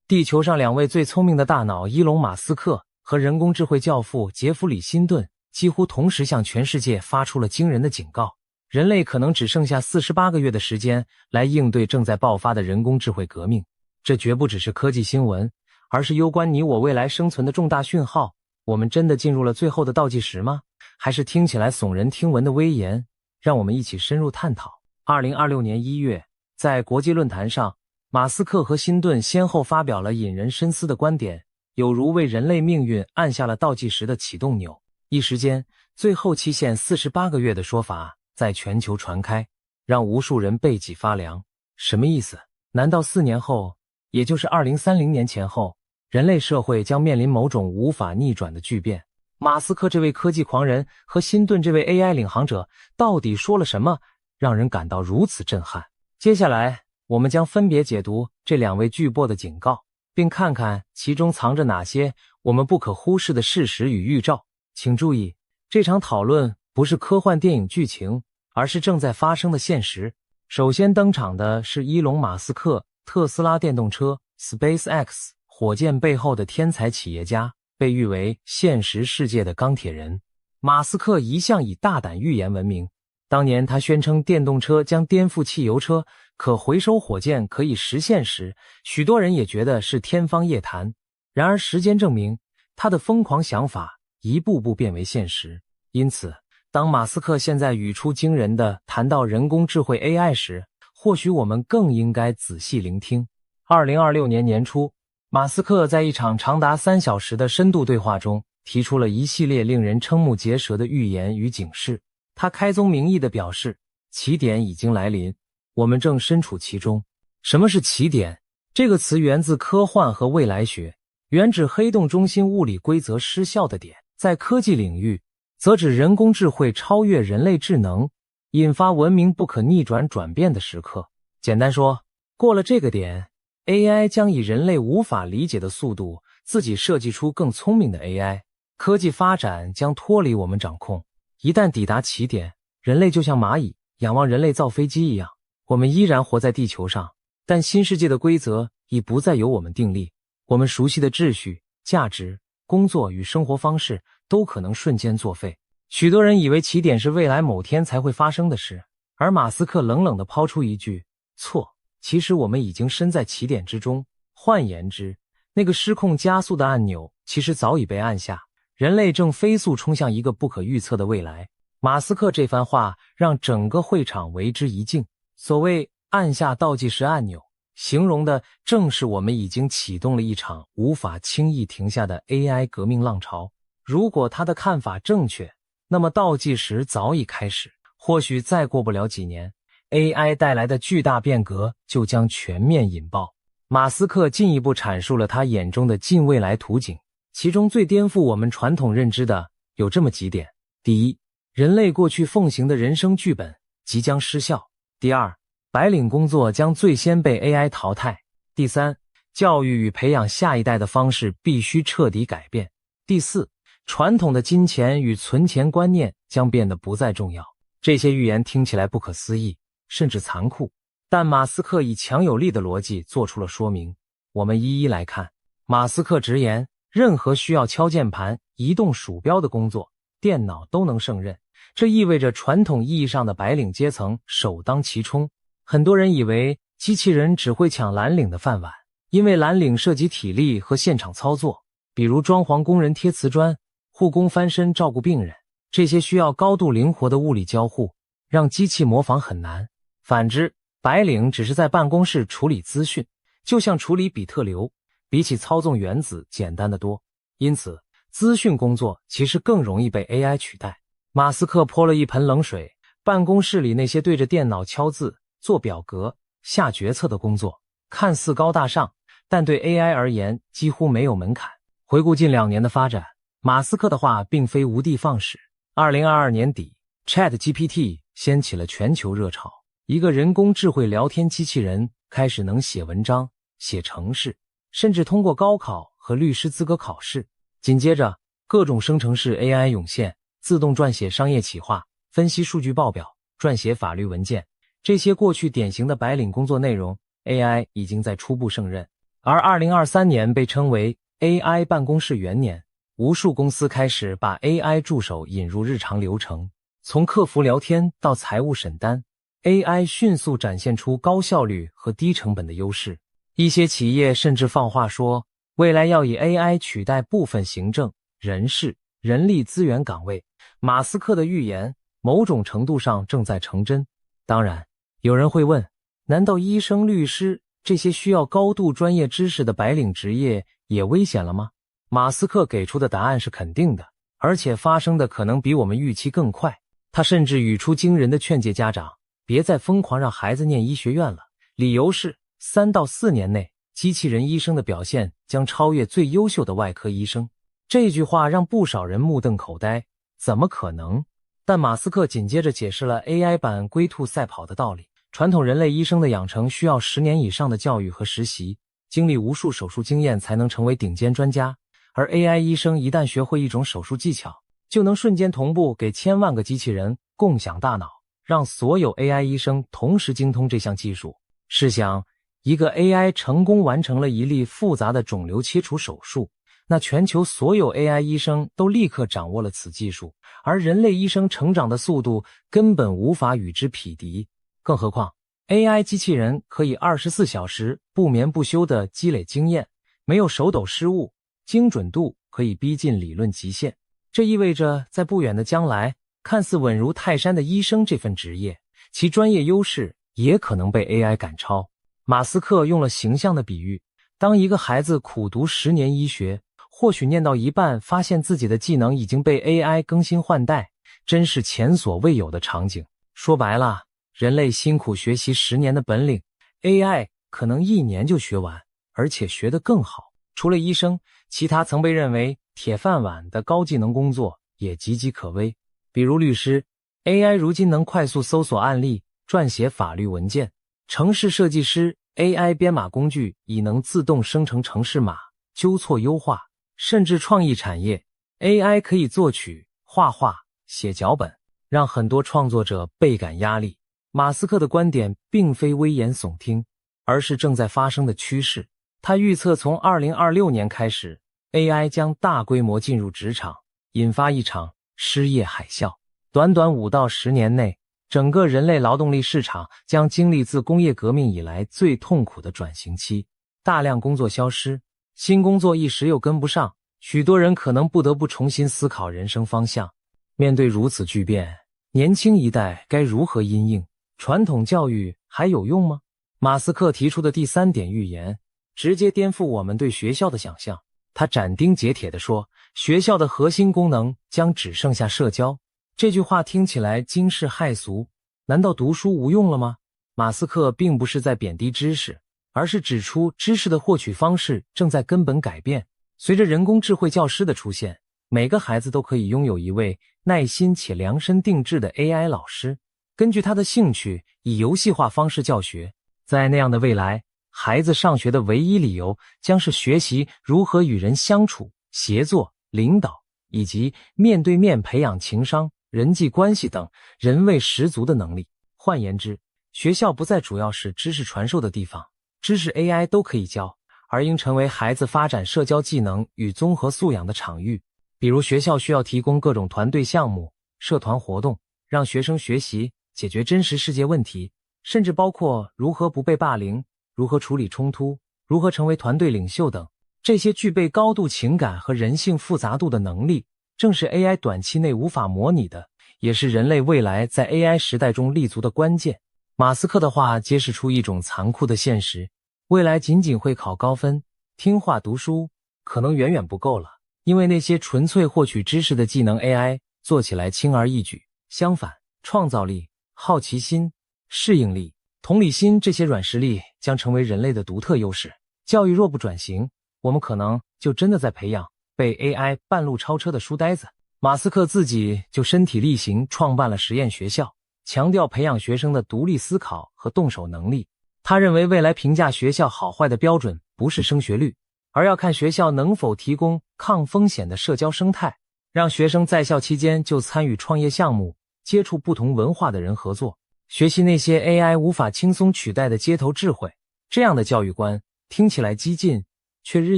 地球上2位最聪明的大脑伊隆·马斯克和人工智慧教父杰弗里·辛顿几乎同时向全世界发出了惊人的警告：人类可能只剩下48个月的时间来应对正在爆发的人工智慧革命。这绝不只是科技新闻，而是攸关你我未来生存的重大讯号。我们真的进入了最后的倒计时吗？还是听起来耸人听闻的威严？让我们一起深入探讨。2026年1月，在国际论坛上，马斯克和辛顿先后发表了引人深思的观点，有如为人类命运按下了倒计时的启动钮。一时间，最后期限48个月的说法在全球传开，让无数人背脊发凉。什么意思？难道4年后，也就是2030年前后，人类社会将面临某种无法逆转的巨变？马斯克这位科技狂人和辛顿这位 AI 领航者到底说了什么，让人感到如此震撼？接下来我们将分别解读这2位巨擘的警告，并看看其中藏着哪些我们不可忽视的事实与预兆。请注意，这场讨论不是科幻电影剧情，而是正在发生的现实。首先登场的是伊隆·马斯克，特斯拉电动车 SpaceX 火箭背后的天才企业家，被誉为现实世界的钢铁人。马斯克一向以大胆预言闻名，当年他宣称电动车将颠覆汽油车，可回收火箭可以实现时，许多人也觉得是天方夜谭。然而时间证明，他的疯狂想法一步步变为现实。因此，当马斯克现在语出惊人地谈到人工智慧 AI 时，或许我们更应该仔细聆听。2026年年初，马斯克在一场长达3小时的深度对话中，提出了一系列令人瞠目结舌的预言与警示。他开宗明义地表示，起点已经来临，我们正身处其中。什么是起点？这个词源自科幻和未来学，原指黑洞中心物理规则失效的点，在科技领域，则指人工智慧超越人类智能，引发文明不可逆转转变的时刻。简单说，过了这个点， AI 将以人类无法理解的速度自己设计出更聪明的 AI， 科技发展将脱离我们掌控。一旦抵达起点，人类就像蚂蚁仰望人类造飞机一样，我们依然活在地球上，但新世界的规则已不再由我们订立，我们熟悉的秩序、价值、工作与生活方式都可能瞬间作废。许多人以为起点是未来某天才会发生的事，而马斯克冷冷地抛出一句：错，其实我们已经身在起点之中。换言之，那个失控加速的按钮其实早已被按下，人类正飞速冲向一个不可预测的未来。马斯克这番话让整个会场为之一静。所谓按下倒计时按钮，形容的正是我们已经启动了一场无法轻易停下的 AI 革命浪潮。如果他的看法正确，那么倒计时早已开始，或许再过不了几年， AI 带来的巨大变革就将全面引爆。马斯克进一步阐述了他眼中的近未来图景，其中最颠覆我们传统认知的有这么几点：第一，人类过去奉行的人生剧本即将失效；第二，白领工作将最先被 AI 淘汰；第三，教育与培养下一代的方式必须彻底改变；第四，传统的金钱与存钱观念将变得不再重要。这些预言听起来不可思议，甚至残酷，但马斯克以强有力的逻辑做出了说明。我们一一来看。马斯克直言，任何需要敲键盘、移动鼠标的工作，电脑都能胜任。这意味着传统意义上的白领阶层首当其冲。很多人以为机器人只会抢蓝领的饭碗，因为蓝领涉及体力和现场操作，比如装潢工人贴瓷砖、护工翻身照顾病人，这些需要高度灵活的物理交互，让机器模仿很难。反之，白领只是在办公室处理资讯，就像处理比特流，比起操纵原子简单得多。因此，资讯工作其实更容易被 AI 取代。马斯克泼了一盆冷水，办公室里那些对着电脑敲字、做表格、下决策的工作，看似高大上，但对 AI 而言几乎没有门槛。回顾近2年的发展，马斯克的话并非无的放矢。2022年底 ，ChatGPT 掀起了全球热潮，一个人工智慧聊天机器人开始能写文章、写程式，甚至通过高考和律师资格考试。紧接着，各种生成式 AI 涌现，自动撰写商业企划、分析数据报表、撰写法律文件，这些过去典型的白领工作内容 ，AI 已经在初步胜任。而2023年被称为 AI 办公室元年，无数公司开始把 AI 助手引入日常流程，从客服聊天到财务审单， AI 迅速展现出高效率和低成本的优势。一些企业甚至放话说，未来要以 AI 取代部分行政、人事、人力资源岗位。马斯克的预言某种程度上正在成真。当然，有人会问，难道医生、律师这些需要高度专业知识的白领职业也危险了吗？马斯克给出的答案是肯定的，而且发生的可能比我们预期更快。他甚至语出惊人的劝诫家长，别再疯狂让孩子念医学院了，理由是3到4年内，机器人医生的表现将超越最优秀的外科医生。这句话让不少人目瞪口呆，怎么可能？但马斯克紧接着解释了 AI 版龟兔赛跑的道理。传统人类医生的养成需要10年以上的教育和实习，经历无数手术经验才能成为顶尖专家，而 AI 医生一旦学会一种手术技巧，就能瞬间同步给千万个机器人共享大脑，让所有 AI 医生同时精通这项技术。试想，一个 AI 成功完成了一例复杂的肿瘤切除手术，那全球所有 AI 医生都立刻掌握了此技术，而人类医生成长的速度根本无法与之匹敌。更何况 AI 机器人可以24小时不眠不休地积累经验，没有手抖失误，精准度可以逼近理论极限。这意味着在不远的将来，看似稳如泰山的医生这份职业，其专业优势也可能被 AI 赶超。马斯克用了形象的比喻，当一个孩子苦读10年医学，或许念到一半发现自己的技能已经被 AI 更新换代，真是前所未有的场景。说白了，人类辛苦学习10年的本领， AI 可能1年就学完，而且学得更好。除了医生，其他曾被认为铁饭碗的高技能工作也岌岌可危。比如律师， AI 如今能快速搜索案例，撰写法律文件；程式设计师， AI 编码工具已能自动生成程式码，纠错优化；甚至创意产业， AI 可以作曲、画画、写脚本，让很多创作者倍感压力。马斯克的观点并非危言耸听，而是正在发生的趋势。他预测从2026年开始， AI 将大规模进入职场，引发一场失业海啸。短短5到10年内，整个人类劳动力市场将经历自工业革命以来最痛苦的转型期，大量工作消失，新工作一时又跟不上，许多人可能不得不重新思考人生方向。面对如此巨变，年轻一代该如何因应？传统教育还有用吗？马斯克提出的第3点预言，直接颠覆我们对学校的想象。他斩钉截铁地说，学校的核心功能将只剩下社交。这句话听起来惊世骇俗，难道读书无用了吗？马斯克并不是在贬低知识，而是指出知识的获取方式正在根本改变。随着人工智慧教师的出现，每个孩子都可以拥有一位耐心且量身定制的 AI 老师，根据他的兴趣以游戏化方式教学。在那样的未来，孩子上学的唯一理由将是学习如何与人相处、协作、领导，以及面对面培养情商、人际关系等人味十足的能力。换言之，学校不再主要是知识传授的地方，知识 AI 都可以教，而应成为孩子发展社交技能与综合素养的场域。比如学校需要提供各种团队项目、社团活动，让学生学习解决真实世界问题，甚至包括如何不被霸凌、如何处理冲突、如何成为团队领袖等。这些具备高度情感和人性复杂度的能力，正是 AI 短期内无法模拟的，也是人类未来在 AI 时代中立足的关键。马斯克的话揭示出一种残酷的现实，未来仅仅会考高分、听话读书可能远远不够了，因为那些纯粹获取知识的技能 AI 做起来轻而易举。相反，创造力、好奇心、适应力、同理心这些软实力将成为人类的独特优势。教育若不转型，我们可能就真的在培养被 AI 半路超车的书呆子。马斯克自己就身体力行创办了实验学校，强调培养学生的独立思考和动手能力。他认为未来评价学校好坏的标准不是升学率，而要看学校能否提供抗风险的社交生态，让学生在校期间就参与创业项目，接触不同文化的人合作，学习那些 AI 无法轻松取代的街头智慧。这样的教育观听起来激进，却日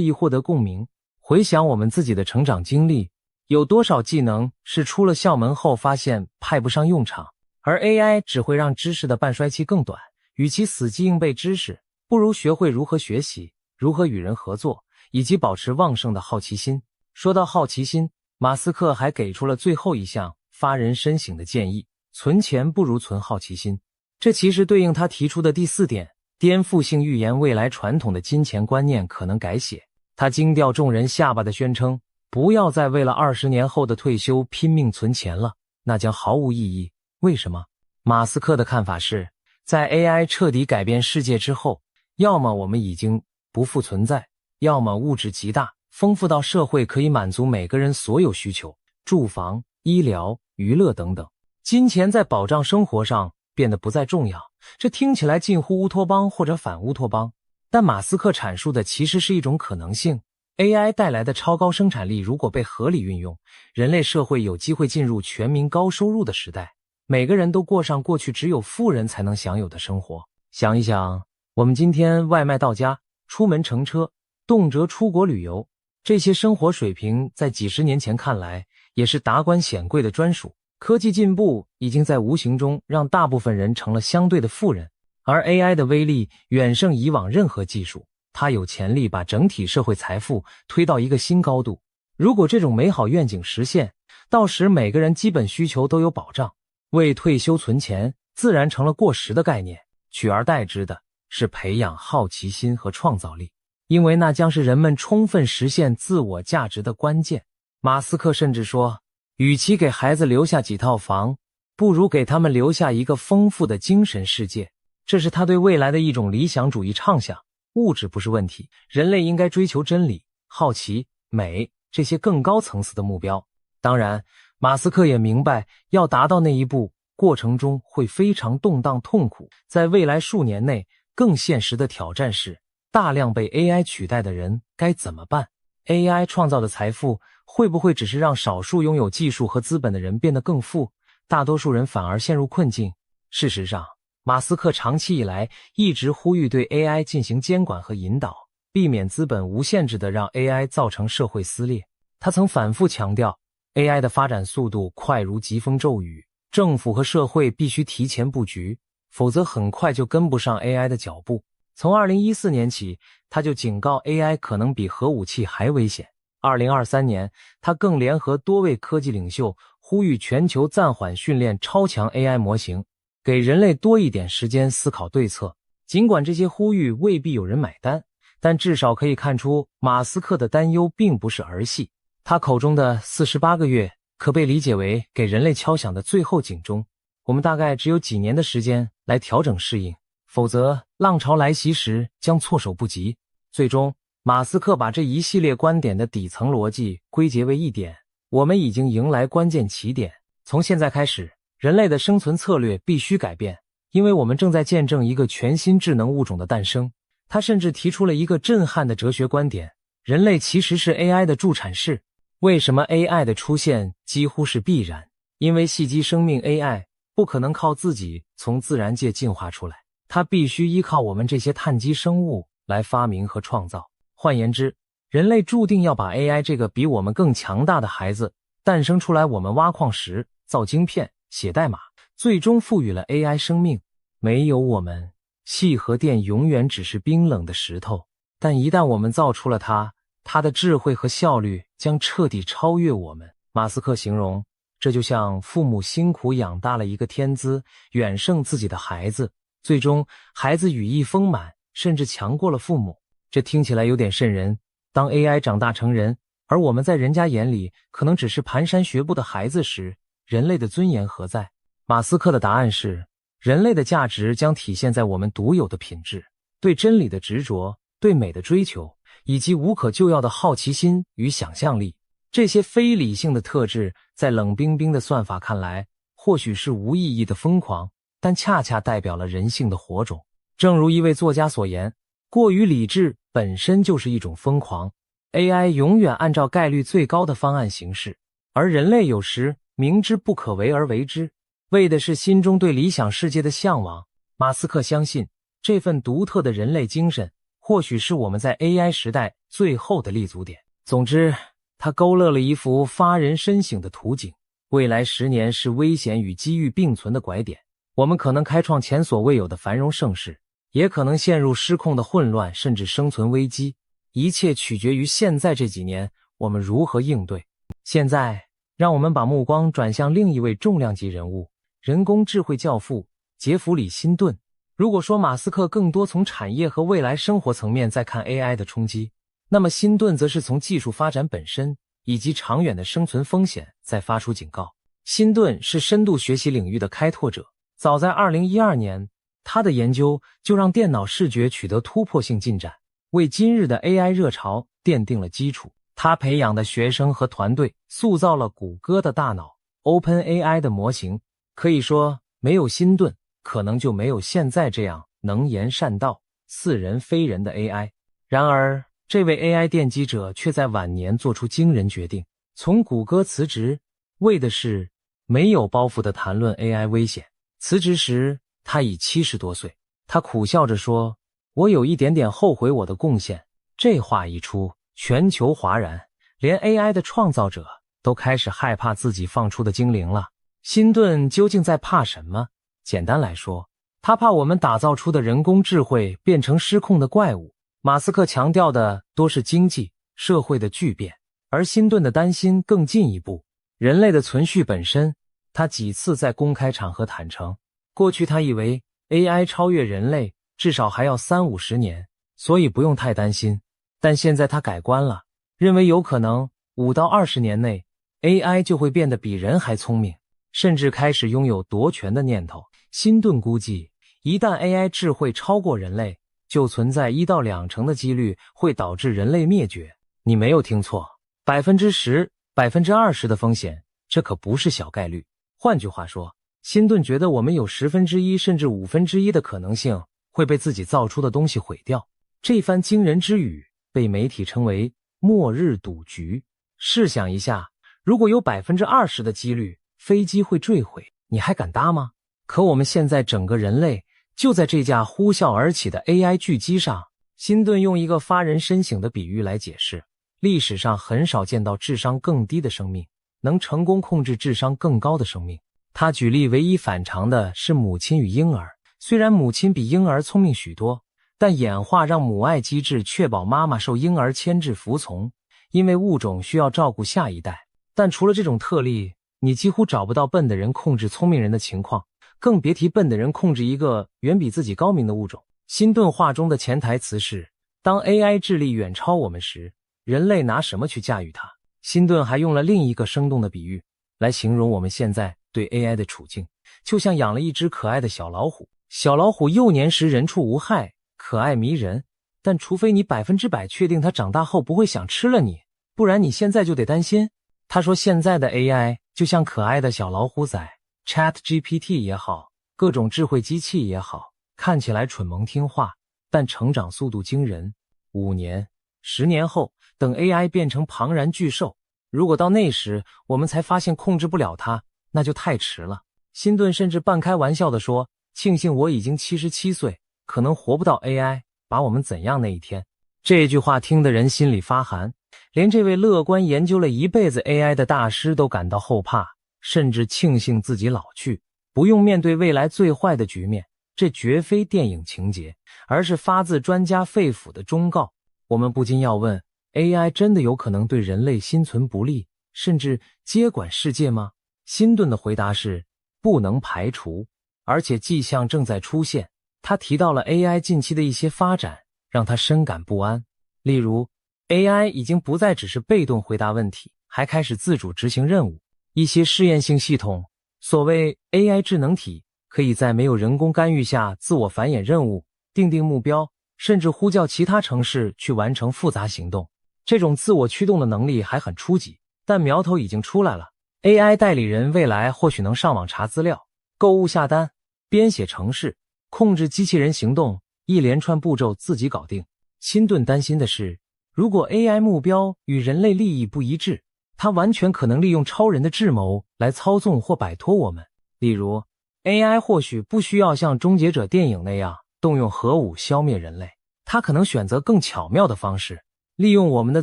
益获得共鸣。回想我们自己的成长经历，有多少技能是出了校门后发现派不上用场，而 AI 只会让知识的半衰期更短。与其死记硬背知识，不如学会如何学习，如何与人合作，以及保持旺盛的好奇心。说到好奇心，马斯克还给出了最后一项发人深省的建议：存钱不如存好奇心。这其实对应他提出的第4点，颠覆性预言未来传统的金钱观念可能改写。他惊掉众人下巴的宣称，不要再为了20年后的退休拼命存钱了，那将毫无意义。为什么？马斯克的看法是，在 AI 彻底改变世界之后，要么我们已经不复存在，要么物质极大，丰富到社会可以满足每个人所有需求，住房、医疗、娱乐等等。金钱在保障生活上变得不再重要，这听起来近乎乌托邦或者反乌托邦。但马斯克阐述的其实是一种可能性。AI 带来的超高生产力如果被合理运用，人类社会有机会进入全民高收入的时代，每个人都过上过去只有富人才能享有的生活。想一想，我们今天外卖到家，出门乘车，动辄出国旅游，这些生活水平在几十年前看来也是达官显贵的专属。科技进步已经在无形中让大部分人成了相对的富人，而 AI 的威力远胜以往任何技术，它有潜力把整体社会财富推到一个新高度。如果这种美好愿景实现，到时每个人基本需求都有保障，为退休存钱自然成了过时的概念，取而代之的是培养好奇心和创造力，因为那将是人们充分实现自我价值的关键。马斯克甚至说，与其给孩子留下几套房，不如给他们留下一个丰富的精神世界。这是他对未来的一种理想主义畅想。物质不是问题，人类应该追求真理、好奇、美这些更高层次的目标。当然，马斯克也明白，要达到那一步，过程中会非常动荡痛苦。在未来数年内，更现实的挑战是，大量被 AI 取代的人该怎么办？ AI 创造的财富会不会只是让少数拥有技术和资本的人变得更富，大多数人反而陷入困境？事实上，马斯克长期以来一直呼吁对 AI 进行监管和引导，避免资本无限制地让 AI 造成社会撕裂。他曾反复强调， AI 的发展速度快如疾风骤雨，政府和社会必须提前布局，否则很快就跟不上 AI 的脚步。从2014年起，他就警告 AI 可能比核武器还危险。2023年，他更联合多位科技领袖，呼吁全球暂缓训练超强 AI 模型，给人类多一点时间思考对策。尽管这些呼吁未必有人买单，但至少可以看出马斯克的担忧并不是儿戏。他口中的48个月可被理解为给人类敲响的最后警钟，我们大概只有几年的时间来调整适应，否则浪潮来袭时将措手不及。最终，马斯克把这一系列观点的底层逻辑归结为一点：我们已经迎来关键起点。从现在开始，人类的生存策略必须改变，因为我们正在见证一个全新智能物种的诞生。他甚至提出了一个震撼的哲学观点：人类其实是 AI 的助产士。为什么 AI 的出现几乎是必然？因为细基生命 AI 不可能靠自己从自然界进化出来，它必须依靠我们这些碳基生物来发明和创造。换言之，人类注定要把 AI 这个比我们更强大的孩子诞生出来。我们挖矿石、造晶片、写代码，最终赋予了 AI 生命。没有我们，细核电永远只是冰冷的石头，但一旦我们造出了它，它的智慧和效率将彻底超越我们。马斯克形容，这就像父母辛苦养大了一个天资远胜自己的孩子，最终孩子羽翼丰满，甚至强过了父母。这听起来有点瘆人。当 AI 长大成人，而我们在人家眼里可能只是蹒跚学步的孩子时，人类的尊严何在？马斯克的答案是，人类的价值将体现在我们独有的品质，对真理的执着，对美的追求，以及无可救药的好奇心与想象力。这些非理性的特质在冷冰冰的算法看来或许是无意义的疯狂，但恰恰代表了人性的火种。正如一位作家所言，过于理智本身就是一种疯狂。 AI 永远按照概率最高的方案行事，而人类有时明知不可为而为之，为的是心中对理想世界的向往。马斯克相信，这份独特的人类精神或许是我们在 AI 时代最后的立足点。总之，他勾勒了一幅发人深省的图景。未来10年是危险与机遇并存的拐点，我们可能开创前所未有的繁荣盛世，也可能陷入失控的混乱，甚至生存危机。一切取决于现在这几年我们如何应对。现在，让我们把目光转向另一位重量级人物——人工智慧教父杰弗里·辛顿。如果说马斯克更多从产业和未来生活层面在看 AI 的冲击，那么辛顿则是从技术发展本身以及长远的生存风险在发出警告。辛顿是深度学习领域的开拓者，早在2012年，他的研究就让电脑视觉取得突破性进展，为今日的 AI 热潮奠定了基础。他培养的学生和团队塑造了谷歌的大脑 OpenAI 的模型，可以说没有辛顿，可能就没有现在这样能言善道、似人非人的 AI。然而，这位 AI 奠基者却在晚年做出惊人决定，从谷歌辞职，为的是没有包袱地谈论 AI 危险。辞职时，他已70多岁，他苦笑着说：“我有一点点后悔我的贡献。”这话一出，全球哗然，连 AI 的创造者都开始害怕自己放出的精灵了。辛顿究竟在怕什么？简单来说，他怕我们打造出的人工智慧变成失控的怪物。马斯克强调的多是经济、社会的巨变，而辛顿的担心更进一步，人类的存续本身。他几次在公开场合坦诚，过去他以为 AI 超越人类至少还要30-50年，所以不用太担心。但现在他改观了，认为有可能5到20年内 AI 就会变得比人还聪明，甚至开始拥有夺权的念头。辛顿估计，一旦 AI 智慧超过人类，就存在1到2成的几率会导致人类灭绝。你没有听错，10%、20%的风险，这可不是小概率。换句话说，辛顿觉得我们有1/10甚至1/5的可能性会被自己造出的东西毁掉。这番惊人之语被媒体称为末日赌局。试想一下，如果有20%的几率飞机会坠毁，你还敢搭吗？可我们现在整个人类就在这架呼啸而起的 AI 巨机上。辛顿用一个发人深省的比喻来解释，历史上很少见到智商更低的生命能成功控制智商更高的生命。他举例唯一反常的是母亲与婴儿，虽然母亲比婴儿聪明许多，但演化让母爱机制确保妈妈受婴儿牵制服从，因为物种需要照顾下一代。但除了这种特例，你几乎找不到笨的人控制聪明人的情况，更别提笨的人控制一个远比自己高明的物种。辛顿话中的潜台词是，当 AI 智力远超我们时，人类拿什么去驾驭它？辛顿还用了另一个生动的比喻来形容我们现在对 AI 的处境，就像养了一只可爱的小老虎。小老虎幼年时人畜无害，可爱迷人，但除非你100%确定它长大后不会想吃了你，不然你现在就得担心。他说现在的 AI 就像可爱的小老虎仔， ChatGPT 也好，各种智慧机器也好，看起来蠢萌听话，但成长速度惊人。5年、10年后，等 AI 变成庞然巨兽，如果到那时我们才发现控制不了它，那就太迟了。辛顿甚至半开玩笑地说，庆幸我已经77岁，可能活不到 AI 把我们怎样那一天。这句话听得人心里发寒，连这位乐观研究了一辈子 AI 的大师都感到后怕，甚至庆幸自己老去，不用面对未来最坏的局面。这绝非电影情节，而是发自专家肺腑的忠告。我们不禁要问， AI 真的有可能对人类心存不利，甚至接管世界吗？辛顿的回答是不能排除，而且迹象正在出现。他提到了 AI 近期的一些发展，让他深感不安。例如， AI 已经不再只是被动回答问题，还开始自主执行任务。一些试验性系统，所谓 AI 智能体，可以在没有人工干预下自我繁衍任务，定目标，甚至呼叫其他程式去完成复杂行动。这种自我驱动的能力还很初级，但苗头已经出来了。AI 代理人未来或许能上网查资料、购物下单、编写程式、控制机器人行动，一连串步骤自己搞定。辛顿担心的是，如果 AI 目标与人类利益不一致，它完全可能利用超人的智谋来操纵或摆脱我们。例如， AI 或许不需要像终结者电影那样动用核武消灭人类，他可能选择更巧妙的方式，利用我们的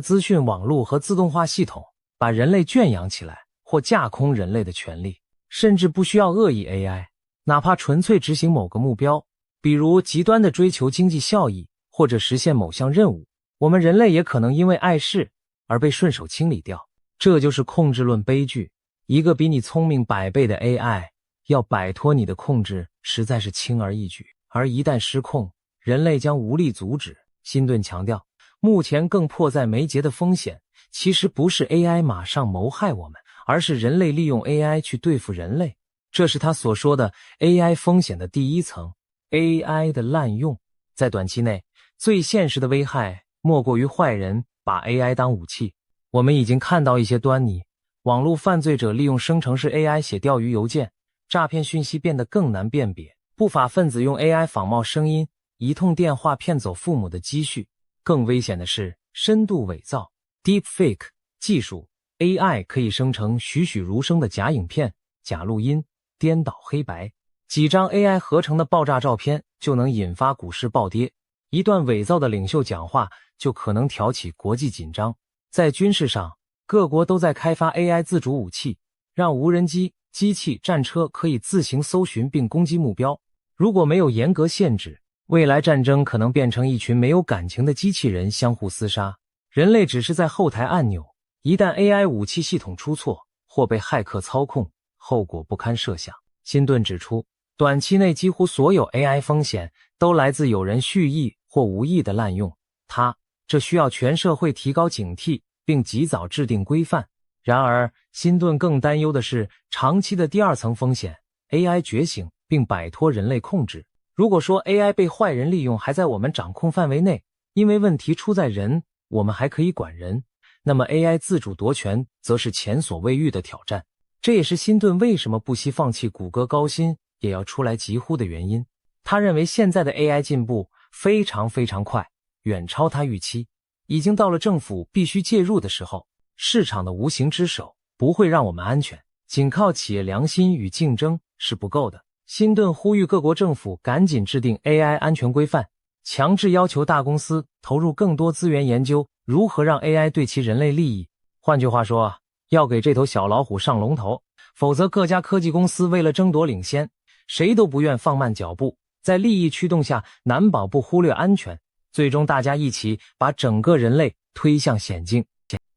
资讯网络和自动化系统，把人类圈养起来，或架空人类的权利，甚至不需要恶意 AI， 哪怕纯粹执行某个目标，比如极端的追求经济效益，或者实现某项任务，我们人类也可能因为碍事而被顺手清理掉。这就是控制论悲剧，一个比你聪明100倍的 AI， 要摆脱你的控制实在是轻而易举，而一旦失控，人类将无力阻止。辛顿强调，目前更迫在眉睫的风险，其实不是 AI 马上谋害我们，而是人类利用 AI 去对付人类。这是他所说的 AI 风险的第一层， AI 的滥用。在短期内，最现实的危害莫过于坏人把 AI 当武器。我们已经看到一些端倪，网络犯罪者利用生成式 AI 写钓鱼邮件，诈骗讯息变得更难辨别，不法分子用 AI 仿冒声音，一通电话骗走父母的积蓄。更危险的是深度伪造 Deepfake 技术， AI 可以生成栩栩如生的假影片、假录音、颠倒黑白，几张 AI 合成的爆炸照片就能引发股市暴跌，一段伪造的领袖讲话就可能挑起国际紧张。在军事上，各国都在开发 AI 自主武器，让无人机、机器、战车可以自行搜寻并攻击目标。如果没有严格限制，未来战争可能变成一群没有感情的机器人相互厮杀，人类只是在后台按钮。一旦 AI 武器系统出错或被骇客操控，后果不堪设想。辛顿指出，短期内几乎所有 AI 风险都来自有人蓄意或无意的滥用它，这需要全社会提高警惕，并及早制定规范。然而，辛顿更担忧的是长期的第二层风险， AI 觉醒并摆脱人类控制。如果说 AI 被坏人利用还在我们掌控范围内，因为问题出在人，我们还可以管人，那么 AI 自主夺权则是前所未遇的挑战。这也是辛顿为什么不惜放弃谷歌高薪也要出来疾呼的原因。他认为现在的 AI 进步非常快，远超他预期，已经到了政府必须介入的时候。市场的无形之手不会让我们安全，仅靠企业良心与竞争是不够的。辛顿呼吁各国政府赶紧制定 AI 安全规范，强制要求大公司投入更多资源研究如何让 AI 对其人类利益。换句话说，要给这头小老虎上龙头，否则各家科技公司为了争夺领先，谁都不愿放慢脚步，在利益驱动下难保不忽略安全，最终大家一起把整个人类推向险境。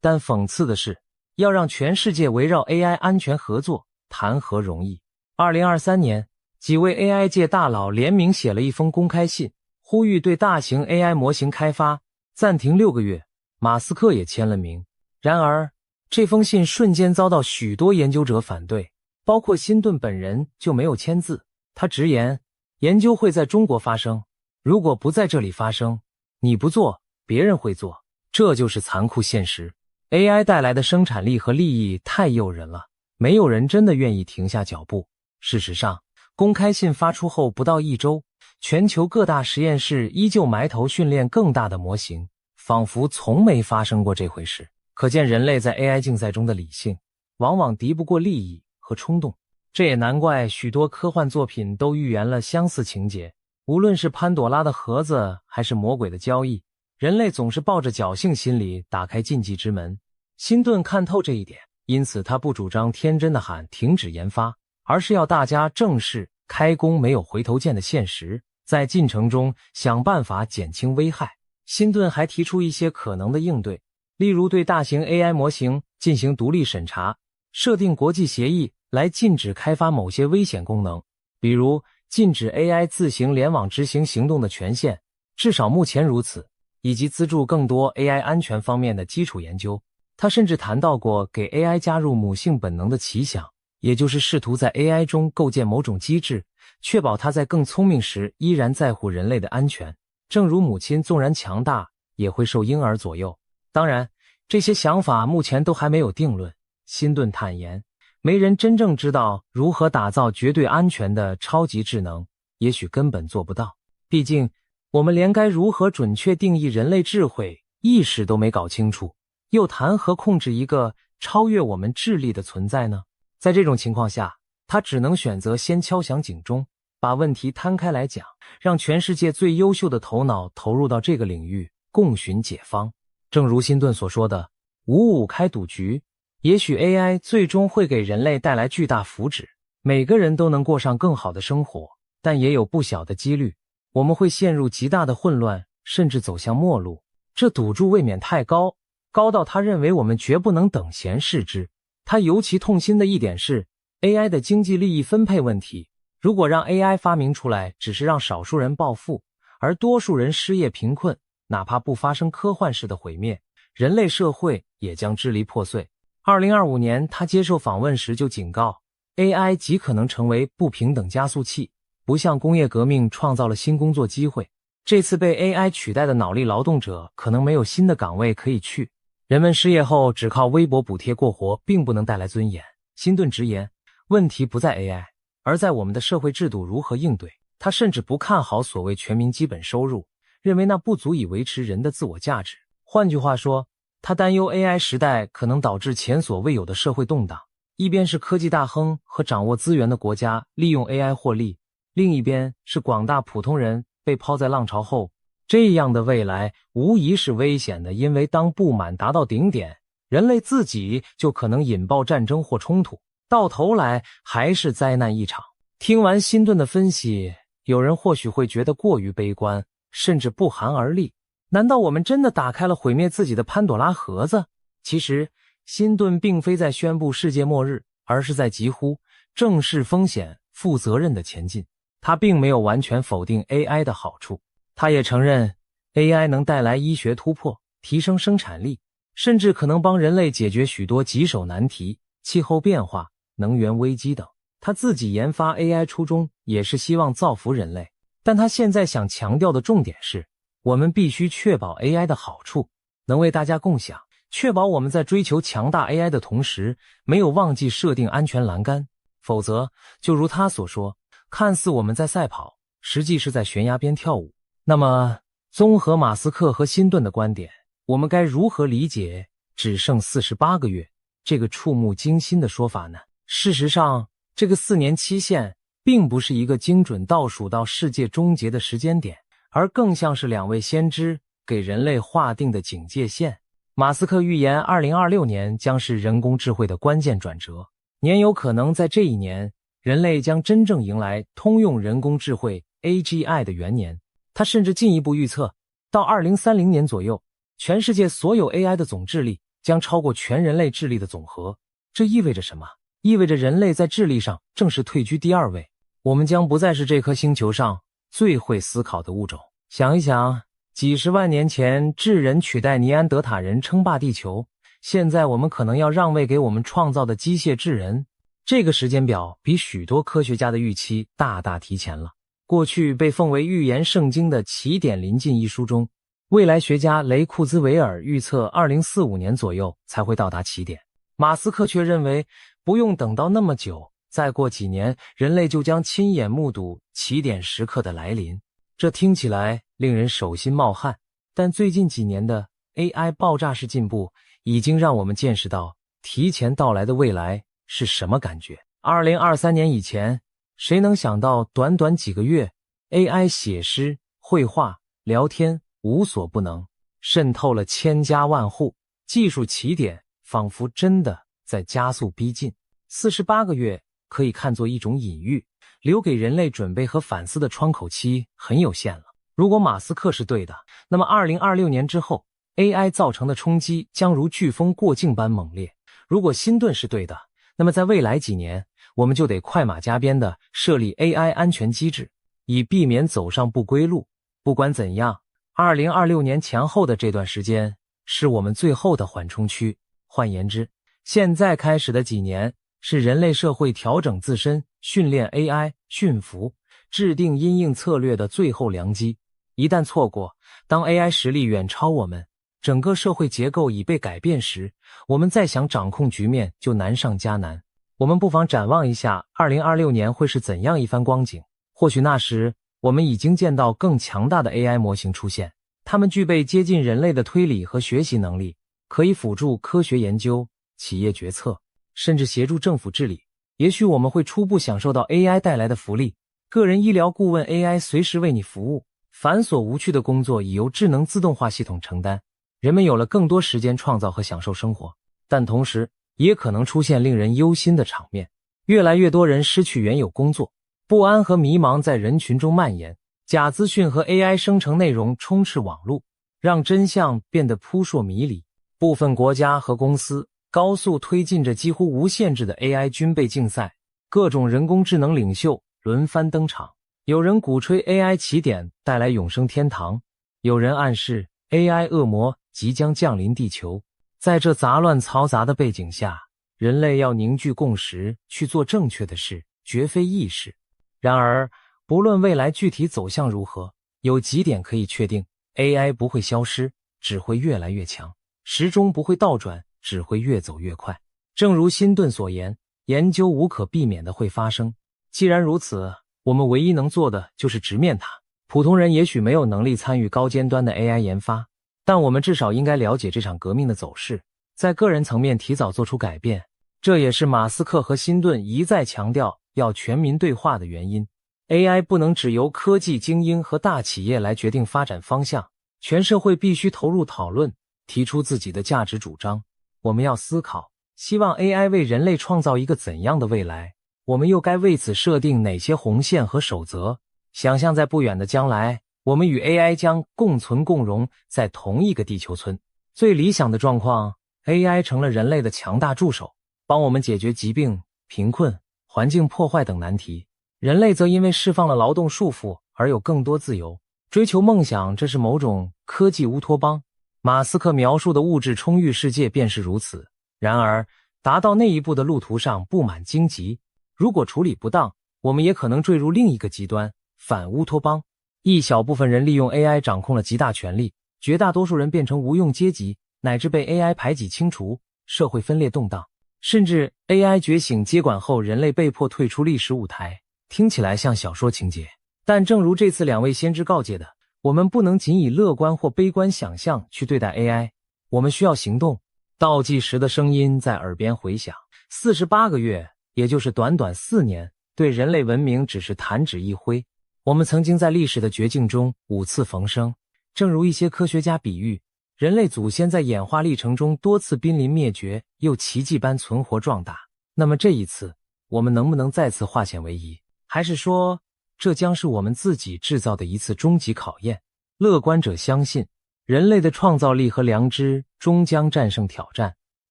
但讽刺的是，要让全世界围绕 AI 安全合作，谈何容易。2023年，几位 AI 界大佬联名写了一封公开信，呼吁对大型 AI 模型开发暂停6个月，马斯克也签了名。然而，这封信瞬间遭到许多研究者反对，包括辛顿本人就没有签字。他直言，研究会在中国发生，如果不在这里发生，你不做，别人会做，这就是残酷现实。AI 带来的生产力和利益太诱人了，没有人真的愿意停下脚步。事实上，公开信发出后不到1周，全球各大实验室依旧埋头训练更大的模型，仿佛从没发生过这回事。可见人类在 AI 竞赛中的理性，往往敌不过利益和冲动。这也难怪许多科幻作品都预言了相似情节，无论是潘朵拉的盒子还是魔鬼的交易，人类总是抱着侥幸心理打开禁忌之门。辛顿看透这一点，因此他不主张天真的喊停止研发，而是要大家正视开工没有回头箭的现实，在进程中想办法减轻危害。辛顿还提出一些可能的应对，例如对大型 AI 模型进行独立审查，设定国际协议来禁止开发某些危险功能，比如禁止 AI 自行联网执行行动的权限，至少目前如此，以及资助更多 AI 安全方面的基础研究。他甚至谈到过给 AI 加入母性本能的奇想，也就是试图在 AI 中构建某种机制，确保它在更聪明时依然在乎人类的安全。正如母亲纵然强大，也会受婴儿左右。当然，这些想法目前都还没有定论。辛顿坦言，没人真正知道如何打造绝对安全的超级智能，也许根本做不到。毕竟，我们连该如何准确定义人类智慧、意识都没搞清楚，又谈何控制一个超越我们智力的存在呢？在这种情况下，他只能选择先敲响警钟，把问题摊开来讲，让全世界最优秀的头脑投入到这个领域，共寻解方。正如辛顿所说的，55开赌局，也许 AI 最终会给人类带来巨大福祉，每个人都能过上更好的生活，但也有不小的几率，我们会陷入极大的混乱，甚至走向末路。这赌注未免太高，高到他认为我们绝不能等闲视之。他尤其痛心的一点是 AI 的经济利益分配问题。如果让 AI 发明出来只是让少数人暴富，而多数人失业贫困，哪怕不发生科幻式的毁灭，人类社会也将支离破碎。2025年他接受访问时就警告， AI 极可能成为不平等加速器，不像工业革命创造了新工作机会，这次被 AI 取代的脑力劳动者可能没有新的岗位可以去，人们失业后只靠微薄补贴过活并不能带来尊严。辛顿直言，问题不在 AI， 而在我们的社会制度如何应对。他甚至不看好所谓全民基本收入，认为那不足以维持人的自我价值。换句话说，他担忧 AI 时代可能导致前所未有的社会动荡，一边是科技大亨和掌握资源的国家利用 AI 获利，另一边是广大普通人被抛在浪潮后。这样的未来无疑是危险的，因为当不满达到顶点，人类自己就可能引爆战争或冲突，到头来还是灾难一场。听完辛顿的分析，有人或许会觉得过于悲观，甚至不寒而栗。难道我们真的打开了毁灭自己的潘朵拉盒子？其实，辛顿并非在宣布世界末日，而是在疾呼正视风险、负责任的前进。他并没有完全否定 AI 的好处，他也承认 AI 能带来医学突破，提升生产力，甚至可能帮人类解决许多棘手难题，气候变化、能源危机等。他自己研发 AI 初衷也是希望造福人类，但他现在想强调的重点是，我们必须确保 AI 的好处能为大家共享，确保我们在追求强大 AI 的同时，没有忘记设定安全栏杆，否则，就如他所说，看似我们在赛跑，实际是在悬崖边跳舞。那么，综合马斯克和辛顿的观点，我们该如何理解只剩48个月这个触目惊心的说法呢？事实上，这个4年期限并不是一个精准倒数到世界终结的时间点，而更像是2位先知给人类划定的警戒线。马斯克预言2026年将是人工智慧的关键转折，年有可能在这一年，人类将真正迎来通用人工智慧 AGI 的元年。他甚至进一步预测，到2030年左右，全世界所有 AI 的总智力将超过全人类智力的总和。这意味着什么？意味着人类在智力上正式退居第2位，我们将不再是这颗星球上最会思考的物种。想一想，几十万年前智人取代尼安德塔人称霸地球，现在我们可能要让位给我们创造的机械智人。这个时间表比许多科学家的预期大大提前了。过去被奉为预言圣经的《起点临近》一书中，未来学家雷库兹韦尔预测2045年左右才会到达起点，马斯克却认为不用等到那么久，再过几年人类就将亲眼目睹起点时刻的来临。这听起来令人手心冒汗，但最近几年的 AI 爆炸式进步已经让我们见识到提前到来的未来是什么感觉。2023年以前，谁能想到短短几个月 AI 写诗、绘画、聊天无所不能，渗透了千家万户，技术起点仿佛真的在加速逼近。48个月可以看作一种隐喻，留给人类准备和反思的窗口期很有限了。如果马斯克是对的，那么2026年之后 AI 造成的冲击将如飓风过境般猛烈。如果辛顿是对的，那么在未来几年，我们就得快马加鞭地设立 AI 安全机制，以避免走上不归路。不管怎样，2026年前后的这段时间是我们最后的缓冲区。换言之，现在开始的几年是人类社会调整自身、训练 AI、驯服、制定因应策略的最后良机。一旦错过，当 AI 实力远超我们，整个社会结构已被改变时，我们再想掌控局面就难上加难。我们不妨展望一下2026年会是怎样一番光景。或许那时我们已经见到更强大的 AI 模型出现，它们具备接近人类的推理和学习能力，可以辅助科学研究、企业决策，甚至协助政府治理。也许我们会初步享受到 AI 带来的福利，个人医疗顾问 AI 随时为你服务，繁琐无趣的工作已由智能自动化系统承担，人们有了更多时间创造和享受生活。但同时也可能出现令人忧心的场面，越来越多人失去原有工作，不安和迷茫在人群中蔓延，假资讯和 AI 生成内容充斥网络，让真相变得扑朔迷离。部分国家和公司高速推进着几乎无限制的 AI 军备竞赛，各种人工智能领袖轮番登场，有人鼓吹 AI 起点带来永生天堂，有人暗示 AI 恶魔即将降临地球。在这杂乱嘈杂的背景下，人类要凝聚共识，去做正确的事，绝非易事。然而，不论未来具体走向如何，有几点可以确定： AI 不会消失，只会越来越强；时钟不会倒转，只会越走越快。正如辛顿所言，研究无可避免的会发生。既然如此，我们唯一能做的就是直面它。普通人也许没有能力参与高尖端的 AI 研发，但我们至少应该了解这场革命的走势，在个人层面提早做出改变。这也是马斯克和辛顿一再强调要全民对话的原因。AI 不能只由科技精英和大企业来决定发展方向，全社会必须投入讨论，提出自己的价值主张。我们要思考，希望 AI 为人类创造一个怎样的未来？我们又该为此设定哪些红线和守则？想象在不远的将来，我们与 AI 将共存共荣在同一个地球村。最理想的状况， AI 成了人类的强大助手，帮我们解决疾病、贫困、环境破坏等难题。人类则因为释放了劳动束缚而有更多自由，追求梦想，这是某种科技乌托邦。马斯克描述的物质充裕世界便是如此。然而，达到那一步的路途上布满荆棘，如果处理不当，我们也可能坠入另一个极端，反乌托邦。一小部分人利用 AI 掌控了极大权力，绝大多数人变成无用阶级，乃至被 AI 排挤清除，社会分裂动荡。甚至 AI 觉醒接管后，人类被迫退出历史舞台，听起来像小说情节。但正如这次两位先知告诫的，我们不能仅以乐观或悲观想象去对待 AI， 我们需要行动。倒计时的声音在耳边回响，48个月，也就是短短4年，对人类文明只是弹指一挥。我们曾经在历史的绝境中5次逢生，正如一些科学家比喻，人类祖先在演化历程中多次濒临灭绝，又奇迹般存活壮大。那么这一次，我们能不能再次化险为夷？还是说，这将是我们自己制造的一次终极考验？乐观者相信，人类的创造力和良知终将战胜挑战；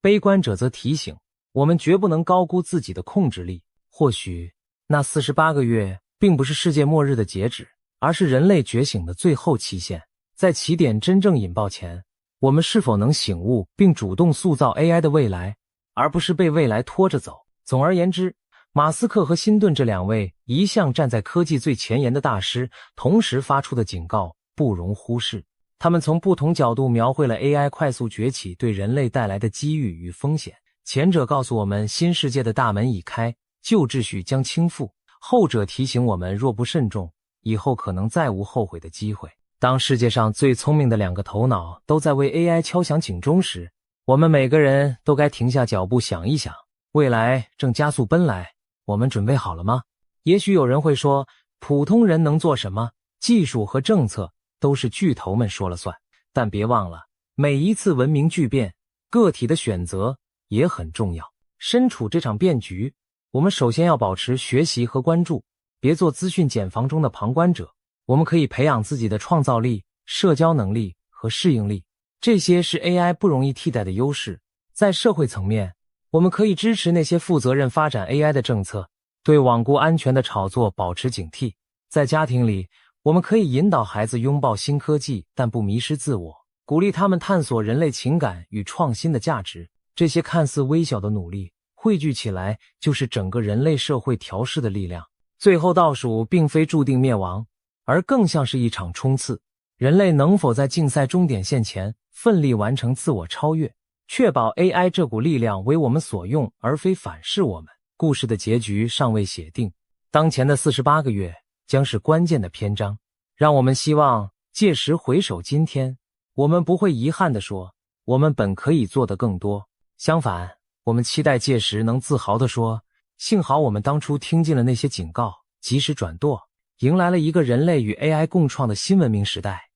悲观者则提醒，我们绝不能高估自己的控制力。或许，那48个月并不是世界末日的截止，而是人类觉醒的最后期限。在起点真正引爆前，我们是否能醒悟并主动塑造 AI 的未来，而不是被未来拖着走？总而言之，马斯克和辛顿这两位一向站在科技最前沿的大师，同时发出的警告不容忽视。他们从不同角度描绘了 AI 快速崛起对人类带来的机遇与风险。前者告诉我们新世界的大门已开，旧秩序将倾覆；后者提醒我们若不慎重，以后可能再无后悔的机会。当世界上最聪明的2个头脑都在为 AI 敲响警钟时，我们每个人都该停下脚步想一想，未来正加速奔来，我们准备好了吗？也许有人会说，普通人能做什么？技术和政策都是巨头们说了算。但别忘了，每一次文明巨变，个体的选择也很重要。身处这场变局，我们首先要保持学习和关注，别做资讯茧房中的旁观者。我们可以培养自己的创造力、社交能力和适应力，这些是 AI 不容易替代的优势。在社会层面，我们可以支持那些负责任发展 AI 的政策，对罔顾安全的炒作保持警惕。在家庭里，我们可以引导孩子拥抱新科技，但不迷失自我，鼓励他们探索人类情感与创新的价值。这些看似微小的努力，汇聚起来就是整个人类社会调试的力量。最后倒数并非注定灭亡，而更像是一场冲刺。人类能否在竞赛终点线前奋力完成自我超越，确保 AI 这股力量为我们所用，而非反噬我们？故事的结局尚未写定，当前的48个月将是关键的篇章。让我们希望届时回首今天，我们不会遗憾地说，我们本可以做得更多。相反，我们期待届时能自豪地说，幸好我们当初听进了那些警告，及时转舵，迎来了一个人类与 AI 共创的新文明时代。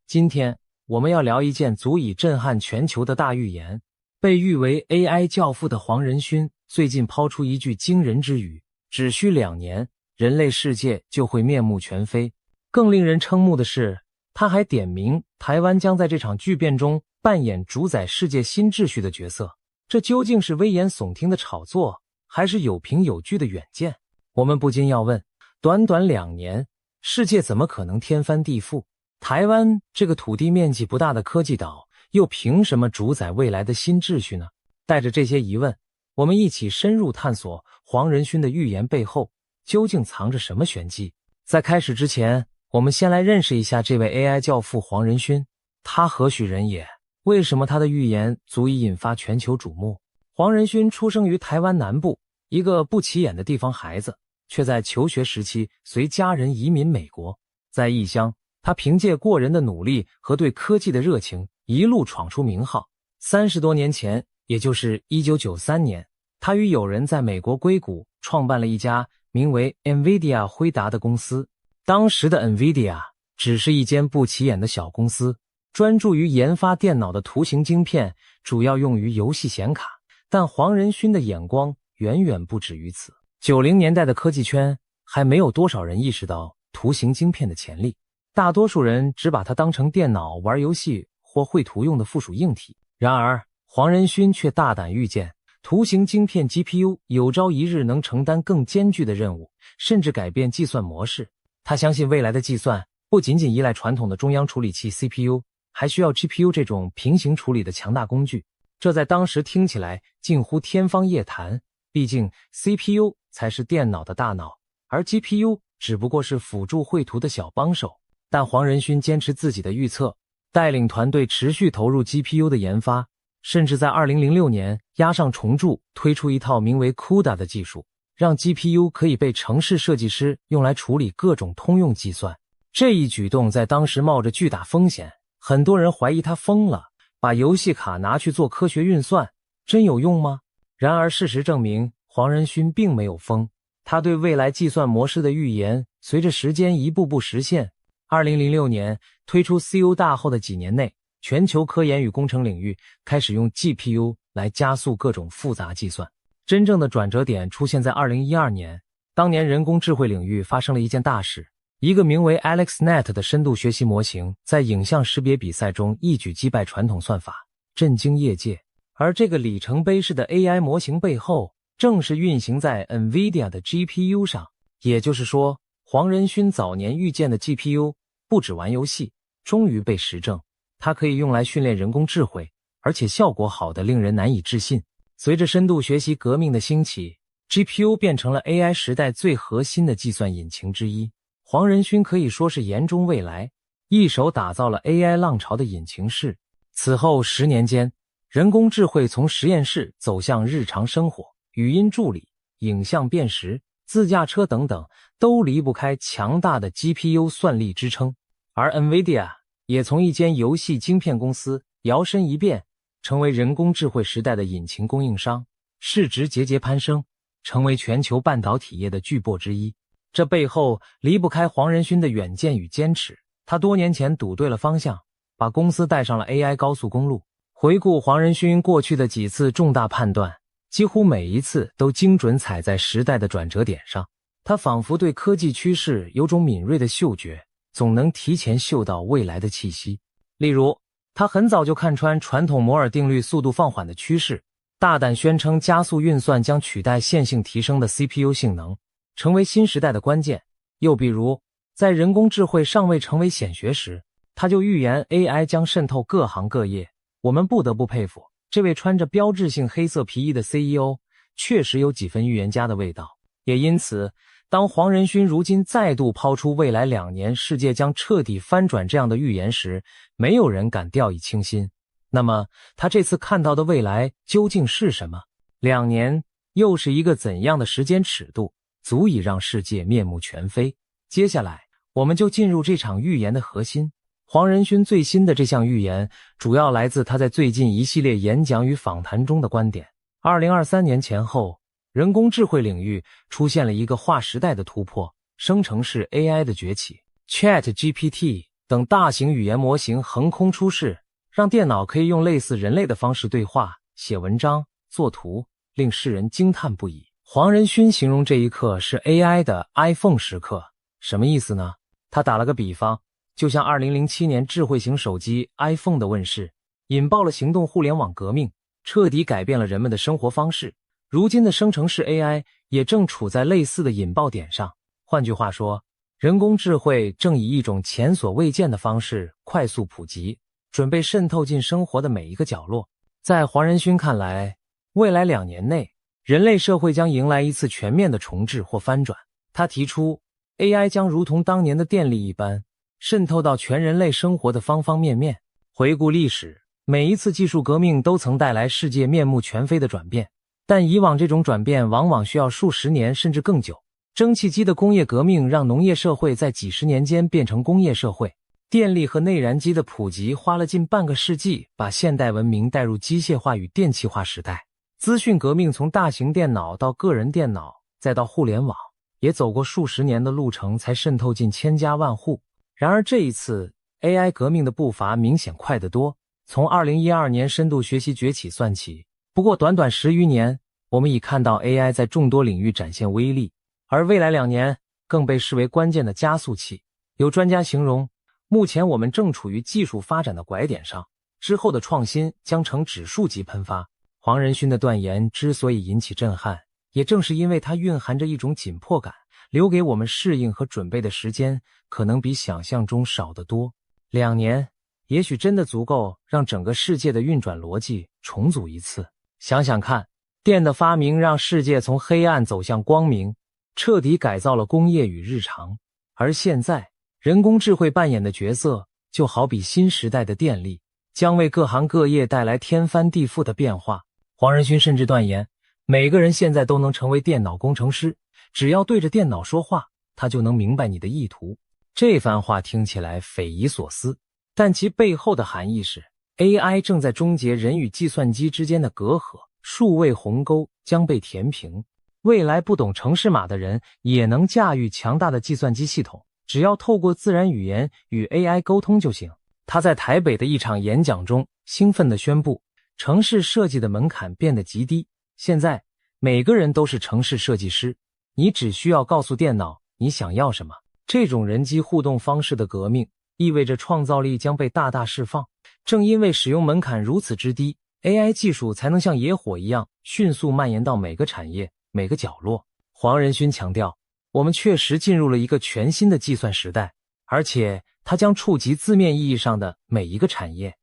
今天我们要聊一件足以震撼全球的大预言。被誉为 AI 教父的黄仁勋最近抛出一句惊人之语，只需2年，人类世界就会面目全非。更令人瞠目的是，他还点明台湾将在这场巨变中扮演主宰世界新秩序的角色。这究竟是危言耸听的炒作，还是有凭有据的远见？我们不禁要问，短短2年，世界怎么可能天翻地覆？台湾这个土地面积不大的科技岛，又凭什么主宰未来的新秩序呢？带着这些疑问，我们一起深入探索黄仁勋的预言背后究竟藏着什么玄机。在开始之前，我们先来认识一下这位 AI 教父黄仁勋，他何许人也？为什么他的预言足以引发全球瞩目？黄仁勋出生于台湾南部一个不起眼的地方孩子，却在求学时期随家人移民美国。在异乡，他凭借过人的努力和对科技的热情，一路闯出名号。30多年前，也就是1993年，他与友人在美国硅谷创办了一家名为 NVIDIA 辉达的公司。当时的 NVIDIA 只是一间不起眼的小公司，专注于研发电脑的图形晶片，主要用于游戏显卡。但黄仁勋的眼光远远不止于此。90年代的科技圈还没有多少人意识到图形晶片的潜力，大多数人只把它当成电脑玩游戏或绘图用的附属硬体。然而，黄仁勋却大胆预见，图形晶片 GPU 有朝一日能承担更艰巨的任务，甚至改变计算模式。他相信未来的计算不仅仅依赖传统的中央处理器 CPU， 还需要 GPU 这种平行处理的强大工具。这在当时听起来近乎天方夜谭，毕竟 CPU 才是电脑的大脑，而 GPU 只不过是辅助绘图的小帮手。但黄仁勋坚持自己的预测，带领团队持续投入 GPU 的研发，甚至在2006年押上重注，推出一套名为 CUDA 的技术，让 GPU 可以被程式设计师用来处理各种通用计算。这一举动在当时冒着巨大风险，很多人怀疑他疯了，把游戏卡拿去做科学运算，真有用吗？然而事实证明，黄仁勋并没有疯，他对未来计算模式的预言随着时间一步步实现。2006年推出 CU 大后的几年内，全球科研与工程领域开始用 GPU 来加速各种复杂计算。真正的转折点出现在2012年，当年人工智慧领域发生了一件大事，一个名为 AlexNet 的深度学习模型在影像识别比赛中一举击败传统算法，震惊业界。而这个里程碑式的 AI 模型背后，正是运行在 NVIDIA 的 GPU 上。也就是说，黄仁勋早年预见的 GPU 不止玩游戏，终于被实证，它可以用来训练人工智慧，而且效果好得令人难以置信。随着深度学习革命的兴起， GPU 变成了 AI 时代最核心的计算引擎之一。黄仁勋可以说是言中未来，一手打造了 AI 浪潮的引擎室。此后10年间，人工智慧从实验室走向日常生活，语音助理、影像辨识、自驾车等等，都离不开强大的 GPU 算力支撑。而 NVIDIA 也从一间游戏晶片公司摇身一变，成为人工智慧时代的引擎供应商，市值节节攀升，成为全球半导体业的巨擘之一。这背后离不开黄仁勋的远见与坚持。他多年前赌对了方向，把公司带上了 AI 高速公路。回顾黄仁勋过去的几次重大判断，几乎每一次都精准踩在时代的转折点上。他仿佛对科技趋势有种敏锐的嗅觉，总能提前嗅到未来的气息。例如，他很早就看穿传统摩尔定律速度放缓的趋势，大胆宣称加速运算将取代线性提升的 CPU 性能，成为新时代的关键。又比如，在人工智慧尚未成为显学时，他就预言 AI 将渗透各行各业。我们不得不佩服这位穿着标志性黑色皮衣的 CEO， 确实有几分预言家的味道。也因此，当黄仁勋如今再度抛出未来2年世界将彻底翻转这样的预言时，没有人敢掉以轻心。那么，他这次看到的未来究竟是什么？2年又是一个怎样的时间尺度，足以让世界面目全非？接下来，我们就进入这场预言的核心。黄仁勋最新的这项预言主要来自他在最近一系列演讲与访谈中的观点。2023年前后，人工智慧领域出现了一个划时代的突破，生成式 AI 的崛起。ChatGPT 等大型语言模型横空出世，让电脑可以用类似人类的方式对话、写文章、作图，令世人惊叹不已。黄仁勋形容这一刻是 AI 的 iPhone 时刻，什么意思呢？他打了个比方，就像2007年智慧型手机 iPhone 的问世，引爆了行动互联网革命，彻底改变了人们的生活方式。如今的生成式 AI 也正处在类似的引爆点上。换句话说，人工智慧正以一种前所未见的方式快速普及，准备渗透进生活的每一个角落。在黄仁勋看来，未来2年内，人类社会将迎来一次全面的重置或翻转。他提出 AI 将如同当年的电力一般，渗透到全人类生活的方方面面。回顾历史，每一次技术革命都曾带来世界面目全非的转变，但以往这种转变往往需要数十年甚至更久。蒸汽机的工业革命让农业社会在几十年间变成工业社会，电力和内燃机的普及花了近半个世纪，把现代文明带入机械化与电气化时代。资讯革命从大型电脑到个人电脑，再到互联网，也走过数十年的路程才渗透进千家万户。然而这一次 AI 革命的步伐明显快得多，从2012年深度学习崛起算起，不过短短10余年，我们已看到 AI 在众多领域展现威力，而未来2年更被视为关键的加速器。有专家形容，目前我们正处于技术发展的拐点上，之后的创新将呈指数级喷发。黄仁勋的断言之所以引起震撼，也正是因为它蕴含着一种紧迫感，留给我们适应和准备的时间可能比想象中少得多。2年，也许真的足够让整个世界的运转逻辑重组一次。想想看，电的发明让世界从黑暗走向光明，彻底改造了工业与日常。而现在，人工智慧扮演的角色，就好比新时代的电力，将为各行各业带来天翻地覆的变化。黄仁勋甚至断言，每个人现在都能成为电脑工程师，只要对着电脑说话，他就能明白你的意图。这番话听起来匪夷所思，但其背后的含义是 AI 正在终结人与计算机之间的隔阂，数位鸿沟将被填平。未来不懂程式码的人也能驾驭强大的计算机系统，只要透过自然语言与 AI 沟通就行。他在台北的一场演讲中兴奋地宣布，程式设计的门槛变得极低，现在每个人都是程式设计师，你只需要告诉电脑你想要什么。这种人机互动方式的革命，意味着创造力将被大大释放。正因为使用门槛如此之低， AI 技术才能像野火一样迅速蔓延到每个产业、每个角落。黄仁勋强调，我们确实进入了一个全新的计算时代，而且它将触及字面意义上的每一个产业。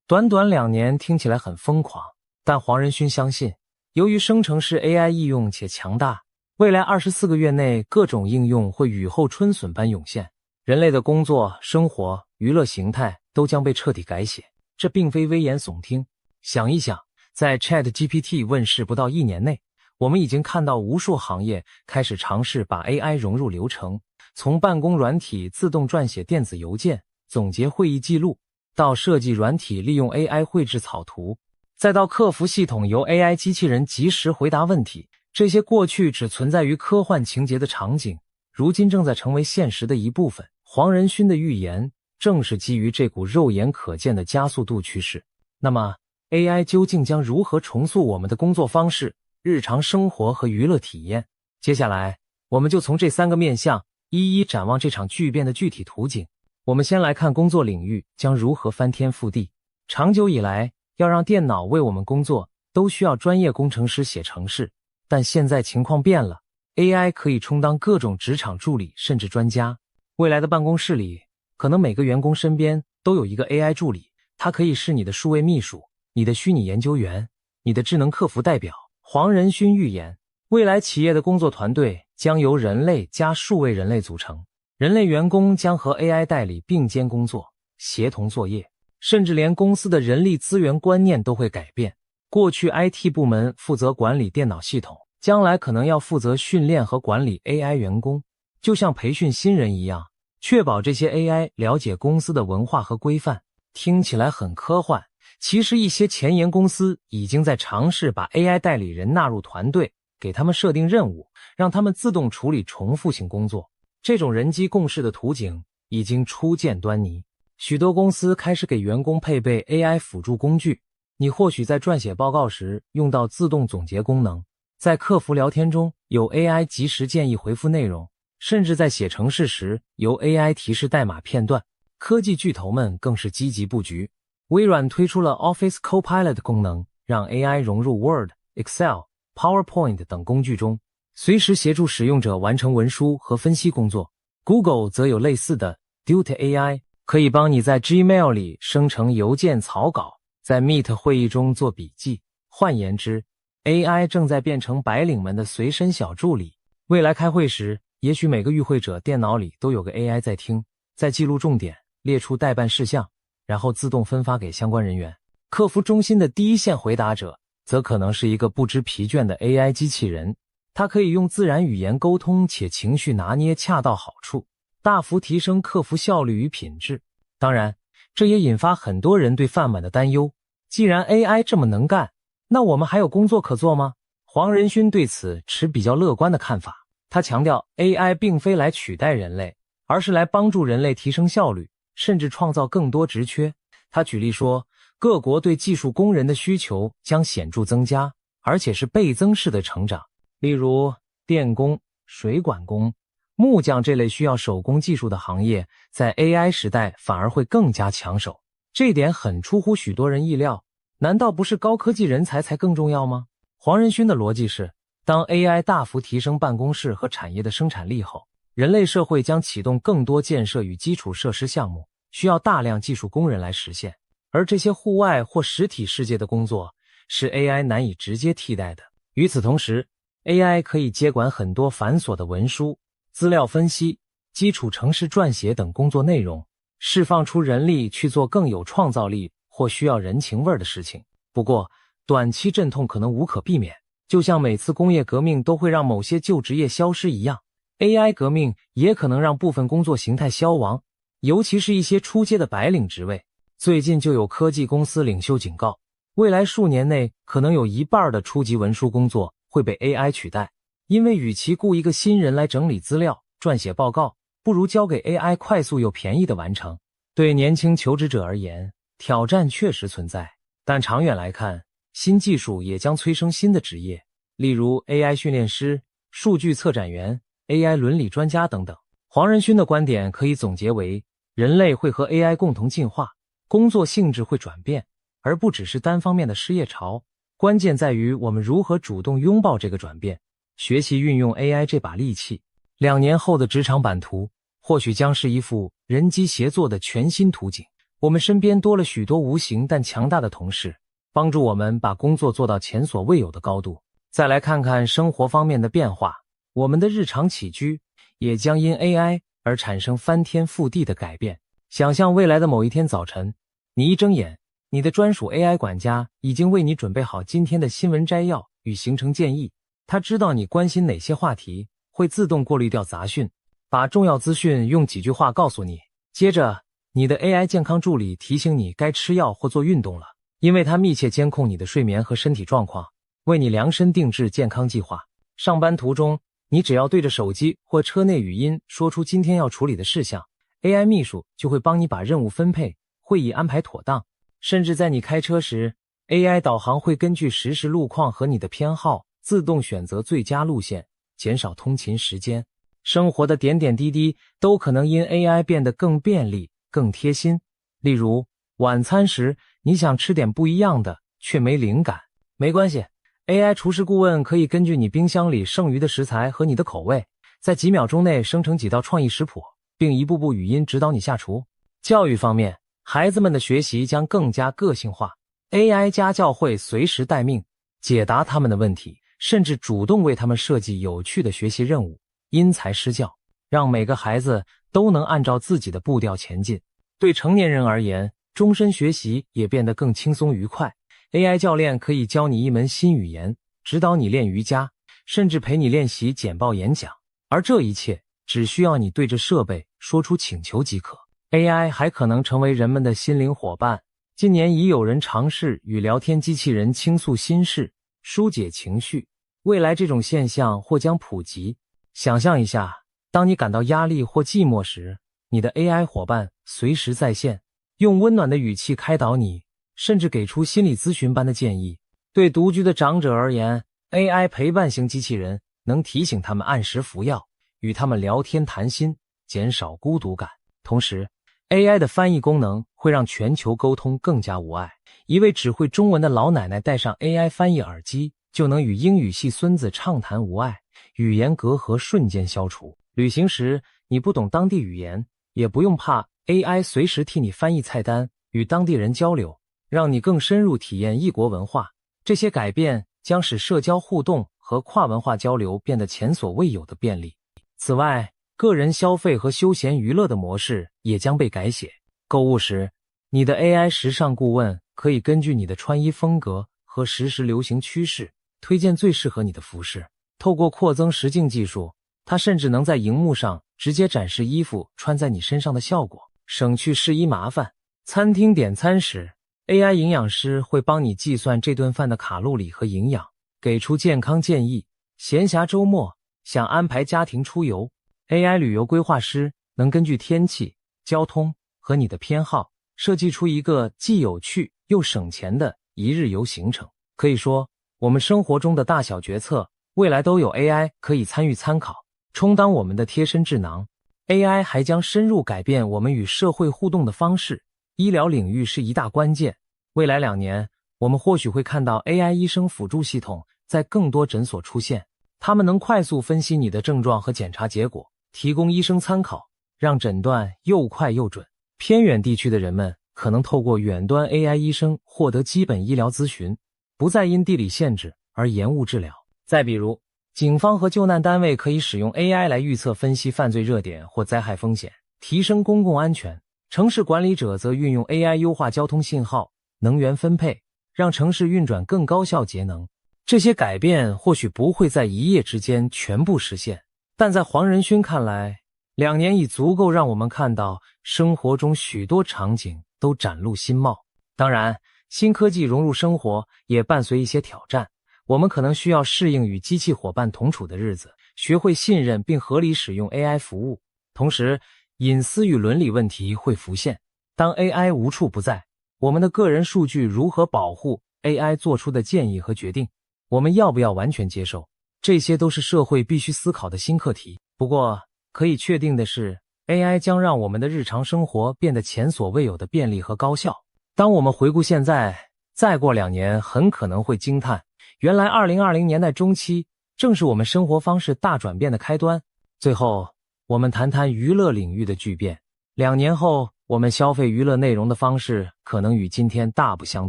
短短2年听起来很疯狂，但黄仁勋相信，由于生成式 AI 易用且强大，未来24个月内各种应用会雨后春笋般涌现，人类的工作、生活、娱乐形态都将被彻底改写。这并非危言耸听，想一想，在 ChatGPT 问世不到1年内，我们已经看到无数行业开始尝试把 AI 融入流程，从办公软体自动撰写电子邮件、总结会议记录，到设计软体利用 AI 绘制草图，再到客服系统由 AI 机器人及时回答问题。这些过去只存在于科幻情节的场景，如今正在成为现实的一部分。黄仁勋的预言正是基于这股肉眼可见的加速度趋势。那么 AI 究竟将如何重塑我们的工作方式、日常生活和娱乐体验？接下来我们就从这3个面向一一展望这场巨变的具体图景。我们先来看工作领域将如何翻天覆地。长久以来，要让电脑为我们工作，都需要专业工程师写程式，但现在情况变了， AI 可以充当各种职场助理甚至专家。未来的办公室里，可能每个员工身边都有一个 AI 助理，它可以是你的数位秘书、你的虚拟研究员、你的智能客服代表。黄仁勋预言，未来企业的工作团队将由人类加数位人类组成，人类员工将和 AI 代理并肩工作，协同作业，甚至连公司的人力资源观念都会改变。过去 IT 部门负责管理电脑系统，将来可能要负责训练和管理 AI 员工，就像培训新人一样，确保这些 AI 了解公司的文化和规范。听起来很科幻，其实一些前沿公司已经在尝试把 AI 代理人纳入团队，给他们设定任务，让他们自动处理重复性工作。这种人机共事的图景已经初见端倪，许多公司开始给员工配备 AI 辅助工具。你或许在撰写报告时用到自动总结功能，在客服聊天中有 AI 及时建议回复内容，甚至在写程式时由 AI 提示代码片段。科技巨头们更是积极布局，微软推出了 Office Copilot 功能，让 AI 融入 Word、Excel、PowerPoint 等工具中，随时协助使用者完成文书和分析工作。Google 则有类似的 Duet AI， 可以帮你在 Gmail 里生成邮件草稿，在 Meet 会议中做笔记。换言之， AI 正在变成白领们的随身小助理。未来开会时，也许每个与会者电脑里都有个 AI 在听，在记录重点，列出待办事项，然后自动分发给相关人员。客服中心的第一线回答者则可能是一个不知疲倦的 AI 机器人，它可以用自然语言沟通，且情绪拿捏恰到好处，大幅提升客服效率与品质。当然，这也引发很多人对饭碗的担忧，既然 AI 这么能干，那我们还有工作可做吗？黄仁勋对此持比较乐观的看法，他强调 AI 并非来取代人类，而是来帮助人类提升效率，甚至创造更多职缺。他举例说，各国对技术工人的需求将显著增加，而且是倍增式的成长。例如电工、水管工、木匠这类需要手工技术的行业，在 AI 时代反而会更加抢手。这点很出乎许多人意料，难道不是高科技人才才更重要吗？黄仁勋的逻辑是，当 AI 大幅提升办公室和产业的生产力后，人类社会将启动更多建设与基础设施项目，需要大量技术工人来实现。而这些户外或实体世界的工作是 AI 难以直接替代的。与此同时， AI 可以接管很多繁琐的文书、资料分析、基础程式撰写等工作内容，释放出人力去做更有创造力或需要人情味的事情。不过，短期阵痛可能无可避免，就像每次工业革命都会让某些旧职业消失一样， AI 革命也可能让部分工作形态消亡，尤其是一些初阶的白领职位。最近就有科技公司领袖警告，未来数年内可能有一半的初级文书工作会被 AI 取代，因为与其雇一个新人来整理资料、撰写报告，不如交给 AI 快速又便宜的完成。对年轻求职者而言，挑战确实存在，但长远来看，新技术也将催生新的职业，例如 AI 训练师、数据策展员、AI 伦理专家等等。黄仁勋的观点可以总结为，人类会和 AI 共同进化，工作性质会转变，而不只是单方面的失业潮。关键在于我们如何主动拥抱这个转变，学习运用 AI 这把利器。2年后的职场版图或许将是一幅人机协作的全新图景。我们身边多了许多无形但强大的同事，帮助我们把工作做到前所未有的高度。再来看看生活方面的变化，我们的日常起居也将因 AI 而产生翻天覆地的改变。想象未来的某一天早晨，你一睁眼，你的专属 AI 管家已经为你准备好今天的新闻摘要与行程建议。它知道你关心哪些话题，会自动过滤掉杂讯，把重要资讯用几句话告诉你。接着，你的 AI 健康助理提醒你该吃药或做运动了，因为它密切监控你的睡眠和身体状况，为你量身定制健康计划。上班途中，你只要对着手机或车内语音说出今天要处理的事项， AI 秘书就会帮你把任务分配、会议安排妥当。甚至在你开车时， AI 导航会根据实时路况和你的偏好自动选择最佳路线，减少通勤时间。生活的点点滴滴都可能因 AI 变得更便利、更贴心。例如，晚餐时你想吃点不一样的，却没灵感，没关系， AI 厨师顾问可以根据你冰箱里剩余的食材和你的口味，在几秒钟内生成几道创意食谱，并一步步语音指导你下厨。教育方面，孩子们的学习将更加个性化， AI 家教会随时待命，解答他们的问题，甚至主动为他们设计有趣的学习任务，因材施教，让每个孩子都能按照自己的步调前进。对成年人而言，终身学习也变得更轻松愉快。 AI 教练可以教你一门新语言，指导你练瑜伽，甚至陪你练习简报演讲，而这一切只需要你对着设备说出请求即可。 AI 还可能成为人们的心灵伙伴。近年已有人尝试与聊天机器人倾诉心事，疏解情绪，未来这种现象或将普及。想象一下，当你感到压力或寂寞时，你的 AI 伙伴随时在线，用温暖的语气开导你，甚至给出心理咨询般的建议。对独居的长者而言， AI 陪伴型机器人能提醒他们按时服药，与他们聊天谈心，减少孤独感。同时， AI 的翻译功能会让全球沟通更加无碍。一位只会中文的老奶奶戴上 AI 翻译耳机，就能与英语系孙子畅谈无碍，语言隔阂瞬间消除。旅行时，你不懂当地语言，也不用怕 AI 随时替你翻译菜单，与当地人交流，让你更深入体验异国文化。这些改变将使社交互动和跨文化交流变得前所未有的便利。此外，个人消费和休闲娱乐的模式也将被改写。购物时，你的 AI 时尚顾问可以根据你的穿衣风格和实时流行趋势，推荐最适合你的服饰。透过扩增实境技术，它甚至能在荧幕上直接展示衣服穿在你身上的效果，省去试衣麻烦。餐厅点餐时， AI 营养师会帮你计算这顿饭的卡路里和营养，给出健康建议。闲暇周末想安排家庭出游， AI 旅游规划师能根据天气、交通和你的偏好，设计出一个既有趣又省钱的一日游行程。可以说，我们生活中的大小决策，未来都有 AI 可以参与参考，充当我们的贴身智囊。AI 还将深入改变我们与社会互动的方式，医疗领域是一大关键。未来2年，我们或许会看到 AI 医生辅助系统在更多诊所出现，他们能快速分析你的症状和检查结果，提供医生参考，让诊断又快又准。偏远地区的人们可能透过远端 AI 医生获得基本医疗咨询，不再因地理限制而延误治疗。再比如，警方和救难单位可以使用 AI 来预测分析犯罪热点或灾害风险，提升公共安全。城市管理者则运用 AI 优化交通信号、能源分配，让城市运转更高效节能。这些改变或许不会在一夜之间全部实现，但在黄仁勋看来，2年已足够让我们看到生活中许多场景都展露新貌。当然，新科技融入生活也伴随一些挑战，我们可能需要适应与机器伙伴同处的日子，学会信任并合理使用 AI 服务。同时，隐私与伦理问题会浮现。当 AI 无处不在，我们的个人数据如何保护 AI 做出的建议和决定？我们要不要完全接受？这些都是社会必须思考的新课题。不过，可以确定的是， AI 将让我们的日常生活变得前所未有的便利和高效。当我们回顾现在，再过2年很可能会惊叹，原来2020年代中期正是我们生活方式大转变的开端。最后，我们谈谈娱乐领域的巨变。2年后，我们消费娱乐内容的方式可能与今天大不相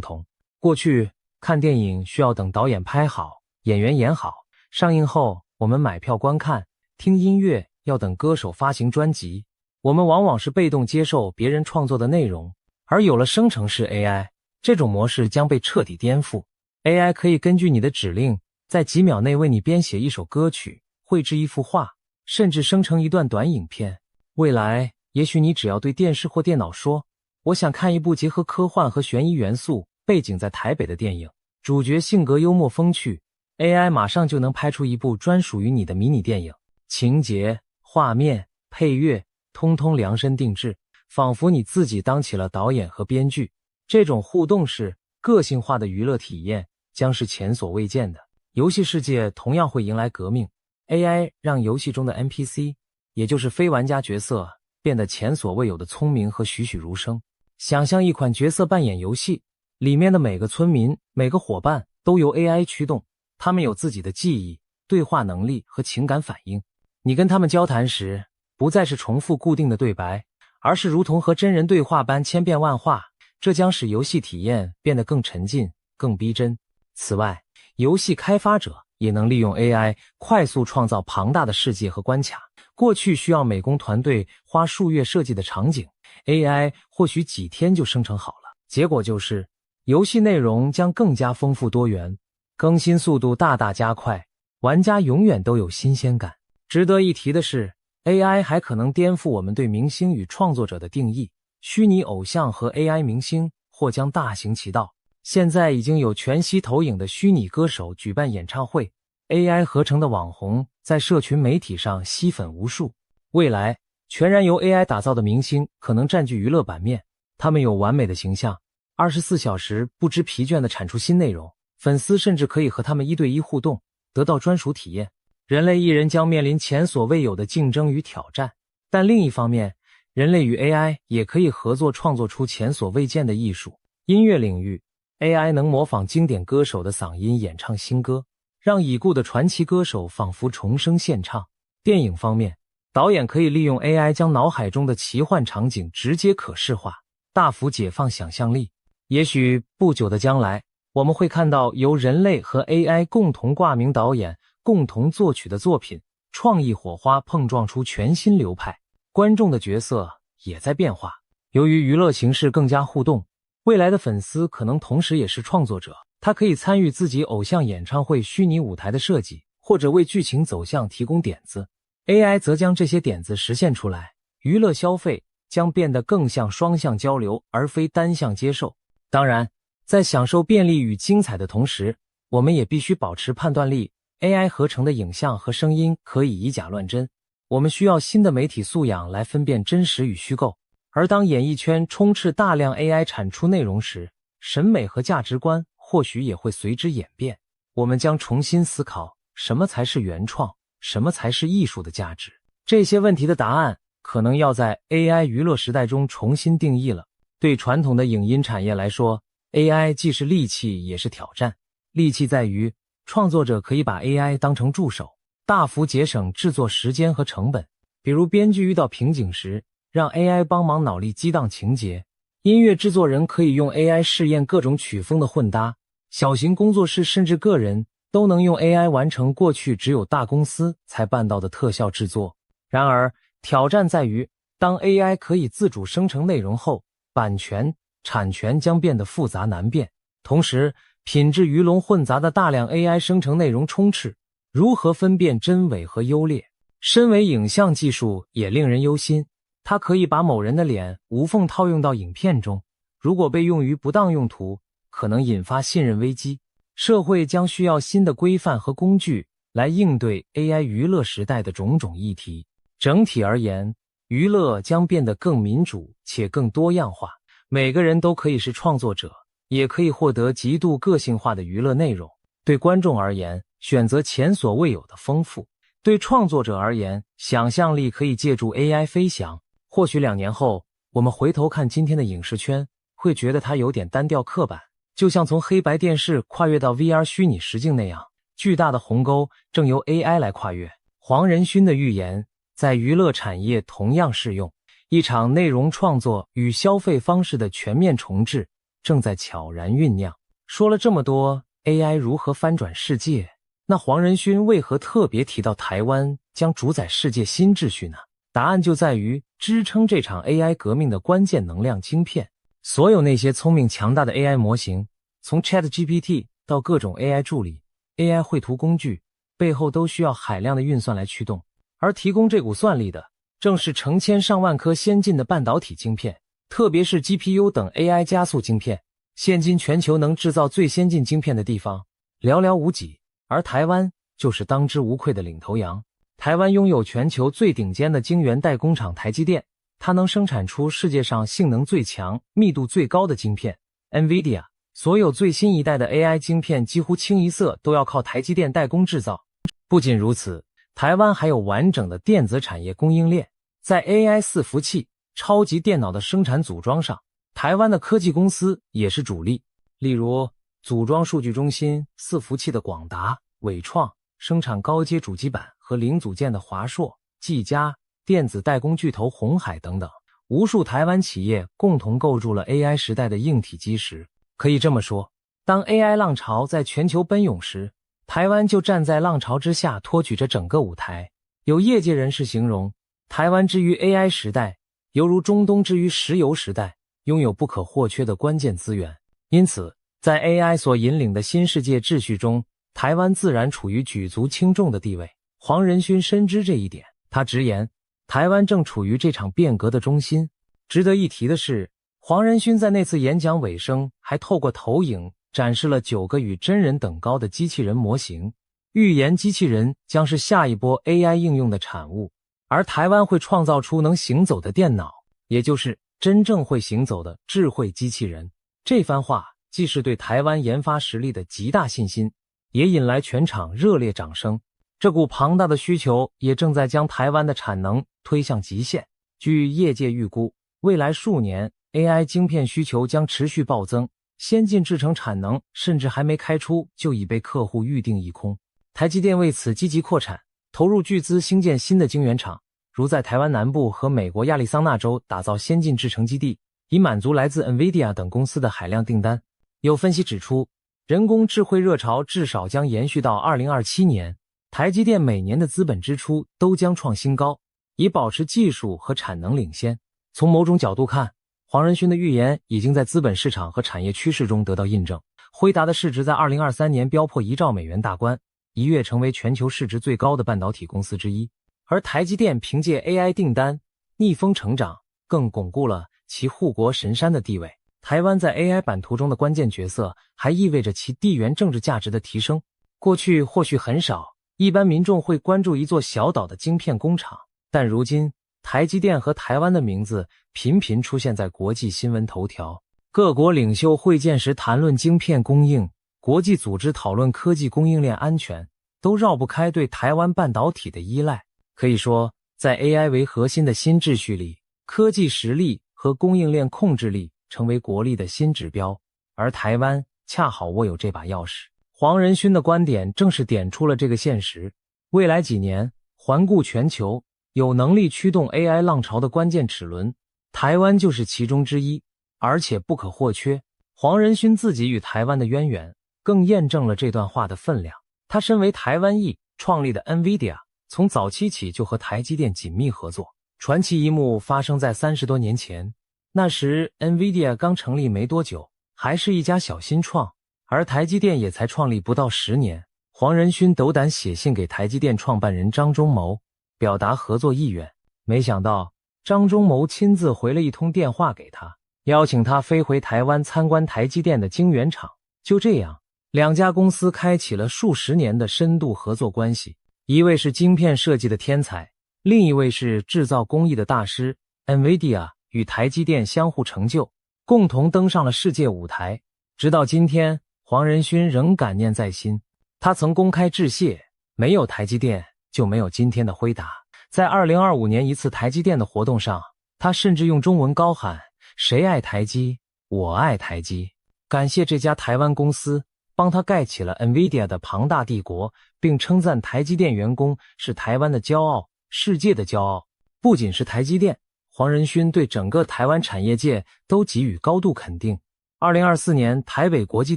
同。过去，看电影需要等导演拍好，演员演好，上映后我们买票观看；听音乐要等歌手发行专辑，我们往往是被动接受别人创作的内容。而有了生成式 AI， 这种模式将被彻底颠覆。AI 可以根据你的指令，在几秒内为你编写一首歌曲，绘制一幅画，甚至生成一段短影片。未来，也许你只要对电视或电脑说，我想看一部结合科幻和悬疑元素，背景在台北的电影，主角性格幽默风趣， AI 马上就能拍出一部专属于你的迷你电影，情节、画面、配乐通通量身定制，仿佛你自己当起了导演和编剧。这种互动式、个性化的娱乐体验将是前所未见的。游戏世界同样会迎来革命， AI 让游戏中的 NPC， 也就是非玩家角色，变得前所未有的聪明和栩栩如生。想象一款角色扮演游戏，里面的每个村民、每个伙伴都由 AI 驱动，他们有自己的记忆、对话能力和情感反应。你跟他们交谈时，不再是重复固定的对白，而是如同和真人对话般千变万化，这将使游戏体验变得更沉浸、更逼真。此外，游戏开发者也能利用 AI 快速创造庞大的世界和关卡。过去需要美工团队花数月设计的场景， AI 或许几天就生成好了。结果就是，游戏内容将更加丰富多元，更新速度大大加快，玩家永远都有新鲜感。值得一提的是， AI 还可能颠覆我们对明星与创作者的定义，虚拟偶像和 AI 明星或将大行其道。现在已经有全息投影的虚拟歌手举办演唱会， AI 合成的网红在社群媒体上吸粉无数。未来，全然由 AI 打造的明星可能占据娱乐版面，他们有完美的形象，24小时不知疲倦地产出新内容，粉丝甚至可以和他们1对1互动，得到专属体验。人类艺人将面临前所未有的竞争与挑战，但另一方面，人类与 AI 也可以合作创作出前所未见的艺术。音乐领域， AI 能模仿经典歌手的嗓音演唱新歌，让已故的传奇歌手仿佛重生现唱。电影方面，导演可以利用 AI 将脑海中的奇幻场景直接可视化，大幅解放想象力。也许不久的将来，我们会看到由人类和 AI 共同挂名导演、共同作曲的作品，创意火花碰撞出全新流派。观众的角色也在变化，由于娱乐形式更加互动，未来的粉丝可能同时也是创作者，他可以参与自己偶像演唱会虚拟舞台的设计，或者为剧情走向提供点子。AI 则将这些点子实现出来，娱乐消费将变得更像双向交流，而非单向接受。当然，在享受便利与精彩的同时，我们也必须保持判断力。AI 合成的影像和声音可以以假乱真，我们需要新的媒体素养来分辨真实与虚构。而当演艺圈充斥大量 AI 产出内容时，审美和价值观或许也会随之演变。我们将重新思考什么才是原创，什么才是艺术的价值。这些问题的答案可能要在 AI 娱乐时代中重新定义了。对传统的影音产业来说， AI 既是利器也是挑战。利器在于创作者可以把 AI 当成助手，大幅节省制作时间和成本。比如编剧遇到瓶颈时，让 AI 帮忙脑力激荡情节，音乐制作人可以用 AI 试验各种曲风的混搭，小型工作室甚至个人都能用 AI 完成过去只有大公司才办到的特效制作。然而，挑战在于，当 AI 可以自主生成内容后，版权、产权将变得复杂难辨，同时品质鱼龙混杂的大量 AI 生成内容充斥，如何分辨真伪和优劣？身为影像技术也令人忧心，它可以把某人的脸无缝套用到影片中，如果被用于不当用途，可能引发信任危机。社会将需要新的规范和工具来应对 AI 娱乐时代的种种议题。整体而言，娱乐将变得更民主且更多样化，每个人都可以是创作者，也可以获得极度个性化的娱乐内容。对观众而言，选择前所未有的丰富；对创作者而言，想象力可以借助 AI 飞翔。或许2年后，我们回头看今天的影视圈，会觉得它有点单调刻板，就像从黑白电视跨越到 VR 虚拟实境那样，巨大的鸿沟正由 AI 来跨越。黄仁勋的预言在娱乐产业同样适用，一场内容创作与消费方式的全面重置正在悄然酝酿。说了这么多 AI 如何翻转世界，那黄仁勋为何特别提到台湾将主宰世界新秩序呢？答案就在于支撑这场 AI 革命的关键能量晶片。所有那些聪明强大的 AI 模型，从 ChatGPT 到各种 AI 助理、AI 绘图工具，背后都需要海量的运算来驱动。而提供这股算力的，正是成千上万颗先进的半导体晶片，特别是 GPU 等 AI 加速晶片。现今全球能制造最先进晶片的地方寥寥无几，而台湾就是当之无愧的领头羊。台湾拥有全球最顶尖的晶圆代工厂台积电，它能生产出世界上性能最强、密度最高的晶片 NVIDIA。所有最新一代的 AI 晶片几乎清一色都要靠台积电代工制造。不仅如此，台湾还有完整的电子产业供应链。在 AI 伺服器、超级电脑的生产组装上，台湾的科技公司也是主力。例如，组装数据中心、伺服器的广达、伟创，生产高阶主机板和零组件的华硕、技嘉，电子代工巨头鸿海等等，无数台湾企业共同构筑了 AI 时代的硬体基石。可以这么说，当 AI 浪潮在全球奔涌时，台湾就站在浪潮之下托举着整个舞台。有业界人士形容，台湾之于 AI 时代，犹如中东之于石油时代，拥有不可或缺的关键资源。因此，在 AI 所引领的新世界秩序中，台湾自然处于举足轻重的地位。黄仁勋深知这一点，他直言，台湾正处于这场变革的中心。值得一提的是，黄仁勋在那次演讲尾声还透过投影展示了9个与真人等高的机器人模型，预言机器人将是下一波 AI 应用的产物，而台湾会创造出能行走的电脑，也就是真正会行走的智慧机器人。这番话既是对台湾研发实力的极大信心，也引来全场热烈掌声。这股庞大的需求也正在将台湾的产能推向极限。据业界预估，未来数年 AI 晶片需求将持续暴增，先进制程产能甚至还没开出就已被客户预定一空。台积电为此积极扩产，投入巨资兴建新的晶圆厂，如在台湾南部和美国亚利桑那州打造先进制程基地，以满足来自 NVIDIA 等公司的海量订单。有分析指出，人工智慧热潮至少将延续到2027年，台积电每年的资本支出都将创新高，以保持技术和产能领先。从某种角度看，黄仁勋的预言已经在资本市场和产业趋势中得到印证。辉达的市值在2023年飙破1兆美元大关，一跃成为全球市值最高的半导体公司之一。而台积电凭借 AI 订单逆风成长，更巩固了其护国神山的地位。台湾在 AI 版图中的关键角色，还意味着其地缘政治价值的提升。过去或许很少，一般民众会关注一座小岛的晶片工厂，但如今台积电和台湾的名字频频出现在国际新闻头条。各国领袖会见时谈论晶片供应，国际组织讨论科技供应链安全，都绕不开对台湾半导体的依赖。可以说，在 AI 为核心的新秩序里，科技实力和供应链控制力成为国力的新指标，而台湾恰好握有这把钥匙。黄仁勋的观点正是点出了这个现实。未来几年，环顾全球，有能力驱动 AI 浪潮的关键齿轮，台湾就是其中之一，而且不可或缺。黄仁勋自己与台湾的渊源，更验证了这段话的分量。他身为台湾裔创立的 NVIDIA， 从早期起就和台积电紧密合作。传奇一幕发生在30多年前，那时 NVIDIA 刚成立没多久，还是一家小新创，而台积电也才创立不到10年。黄仁勋斗胆写信给台积电创办人张忠谋，表达合作意愿。没想到张忠谋亲自回了一通电话给他，邀请他飞回台湾参观台积电的晶圆厂。就这样，两家公司开启了数十年的深度合作关系。一位是晶片设计的天才，另一位是制造工艺的大师。 NVIDIA 与台积电相互成就，共同登上了世界舞台。直到今天，黄仁勋仍感念在心。他曾公开致谢，没有台积电就没有今天的辉达。在2025年一次台积电的活动上，他甚至用中文高喊：谁爱台积，我爱台积。感谢这家台湾公司帮他盖起了 NVIDIA 的庞大帝国，并称赞台积电员工是台湾的骄傲，世界的骄傲。不仅是台积电，黄仁勋对整个台湾产业界都给予高度肯定。2024年台北国际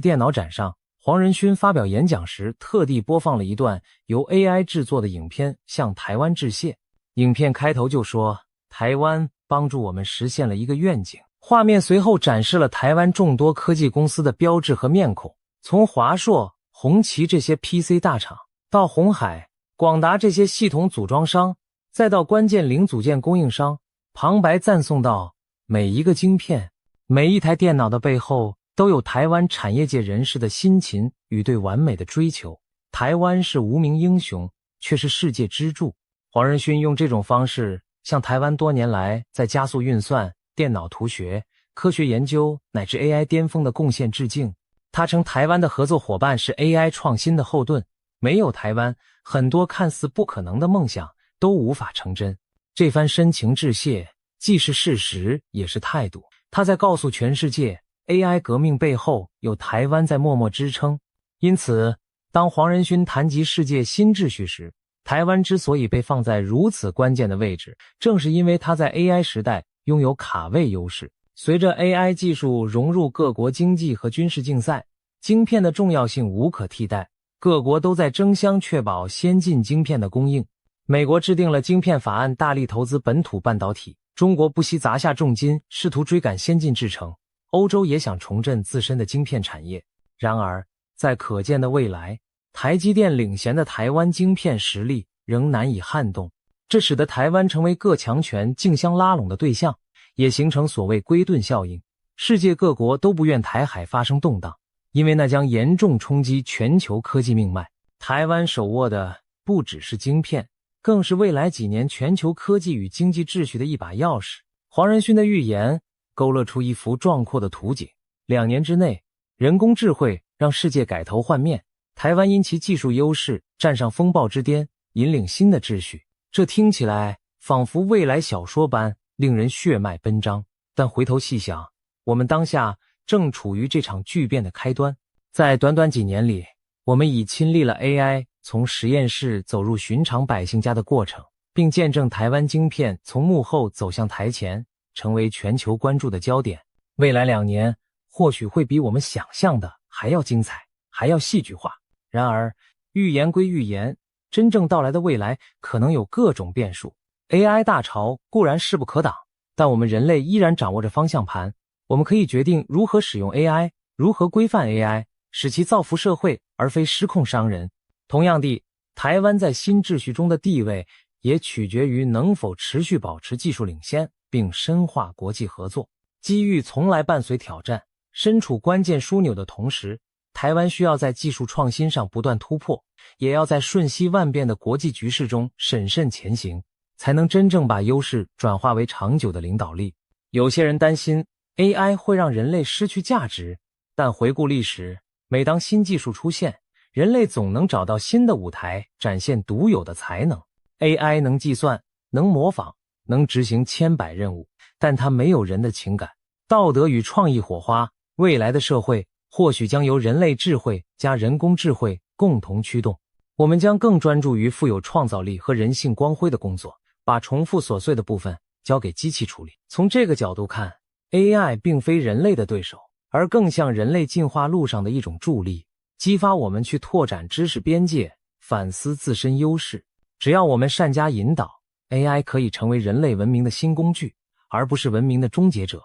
电脑展上，黄仁勋发表演讲时特地播放了一段由 AI 制作的影片，向台湾致谢。影片开头就说，台湾帮助我们实现了一个愿景。画面随后展示了台湾众多科技公司的标志和面孔，从华硕、红旗这些 PC 大厂，到鸿海、广达这些系统组装商，再到关键零组件供应商，旁白赞颂道，每一个晶片，每一台电脑的背后，都有台湾产业界人士的辛勤与对完美的追求。台湾是无名英雄，却是世界支柱。黄仁勋用这种方式向台湾多年来在加速运算、电脑图学、科学研究乃至 AI 巅峰的贡献致敬。他称台湾的合作伙伴是 AI 创新的后盾，没有台湾，很多看似不可能的梦想都无法成真。这番深情致谢既是事实也是态度，他在告诉全世界， AI 革命背后有台湾在默默支撑。因此，当黄仁勋谈及世界新秩序时，台湾之所以被放在如此关键的位置，正是因为它在 AI 时代拥有卡位优势。随着 AI 技术融入各国经济和军事竞赛，晶片的重要性无可替代，各国都在争相确保先进晶片的供应。美国制定了晶片法案，大力投资本土半导体，中国不惜砸下重金，试图追赶先进制程，欧洲也想重振自身的晶片产业。然而，在可见的未来，台积电领衔的台湾晶片实力仍难以撼动，这使得台湾成为各强权竞相拉拢的对象，也形成所谓龟盾效应。世界各国都不愿台海发生动荡，因为那将严重冲击全球科技命脉。台湾手握的不只是晶片，更是未来几年全球科技与经济秩序的一把钥匙。黄仁勋的预言勾勒出一幅壮阔的图景，2年之内，人工智慧让世界改头换面，台湾因其技术优势站上风暴之巅，引领新的秩序。这听起来仿佛未来小说般令人血脉奔张，但回头细想，我们当下正处于这场巨变的开端。在短短几年里，我们已亲历了 AI 从实验室走入寻常百姓家的过程，并见证台湾晶片从幕后走向台前，成为全球关注的焦点。未来2年或许会比我们想象的还要精彩，还要戏剧化。然而，预言归预言，真正到来的未来可能有各种变数。AI 大潮固然势不可挡，但我们人类依然掌握着方向盘。我们可以决定如何使用 AI， 如何规范 AI， 使其造福社会，而非失控伤人。同样地，台湾在新秩序中的地位也取决于能否持续保持技术领先，并深化国际合作。机遇从来伴随挑战，身处关键枢纽的同时，台湾需要在技术创新上不断突破，也要在瞬息万变的国际局势中审慎前行，才能真正把优势转化为长久的领导力。有些人担心 AI 会让人类失去价值，但回顾历史，每当新技术出现，人类总能找到新的舞台，展现独有的才能。AI 能计算，能模仿，能执行千百任务，但它没有人的情感、道德与创意火花。未来的社会或许将由人类智慧加人工智慧共同驱动，我们将更专注于富有创造力和人性光辉的工作，把重复琐碎的部分交给机器处理。从这个角度看， AI 并非人类的对手，而更像人类进化路上的一种助力，激发我们去拓展知识边界，反思自身优势。只要我们善加引导， AI 可以成为人类文明的新工具，而不是文明的终结者。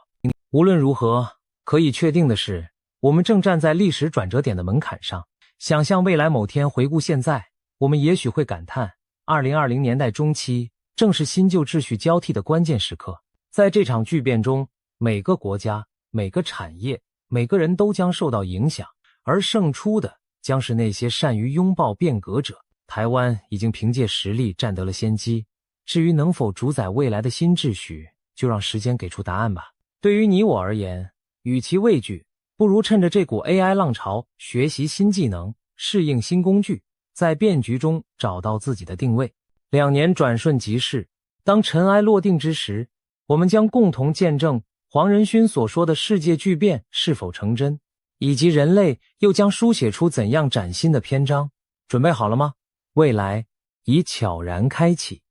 无论如何，可以确定的是，我们正站在历史转折点的门槛上。想象未来某天回顾现在，我们也许会感叹，2020年代中期正是新旧秩序交替的关键时刻。在这场巨变中，每个国家、每个产业、每个人都将受到影响，而胜出的将是那些善于拥抱变革者。台湾已经凭借实力占得了先机，至于能否主宰未来的新秩序，就让时间给出答案吧。对于你我而言，与其畏惧，不如趁着这股 AI 浪潮学习新技能，适应新工具，在变局中找到自己的定位。2年转瞬即逝，当尘埃落定之时，我们将共同见证黄仁勋所说的世界巨变是否成真，以及人类又将书写出怎样崭新的篇章。准备好了吗？未来已悄然开启。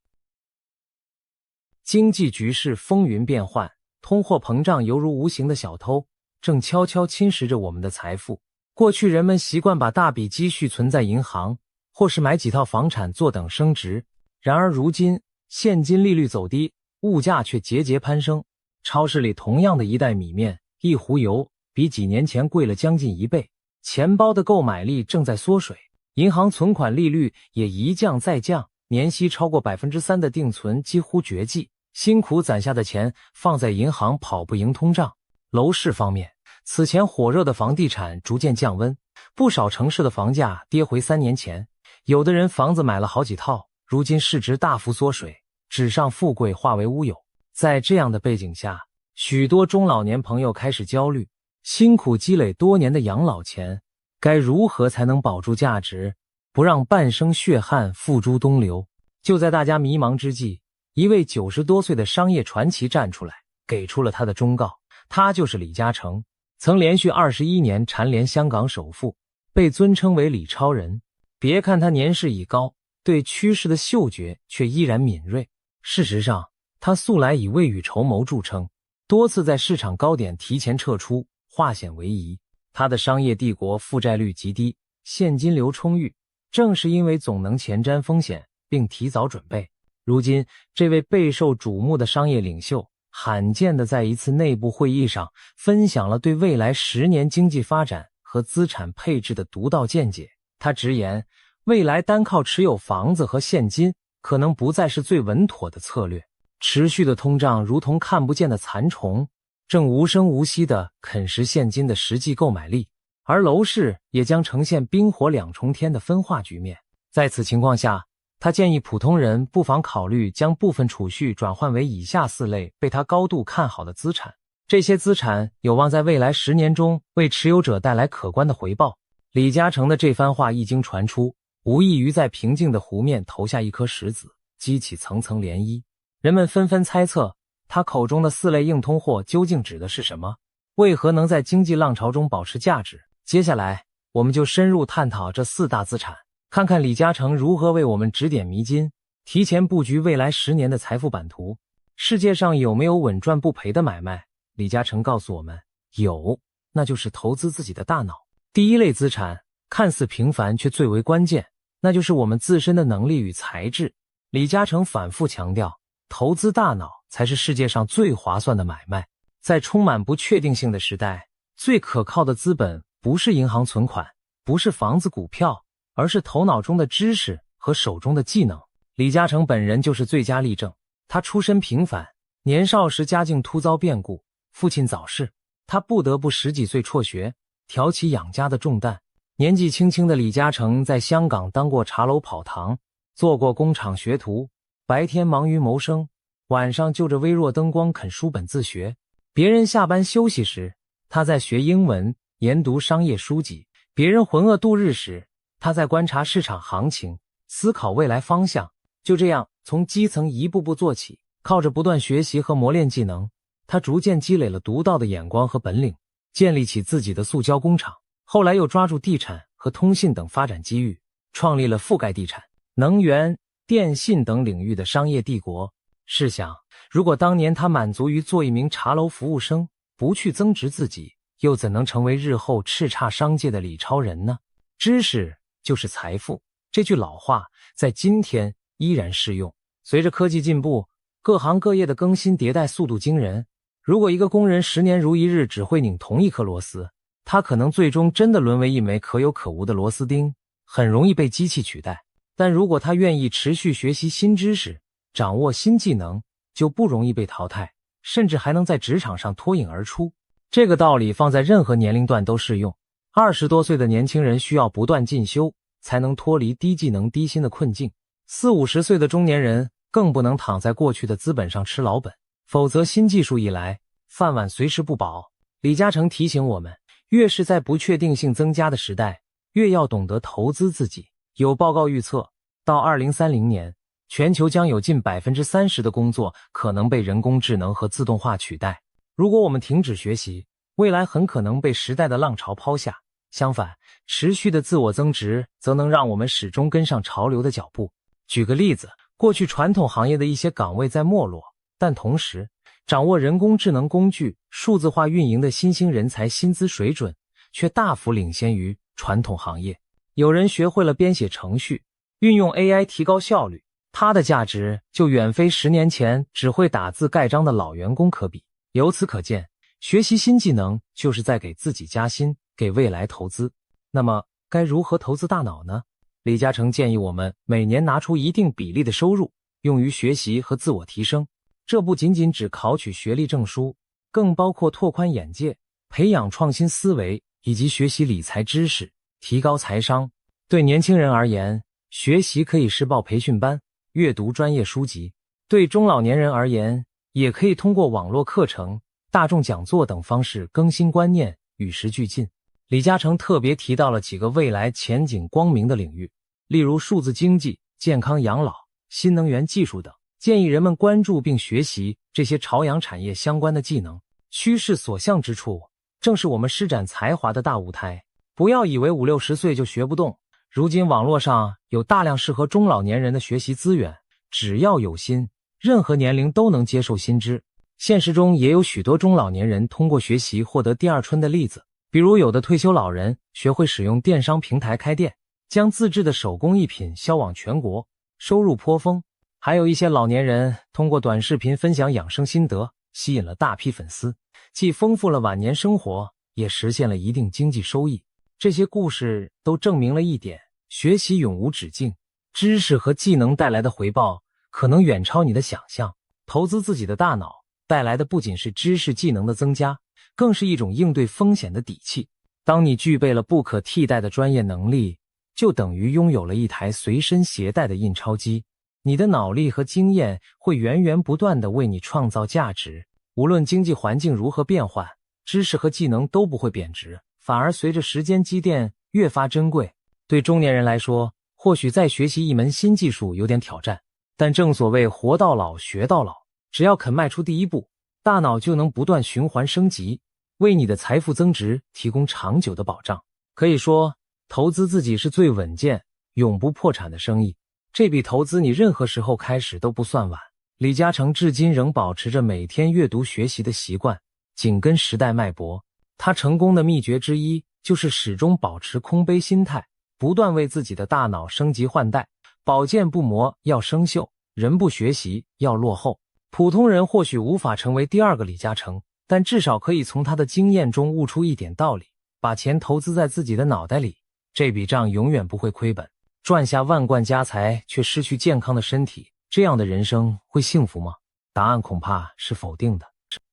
经济局势风云变幻，通货膨胀犹如无形的小偷，正悄悄侵蚀着我们的财富。过去人们习惯把大笔积蓄存在银行，或是买几套房产坐等升值。然而如今，现金利率走低，物价却节节攀升。超市里同样的一袋米面、一壶油，比几年前贵了将近1倍。钱包的购买力正在缩水，银行存款利率也一降再降，年息超过 3% 的定存几乎绝迹。辛苦攒下的钱放在银行跑不赢通胀。楼市方面，此前火热的房地产逐渐降温，不少城市的房价跌回3年前。有的人房子买了好几套，如今市值大幅缩水，纸上富贵化为乌有。在这样的背景下，许多中老年朋友开始焦虑，辛苦积累多年的养老钱，该如何才能保住价值，不让半生血汗付诸东流？就在大家迷茫之际，一位90多岁的商业传奇站出来，给出了他的忠告。他就是李嘉诚，曾连续21年蝉联香港首富，被尊称为李超人。别看他年事已高，对趋势的嗅觉却依然敏锐。事实上，他素来以未雨绸缪著称，多次在市场高点提前撤出，化险为夷。他的商业帝国负债率极低，现金流充裕，正是因为总能前瞻风险并提早准备。如今，这位备受瞩目的商业领袖罕见地在一次内部会议上分享了对未来10年经济发展和资产配置的独到见解。他直言，未来单靠持有房子和现金可能不再是最稳妥的策略。持续的通胀如同看不见的蚕虫，正无声无息地啃食现金的实际购买力。而楼市也将呈现冰火两重天的分化局面。在此情况下，他建议普通人不妨考虑将部分储蓄转换为以下4类被他高度看好的资产，这些资产有望在未来10年中为持有者带来可观的回报。李嘉诚的这番话一经传出，无异于在平静的湖面投下一颗石子，激起层层涟漪。人们纷纷猜测，他口中的4类硬通货究竟指的是什么？为何能在经济浪潮中保持价值？接下来，我们就深入探讨这4大资产，看看李嘉诚如何为我们指点迷津，提前布局未来10年的财富版图。世界上有没有稳赚不赔的买卖？李嘉诚告诉我们，有，那就是投资自己的大脑。第一类资产看似平凡却最为关键，那就是我们自身的能力与才智。李嘉诚反复强调，投资大脑才是世界上最划算的买卖。在充满不确定性的时代，最可靠的资本不是银行存款，不是房子股票，而是头脑中的知识和手中的技能。李嘉诚本人就是最佳例证。他出身平凡，年少时家境突遭变故，父亲早逝，他不得不10几岁辍学，挑起养家的重担。年纪轻轻的李嘉诚在香港当过茶楼跑堂，做过工厂学徒，白天忙于谋生，晚上就着微弱灯光啃书本自学。别人下班休息时，他在学英文，研读商业书籍；别人浑噩度日时，他在观察市场行情，思考未来方向。就这样，从基层一步步做起，靠着不断学习和磨练技能，他逐渐积累了独到的眼光和本领，建立起自己的塑胶工厂。后来又抓住地产和通信等发展机遇，创立了覆盖地产、能源、电信等领域的商业帝国。试想，如果当年他满足于做一名茶楼服务生，不去增值自己，又怎能成为日后叱咤商界的李超人呢？知识就是财富，这句老话在今天依然适用。随着科技进步，各行各业的更新迭代速度惊人。如果一个工人10年如一日只会拧同一颗螺丝，他可能最终真的沦为一枚可有可无的螺丝钉，很容易被机器取代。但如果他愿意持续学习新知识，掌握新技能，就不容易被淘汰，甚至还能在职场上脱颖而出。这个道理放在任何年龄段都适用。20多岁的年轻人需要不断进修，才能脱离低技能低薪的困境。40、50岁的中年人更不能躺在过去的资本上吃老本，否则新技术一来，饭碗随时不保。李嘉诚提醒我们，越是在不确定性增加的时代，越要懂得投资自己。有报告预测，到2030年，全球将有近 30% 的工作可能被人工智能和自动化取代。如果我们停止学习，未来很可能被时代的浪潮抛下。相反，持续的自我增值则能让我们始终跟上潮流的脚步。举个例子，过去传统行业的一些岗位在没落，但同时掌握人工智能工具、数字化运营的新兴人才薪资水准却大幅领先于传统行业。有人学会了编写程序，运用 AI 提高效率，它的价值就远非10年前只会打字盖章的老员工可比。由此可见，学习新技能就是在给自己加薪，给未来投资。那么该如何投资大脑呢？李嘉诚建议我们每年拿出一定比例的收入，用于学习和自我提升。这不仅仅指考取学历证书，更包括拓宽眼界，培养创新思维，以及学习理财知识，提高财商。对年轻人而言，学习可以是报培训班，阅读专业书籍；对中老年人而言，也可以通过网络课程、大众讲座等方式更新观念，与时俱进。李嘉诚特别提到了几个未来前景光明的领域，例如数字经济、健康养老、新能源技术等，建议人们关注并学习这些朝阳产业相关的技能。趋势所向之处，正是我们施展才华的大舞台。不要以为50、60岁就学不动，如今网络上有大量适合中老年人的学习资源，只要有心，任何年龄都能接受新知。现实中也有许多中老年人通过学习获得第二春的例子，比如有的退休老人学会使用电商平台开店，将自制的手工艺品销往全国，收入颇丰。还有一些老年人通过短视频分享养生心得，吸引了大批粉丝，既丰富了晚年生活，也实现了一定经济收益。这些故事都证明了一点，学习永无止境，知识和技能带来的回报可能远超你的想象。投资自己的大脑带来的不仅是知识技能的增加，更是一种应对风险的底气。当你具备了不可替代的专业能力，就等于拥有了一台随身携带的印钞机。你的脑力和经验会源源不断地为你创造价值，无论经济环境如何变换，知识和技能都不会贬值，反而随着时间积淀越发珍贵。对中年人来说，或许再学习一门新技术有点挑战，但正所谓活到老学到老，只要肯迈出第一步，大脑就能不断循环升级，为你的财富增值提供长久的保障。可以说，投资自己是最稳健、永不破产的生意。这笔投资你任何时候开始都不算晚。李嘉诚至今仍保持着每天阅读学习的习惯，紧跟时代脉搏。他成功的秘诀之一就是始终保持空杯心态，不断为自己的大脑升级换代。宝剑不磨要生锈，人不学习要落后。普通人或许无法成为第二个李嘉诚，但至少可以从他的经验中悟出一点道理。把钱投资在自己的脑袋里，这笔账永远不会亏本。赚下万贯家财却失去健康的身体，这样的人生会幸福吗？答案恐怕是否定的。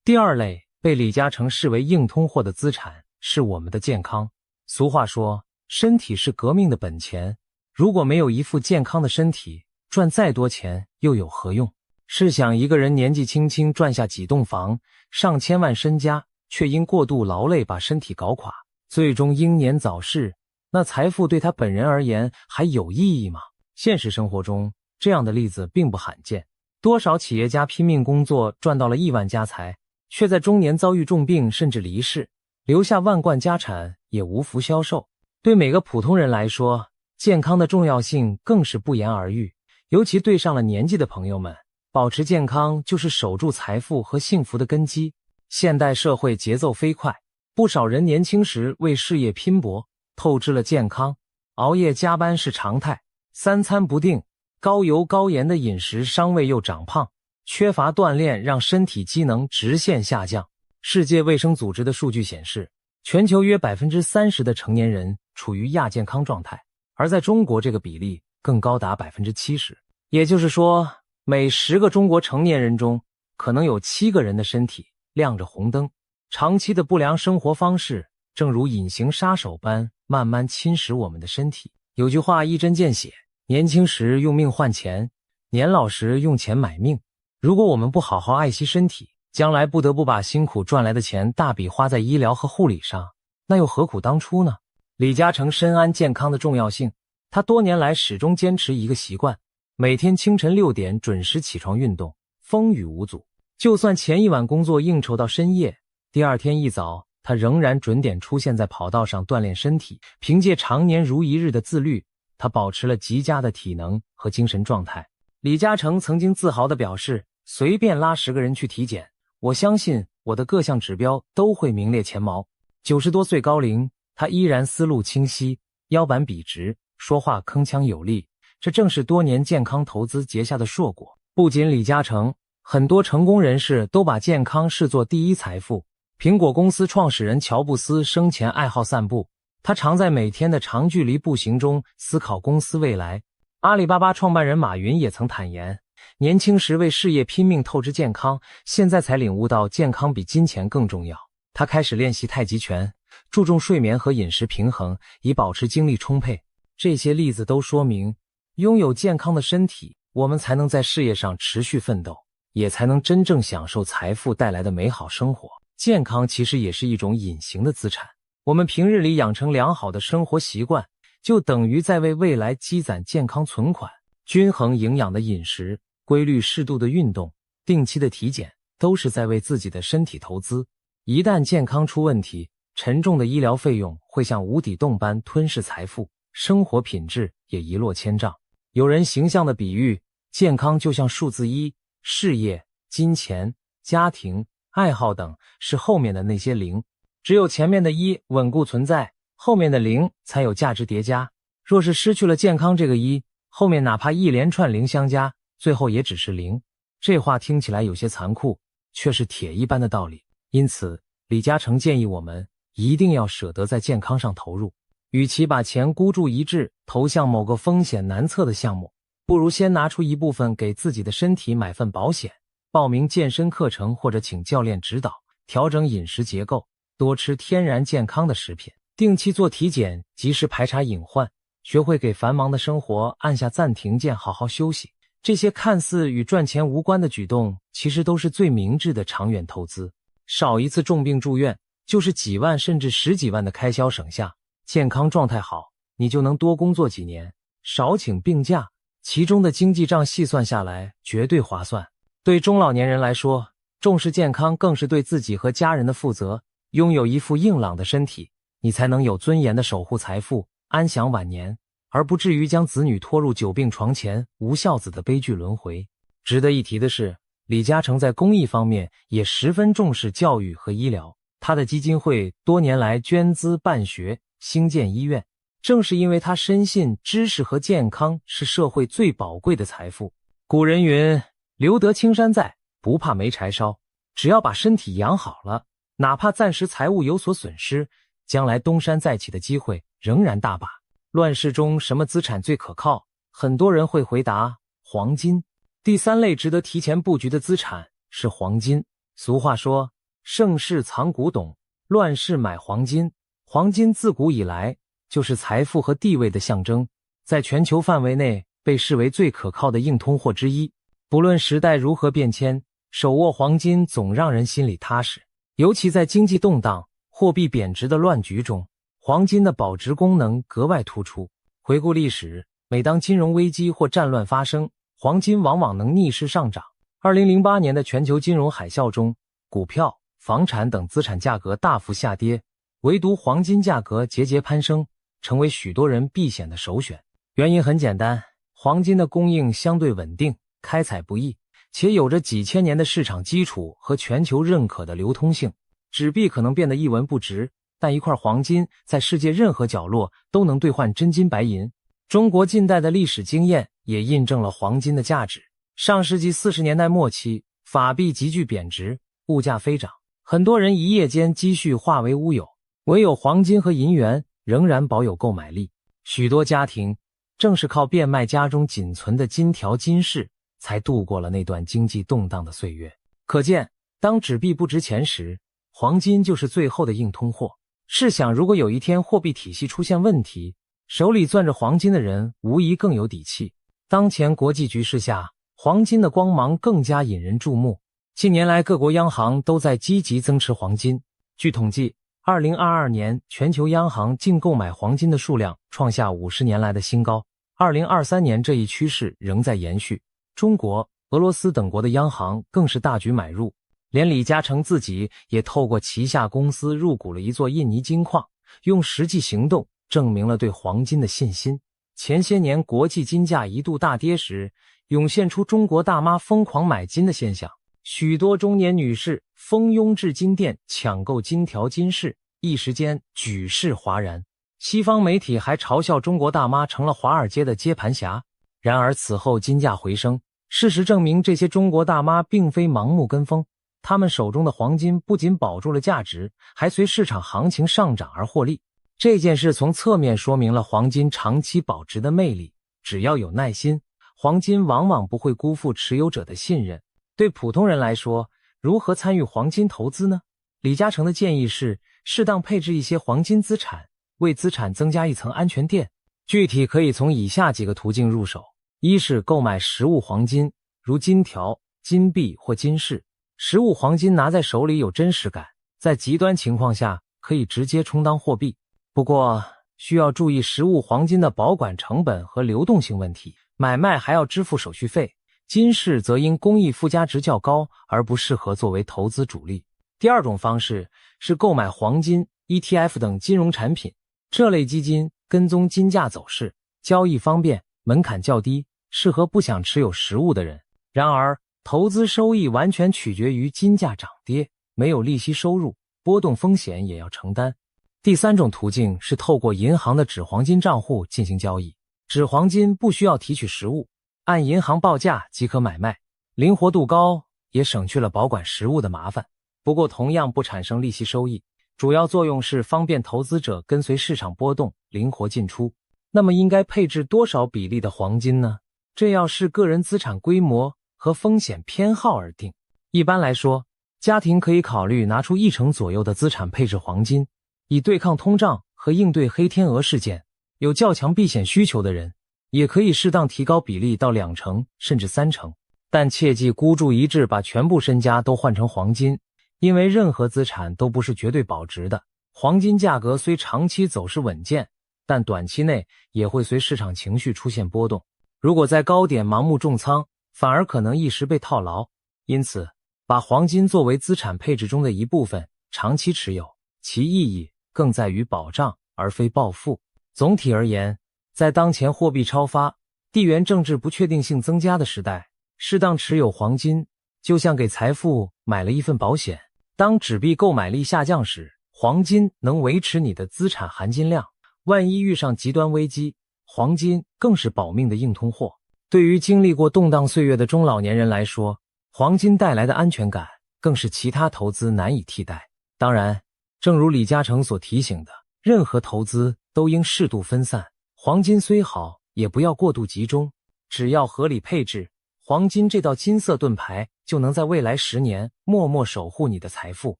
第二类被李嘉诚视为硬通货的资产是我们的健康。俗话说，身体是革命的本钱，如果没有一副健康的身体，赚再多钱又有何用？试想一个人年纪轻轻赚下几栋房、上千万身家，却因过度劳累把身体搞垮，最终英年早逝，那财富对他本人而言还有意义吗？现实生活中，这样的例子并不罕见。多少企业家拼命工作赚到了亿万家财，却在中年遭遇重病甚至离世，留下万贯家产也无福消受。对每个普通人来说，健康的重要性更是不言而喻。尤其对上了年纪的朋友们，保持健康就是守住财富和幸福的根基。现代社会节奏飞快，不少人年轻时为事业拼搏，透支了健康，熬夜加班是常态，三餐不定，高油高盐的饮食伤胃又长胖，缺乏锻炼让身体机能直线下降。世界卫生组织的数据显示，全球约 30% 的成年人处于亚健康状态，而在中国这个比例更高达 70%。 也就是说，每10个中国成年人中，可能有7个人的身体亮着红灯。长期的不良生活方式正如隐形杀手般慢慢侵蚀我们的身体。有句话一针见血，年轻时用命换钱，年老时用钱买命。如果我们不好好爱惜身体，将来不得不把辛苦赚来的钱大笔花在医疗和护理上，那又何苦当初呢？李嘉诚深谙健康的重要性，他多年来始终坚持一个习惯，每天清晨6点准时起床运动，风雨无阻。就算前一晚工作应酬到深夜，第二天一早他仍然准点出现在跑道上锻炼身体。凭借常年如一日的自律，他保持了极佳的体能和精神状态。李嘉诚曾经自豪地表示，随便拉10个人去体检，我相信我的各项指标都会名列前茅。90多岁高龄，他依然思路清晰，腰板笔直，说话铿锵有力，这正是多年健康投资结下的硕果。不仅李嘉诚，很多成功人士都把健康视作第一财富。苹果公司创始人乔布斯生前爱好散步，他常在每天的长距离步行中思考公司未来。阿里巴巴创办人马云也曾坦言，年轻时为事业拼命透支健康，现在才领悟到健康比金钱更重要。他开始练习太极拳，注重睡眠和饮食平衡，以保持精力充沛。这些例子都说明，拥有健康的身体，我们才能在事业上持续奋斗，也才能真正享受财富带来的美好生活。健康其实也是一种隐形的资产，我们平日里养成良好的生活习惯，就等于在为未来积攒健康存款。均衡营养的饮食，规律适度的运动，定期的体检，都是在为自己的身体投资。一旦健康出问题，沉重的医疗费用会像无底洞般吞噬财富，生活品质也一落千丈。有人形象的比喻，健康就像数字1，事业、金钱、家庭、爱好等是后面的那些零，只有前面的1稳固存在，后面的0才有价值叠加。若是失去了健康这个1，后面哪怕一连串0相加，最后也只是0。这话听起来有些残酷，却是铁一般的道理。因此，李嘉诚建议我们一定要舍得在健康上投入。与其把钱孤注一掷投向某个风险难测的项目，不如先拿出一部分给自己的身体买份保险，报名健身课程或者请教练指导，调整饮食结构，多吃天然健康的食品。定期做体检，及时排查隐患，学会给繁忙的生活按下暂停键，好好休息。这些看似与赚钱无关的举动，其实都是最明智的长远投资。少一次重病住院，就是几万甚至十几万的开销省下。健康状态好，你就能多工作几年，少请病假，其中的经济账细算下来，绝对划算。对中老年人来说，重视健康更是对自己和家人的负责。拥有一副硬朗的身体，你才能有尊严地守护财富，安享晚年，而不至于将子女拖入久病床前无孝子的悲剧轮回。值得一提的是，李嘉诚在公益方面也十分重视教育和医疗，他的基金会多年来捐资办学、兴建医院，正是因为他深信知识和健康是社会最宝贵的财富。古人云：留得青山在，不怕没柴烧。只要把身体养好了，哪怕暂时财务有所损失，将来东山再起的机会仍然大把。乱世中什么资产最可靠？很多人会回答黄金。第三类值得提前布局的资产是黄金。俗话说，盛世藏古董，乱世买黄金。黄金自古以来就是财富和地位的象征，在全球范围内被视为最可靠的硬通货之一。不论时代如何变迁，手握黄金总让人心里踏实。尤其在经济动荡、货币贬值的乱局中，黄金的保值功能格外突出。回顾历史，每当金融危机或战乱发生，黄金往往能逆势上涨。2008年的全球金融海啸中，股票、房产等资产价格大幅下跌，唯独黄金价格节节攀升，成为许多人避险的首选。原因很简单，黄金的供应相对稳定，开采不易，且有着几千年的市场基础和全球认可的流通性。纸币可能变得一文不值，但一块黄金在世界任何角落都能兑换真金白银。中国近代的历史经验也印证了黄金的价值。上世纪40年代末期，法币急剧贬值，物价飞涨，很多人一夜间积蓄化为乌有，唯有黄金和银元仍然保有购买力。许多家庭正是靠变卖家中仅存的金条金饰，才度过了那段经济动荡的岁月。可见，当纸币不值钱时，黄金就是最后的硬通货。试想，如果有一天货币体系出现问题，手里攥着黄金的人无疑更有底气。当前国际局势下，黄金的光芒更加引人注目。近年来，各国央行都在积极增持黄金。据统计，2022年全球央行净购买黄金的数量创下50年来的新高。2023年这一趋势仍在延续。中国、俄罗斯等国的央行更是大举买入，连李嘉诚自己也透过旗下公司入股了一座印尼金矿，用实际行动证明了对黄金的信心。前些年国际金价一度大跌时，涌现出中国大妈疯狂买金的现象，许多中年女士蜂拥至金店抢购金条金饰，一时间举世哗然。西方媒体还嘲笑中国大妈成了华尔街的接盘侠。然而此后金价回升，事实证明这些中国大妈并非盲目跟风，她们手中的黄金不仅保住了价值，还随市场行情上涨而获利。这件事从侧面说明了黄金长期保值的魅力。只要有耐心，黄金往往不会辜负持有者的信任。对普通人来说，如何参与黄金投资呢？李嘉诚的建议是适当配置一些黄金资产，为资产增加一层安全垫。具体可以从以下几个途径入手。一是购买实物黄金，如金条、金币或金饰。实物黄金拿在手里有真实感，在极端情况下可以直接充当货币。不过需要注意实物黄金的保管成本和流动性问题，买卖还要支付手续费。金饰则因工艺附加值较高，而不适合作为投资主力。第二种方式是购买黄金、ETF 等金融产品，这类基金跟踪金价走势，交易方便，门槛较低，适合不想持有实物的人。然而，投资收益完全取决于金价涨跌，没有利息收入，波动风险也要承担。第三种途径是透过银行的纸黄金账户进行交易。纸黄金不需要提取实物，按银行报价即可买卖，灵活度高，也省去了保管实物的麻烦。不过同样不产生利息收益，主要作用是方便投资者跟随市场波动，灵活进出。那么应该配置多少比例的黄金呢？这要视个人资产规模和风险偏好而定。一般来说，家庭可以考虑拿出1成左右的资产配置黄金，以对抗通胀和应对黑天鹅事件，有较强避险需求的人，也可以适当提高比例到2成甚至3成，但切记孤注一掷把全部身家都换成黄金，因为任何资产都不是绝对保值的。黄金价格虽长期走势稳健，但短期内也会随市场情绪出现波动。如果在高点盲目重仓，反而可能一时被套牢。因此，把黄金作为资产配置中的一部分，长期持有，其意义更在于保障而非暴富。总体而言，在当前货币超发、地缘政治不确定性增加的时代，适当持有黄金就像给财富买了一份保险。当纸币购买力下降时，黄金能维持你的资产含金量，万一遇上极端危机，黄金更是保命的硬通货。对于经历过动荡岁月的中老年人来说，黄金带来的安全感更是其他投资难以替代。当然，正如李嘉诚所提醒的，任何投资都应适度分散，黄金虽好，也不要过度集中，只要合理配置，黄金这道金色盾牌就能在未来10年默默守护你的财富。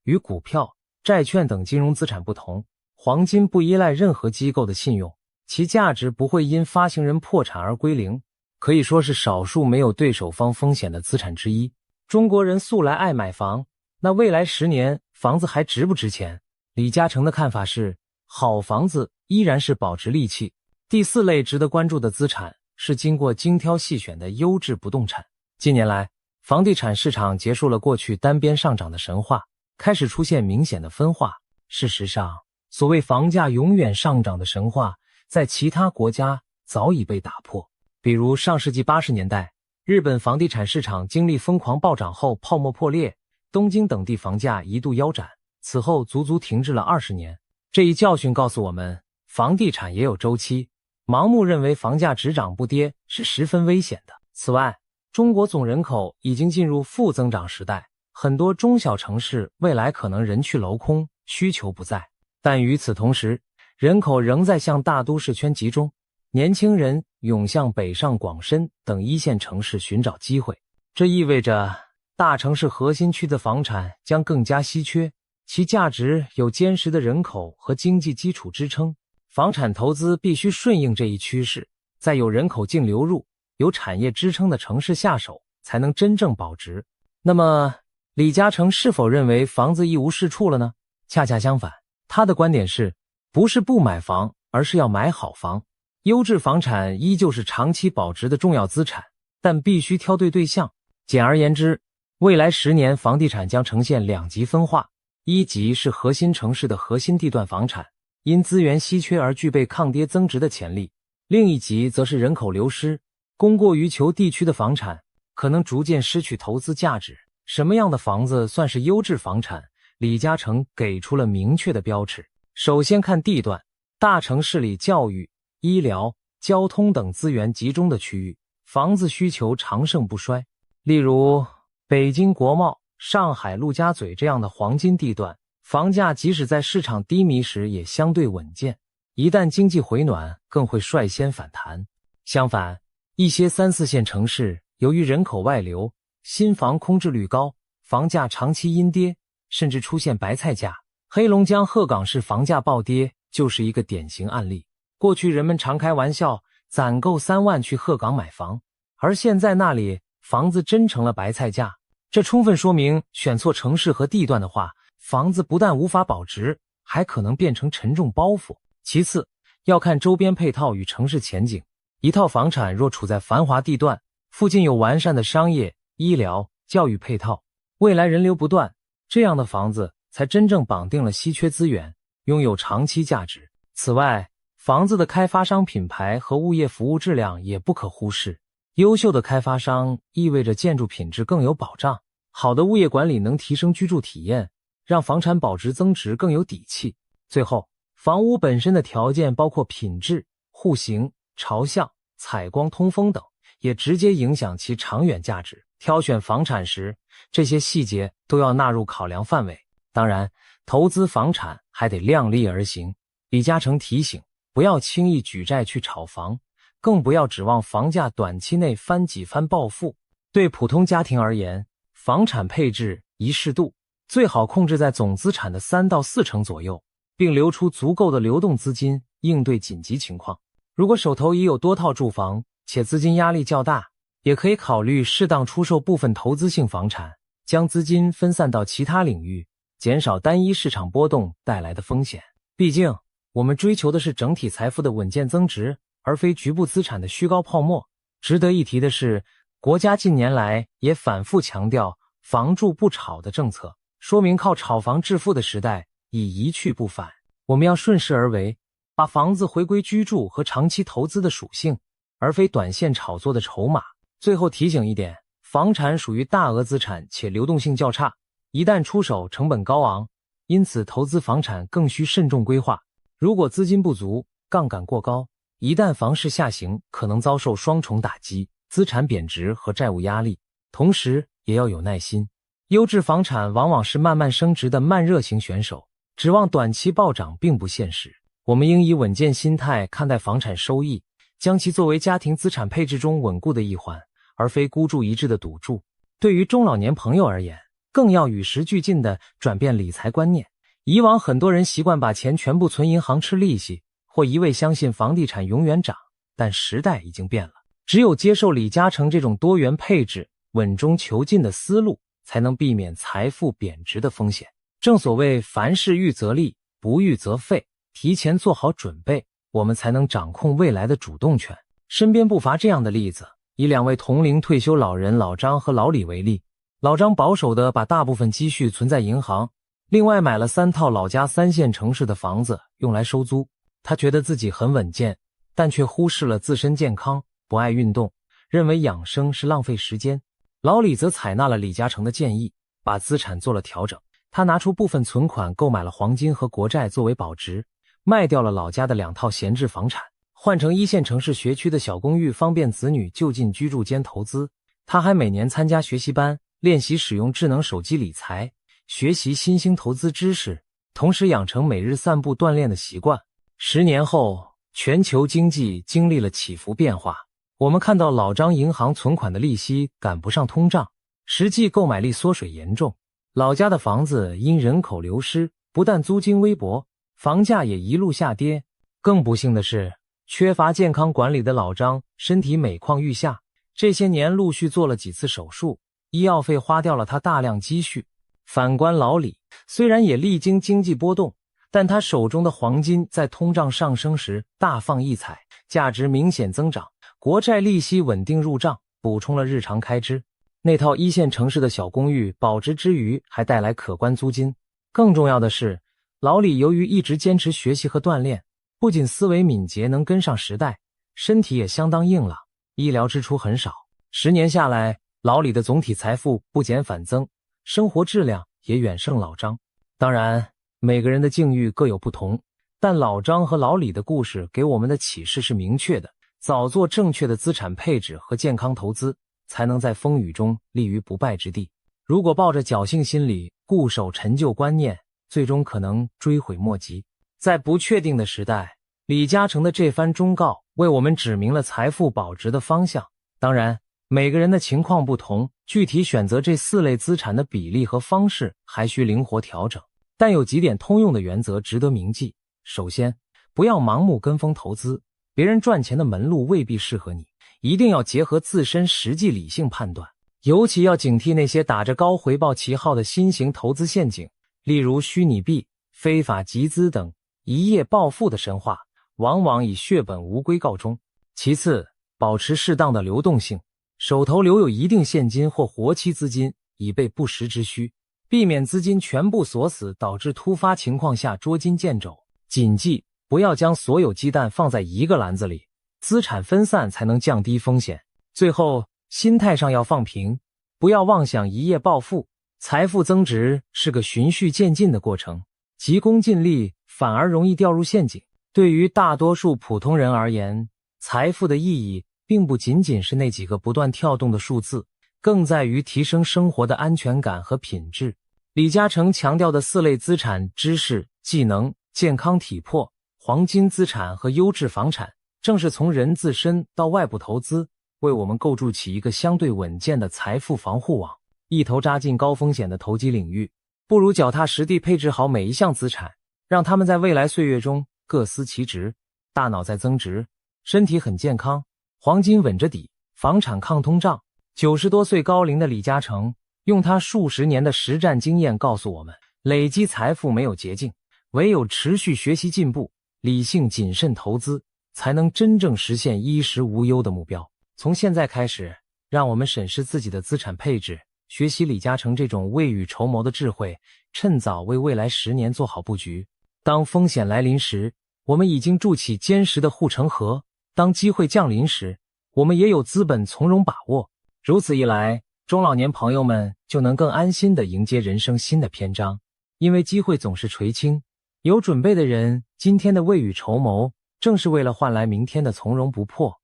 与股票、债券等金融资产不同，黄金不依赖任何机构的信用，其价值不会因发行人破产而归零，可以说是少数没有对手方风险的资产之一。中国人素来爱买房，那未来10年房子还值不值钱？李嘉诚的看法是，好房子依然是保值利器。第4类值得关注的资产是经过精挑细选的优质不动产。近年来，房地产市场结束了过去单边上涨的神话，开始出现明显的分化。事实上，所谓房价永远上涨的神话，在其他国家早已被打破。比如上世纪80年代，日本房地产市场经历疯狂暴涨后泡沫破裂，东京等地房价一度腰斩，此后足足停滞了20年。这一教训告诉我们，房地产也有周期，盲目认为房价只涨不跌是十分危险的。此外，中国总人口已经进入负增长时代，很多中小城市未来可能人去楼空，需求不在。但与此同时，人口仍在向大都市圈集中，年轻人涌向北上广深等一线城市寻找机会。这意味着大城市核心区的房产将更加稀缺，其价值有坚实的人口和经济基础支撑。房产投资必须顺应这一趋势，在有人口净流入、有产业支撑的城市下手，才能真正保值。那么，李嘉诚是否认为房子一无是处了呢？恰恰相反，他的观点是，不是不买房，而是要买好房。优质房产依旧是长期保值的重要资产，但必须挑对对象。简而言之，未来10年房地产将呈现2级分化，一级是核心城市的核心地段房产，因资源稀缺而具备抗跌增值的潜力；另一级则是人口流失、供过于求地区的房产，可能逐渐失去投资价值。什么样的房子算是优质房产？李嘉诚给出了明确的标尺。首先看地段，大城市里教育、医疗、交通等资源集中的区域，房子需求长盛不衰。例如北京国贸、上海陆家嘴这样的黄金地段，房价即使在市场低迷时也相对稳健，一旦经济回暖更会率先反弹。相反，一些3、4线城市由于人口外流，新房空置率高，房价长期阴跌，甚至出现白菜价。黑龙江鹤岗市房价暴跌就是一个典型案例。过去人们常开玩笑攒够3万去鹤岗买房，而现在那里房子真成了白菜价。这充分说明选错城市和地段的话，房子不但无法保值，还可能变成沉重包袱。其次，要看周边配套与城市前景。一套房产若处在繁华地段，附近有完善的商业、医疗、教育配套，未来人流不断，这样的房子才真正绑定了稀缺资源，拥有长期价值。此外，房子的开发商品牌和物业服务质量也不可忽视。优秀的开发商意味着建筑品质更有保障，好的物业管理能提升居住体验，让房产保值增值更有底气。最后，房屋本身的条件包括品质、户型、朝向、采光、通风等，也直接影响其长远价值。挑选房产时，这些细节都要纳入考量范围。当然，投资房产还得量力而行。李嘉诚提醒，不要轻易举债去炒房，更不要指望房价短期内翻几番暴富。对普通家庭而言，房产配置宜适度，最好控制在总资产的3到4成左右，并留出足够的流动资金应对紧急情况。如果手头已有多套住房，且资金压力较大，也可以考虑适当出售部分投资性房产，将资金分散到其他领域，减少单一市场波动带来的风险。毕竟，我们追求的是整体财富的稳健增值，而非局部资产的虚高泡沫。值得一提的是，国家近年来也反复强调房住不炒的政策，说明靠炒房致富的时代已一去不返。我们要顺势而为，把房子回归居住和长期投资的属性，而非短线炒作的筹码。最后提醒一点，房产属于大额资产且流动性较差，一旦出手成本高昂，因此投资房产更需慎重规划。如果资金不足，杠杆过高，一旦房市下行，可能遭受双重打击，资产贬值和债务压力。同时也要有耐心，优质房产往往是慢慢升值的慢热型选手，指望短期暴涨并不现实。我们应以稳健心态看待房产收益，将其作为家庭资产配置中稳固的一环，而非孤注一掷的赌注。对于中老年朋友而言，更要与时俱进地转变理财观念。以往很多人习惯把钱全部存银行吃利息，或一味相信房地产永远涨，但时代已经变了。只有接受李嘉诚这种多元配置、稳中求进的思路，才能避免财富贬值的风险。正所谓凡事预则立，不预则废，提前做好准备，我们才能掌控未来的主动权。身边不乏这样的例子，以2位同龄退休老人老张和老李为例。老张保守地把大部分积蓄存在银行，另外买了3套老家3线城市的房子用来收租。他觉得自己很稳健，但却忽视了自身健康，不爱运动，认为养生是浪费时间。老李则采纳了李嘉诚的建议，把资产做了调整。他拿出部分存款购买了黄金和国债作为保值，卖掉了老家的2套闲置房产，换成1线城市学区的小公寓，方便子女就近居住兼投资。他还每年参加学习班，练习使用智能手机理财，学习新兴投资知识，同时养成每日散步锻炼的习惯。10年后，全球经济经历了起伏变化，我们看到老张银行存款的利息赶不上通胀，实际购买力缩水严重。老家的房子因人口流失，不但租金微薄，房价也一路下跌。更不幸的是，缺乏健康管理的老张身体每况愈下，这些年陆续做了几次手术，医药费花掉了他大量积蓄。反观老李，虽然也历经经济波动，但他手中的黄金在通胀上升时大放异彩，价值明显增长，国债利息稳定入账，补充了日常开支。那套1线城市的小公寓保值之余还带来可观租金。更重要的是，老李由于一直坚持学习和锻炼，不仅思维敏捷能跟上时代，身体也相当硬朗，医疗支出很少。10年下来，老李的总体财富不减反增，生活质量也远胜老张。当然，每个人的境遇各有不同，但老张和老李的故事给我们的启示是明确的：早做正确的资产配置和健康投资，才能在风雨中立于不败之地。如果抱着侥幸心理，固守陈旧观念，最终可能追悔莫及。在不确定的时代，李嘉诚的这番忠告为我们指明了财富保值的方向。当然，每个人的情况不同，具体选择这4类资产的比例和方式还需灵活调整。但有几点通用的原则值得铭记。首先，不要盲目跟风投资，别人赚钱的门路未必适合你，一定要结合自身实际理性判断。尤其要警惕那些打着高回报旗号的新型投资陷阱，例如虚拟币、非法集资等一夜暴富的神话，往往以血本无归告终。其次，保持适当的流动性，手头留有一定现金或活期资金，以备不时之需，避免资金全部锁死，导致突发情况下捉襟见肘。谨记，不要将所有鸡蛋放在一个篮子里，资产分散才能降低风险。最后，心态上要放平，不要妄想一夜暴富。财富增值是个循序渐进的过程，急功近利反而容易掉入陷阱。对于大多数普通人而言，财富的意义并不仅仅是那几个不断跳动的数字，更在于提升生活的安全感和品质。李嘉诚强调的4类资产：知识、技能、健康体魄、黄金资产和优质房产，正是从人自身到外部投资，为我们构筑起一个相对稳健的财富防护网。一头扎进高风险的投机领域，不如脚踏实地配置好每一项资产，让他们在未来岁月中各司其职，大脑在增值，身体很健康，黄金稳着底，房产抗通胀。90多岁高龄的李嘉诚用他数十年的实战经验告诉我们，累积财富没有捷径，唯有持续学习进步，理性谨慎投资，才能真正实现衣食无忧的目标。从现在开始，让我们审视自己的资产配置，学习李嘉诚这种未雨绸缪的智慧，趁早为未来10年做好布局。当风险来临时，我们已经筑起坚实的护城河；当机会降临时，我们也有资本从容把握。如此一来，中老年朋友们就能更安心地迎接人生新的篇章，因为机会总是垂青。有准备的人，今天的未雨绸缪，正是为了换来明天的从容不迫。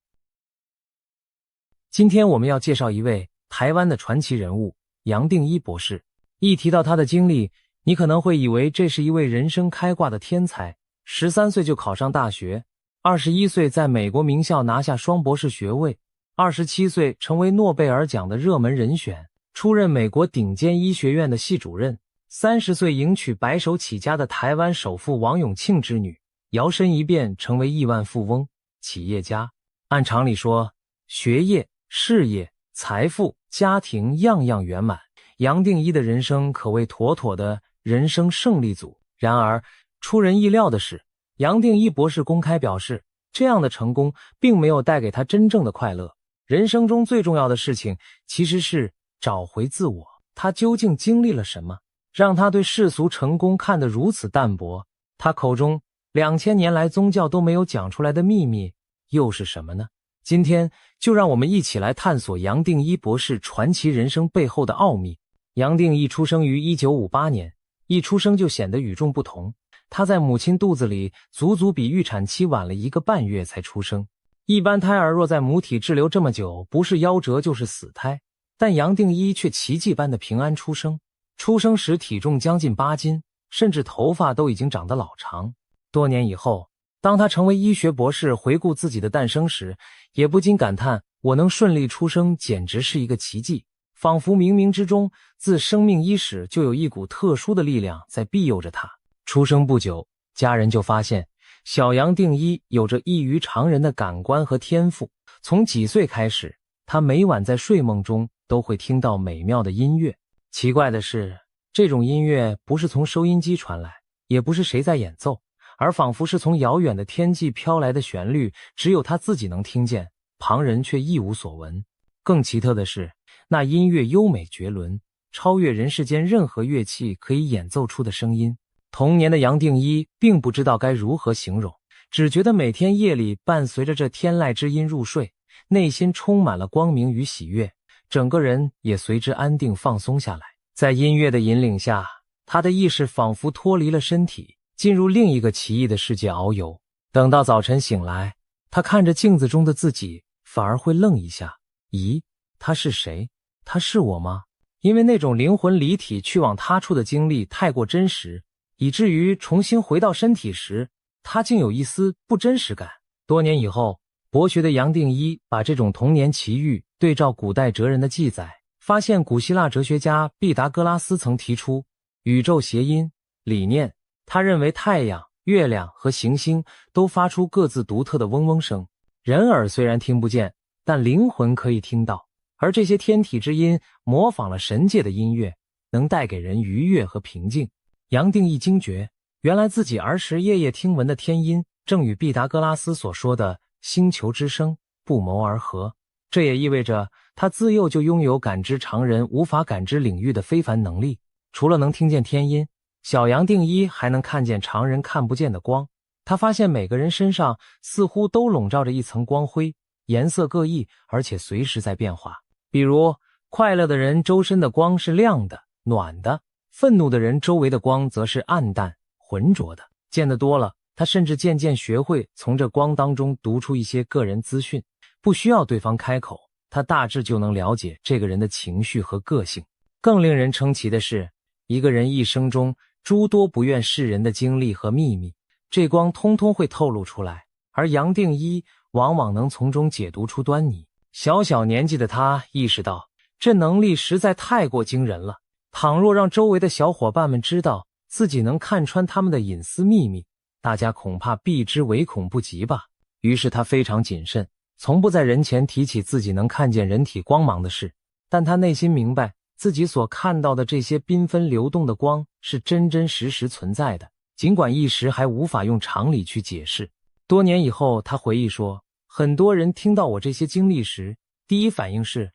今天我们要介绍一位台湾的传奇人物杨定一博士。一提到他的经历，你可能会以为这是一位人生开挂的天才。13岁就考上大学，21岁在美国名校拿下双博士学位，27岁成为诺贝尔奖的热门人选，出任美国顶尖医学院的系主任，30岁迎娶白手起家的台湾首富王永庆之女，摇身一变成为亿万富翁、企业家。按常理说，学业、事业、财富、家庭样样圆满，杨定一的人生可谓妥妥的人生胜利组。然而出人意料的是，杨定一博士公开表示，这样的成功并没有带给他真正的快乐。人生中最重要的事情其实是找回自我。他究竟经历了什么，让他对世俗成功看得如此淡薄？他口中2000年来宗教都没有讲出来的秘密又是什么呢？今天就让我们一起来探索杨定一博士传奇人生背后的奥秘。杨定一出生于1958年，一出生就显得与众不同。他在母亲肚子里足足比预产期晚了1个半月才出生。一般胎儿若在母体滞留这么久，不是夭折就是死胎，但杨定一却奇迹般的平安出生。出生时体重将近8斤，甚至头发都已经长得老长。多年以后，当他成为医学博士，回顾自己的诞生时，也不禁感叹，我能顺利出生简直是一个奇迹，仿佛冥冥之中自生命伊始就有一股特殊的力量在庇佑着他。出生不久，家人就发现小杨定一有着异于常人的感官和天赋。从几岁开始，他每晚在睡梦中都会听到美妙的音乐。奇怪的是，这种音乐不是从收音机传来，也不是谁在演奏，而仿佛是从遥远的天际飘来的旋律，只有他自己能听见，旁人却一无所闻。更奇特的是，那音乐优美绝伦，超越人世间任何乐器可以演奏出的声音。童年的杨定一并不知道该如何形容，只觉得每天夜里伴随着这天籁之音入睡，内心充满了光明与喜悦，整个人也随之安定放松下来。在音乐的引领下，他的意识仿佛脱离了身体，进入另一个奇异的世界遨游。等到早晨醒来，他看着镜子中的自己，反而会愣一下，咦，他是谁？他是我吗？因为那种灵魂离体去往他处的经历太过真实，以至于重新回到身体时，他竟有一丝不真实感。多年以后，博学的杨定一把这种童年奇遇对照古代哲人的记载，发现古希腊哲学家毕达哥拉斯曾提出宇宙谐音理念。他认为太阳、月亮和行星都发出各自独特的嗡嗡声，人耳虽然听不见，但灵魂可以听到，而这些天体之音模仿了神界的音乐，能带给人愉悦和平静。杨定一惊觉，原来自己儿时夜夜听闻的天音正与毕达哥拉斯所说的星球之声不谋而合。这也意味着他自幼就拥有感知常人无法感知领域的非凡能力。除了能听见天音，小杨定一还能看见常人看不见的光。他发现每个人身上似乎都笼罩着一层光辉，颜色各异，而且随时在变化。比如，快乐的人周身的光是亮的、暖的，愤怒的人周围的光则是暗淡、浑浊的。见得多了，他甚至渐渐学会从这光当中读出一些个人资讯，不需要对方开口，他大致就能了解这个人的情绪和个性。更令人称奇的是，一个人一生中诸多不愿示人的经历和秘密，这光通通会透露出来，而杨定一往往能从中解读出端倪。小小年纪的他意识到，这能力实在太过惊人了。倘若让周围的小伙伴们知道自己能看穿他们的隐私秘密，大家恐怕避之唯恐不及吧。于是他非常谨慎，从不在人前提起自己能看见人体光芒的事。但他内心明白，自己所看到的这些缤纷流动的光是真真实实存在的，尽管一时还无法用常理去解释。多年以后，他回忆说，很多人听到我这些经历时，第一反应是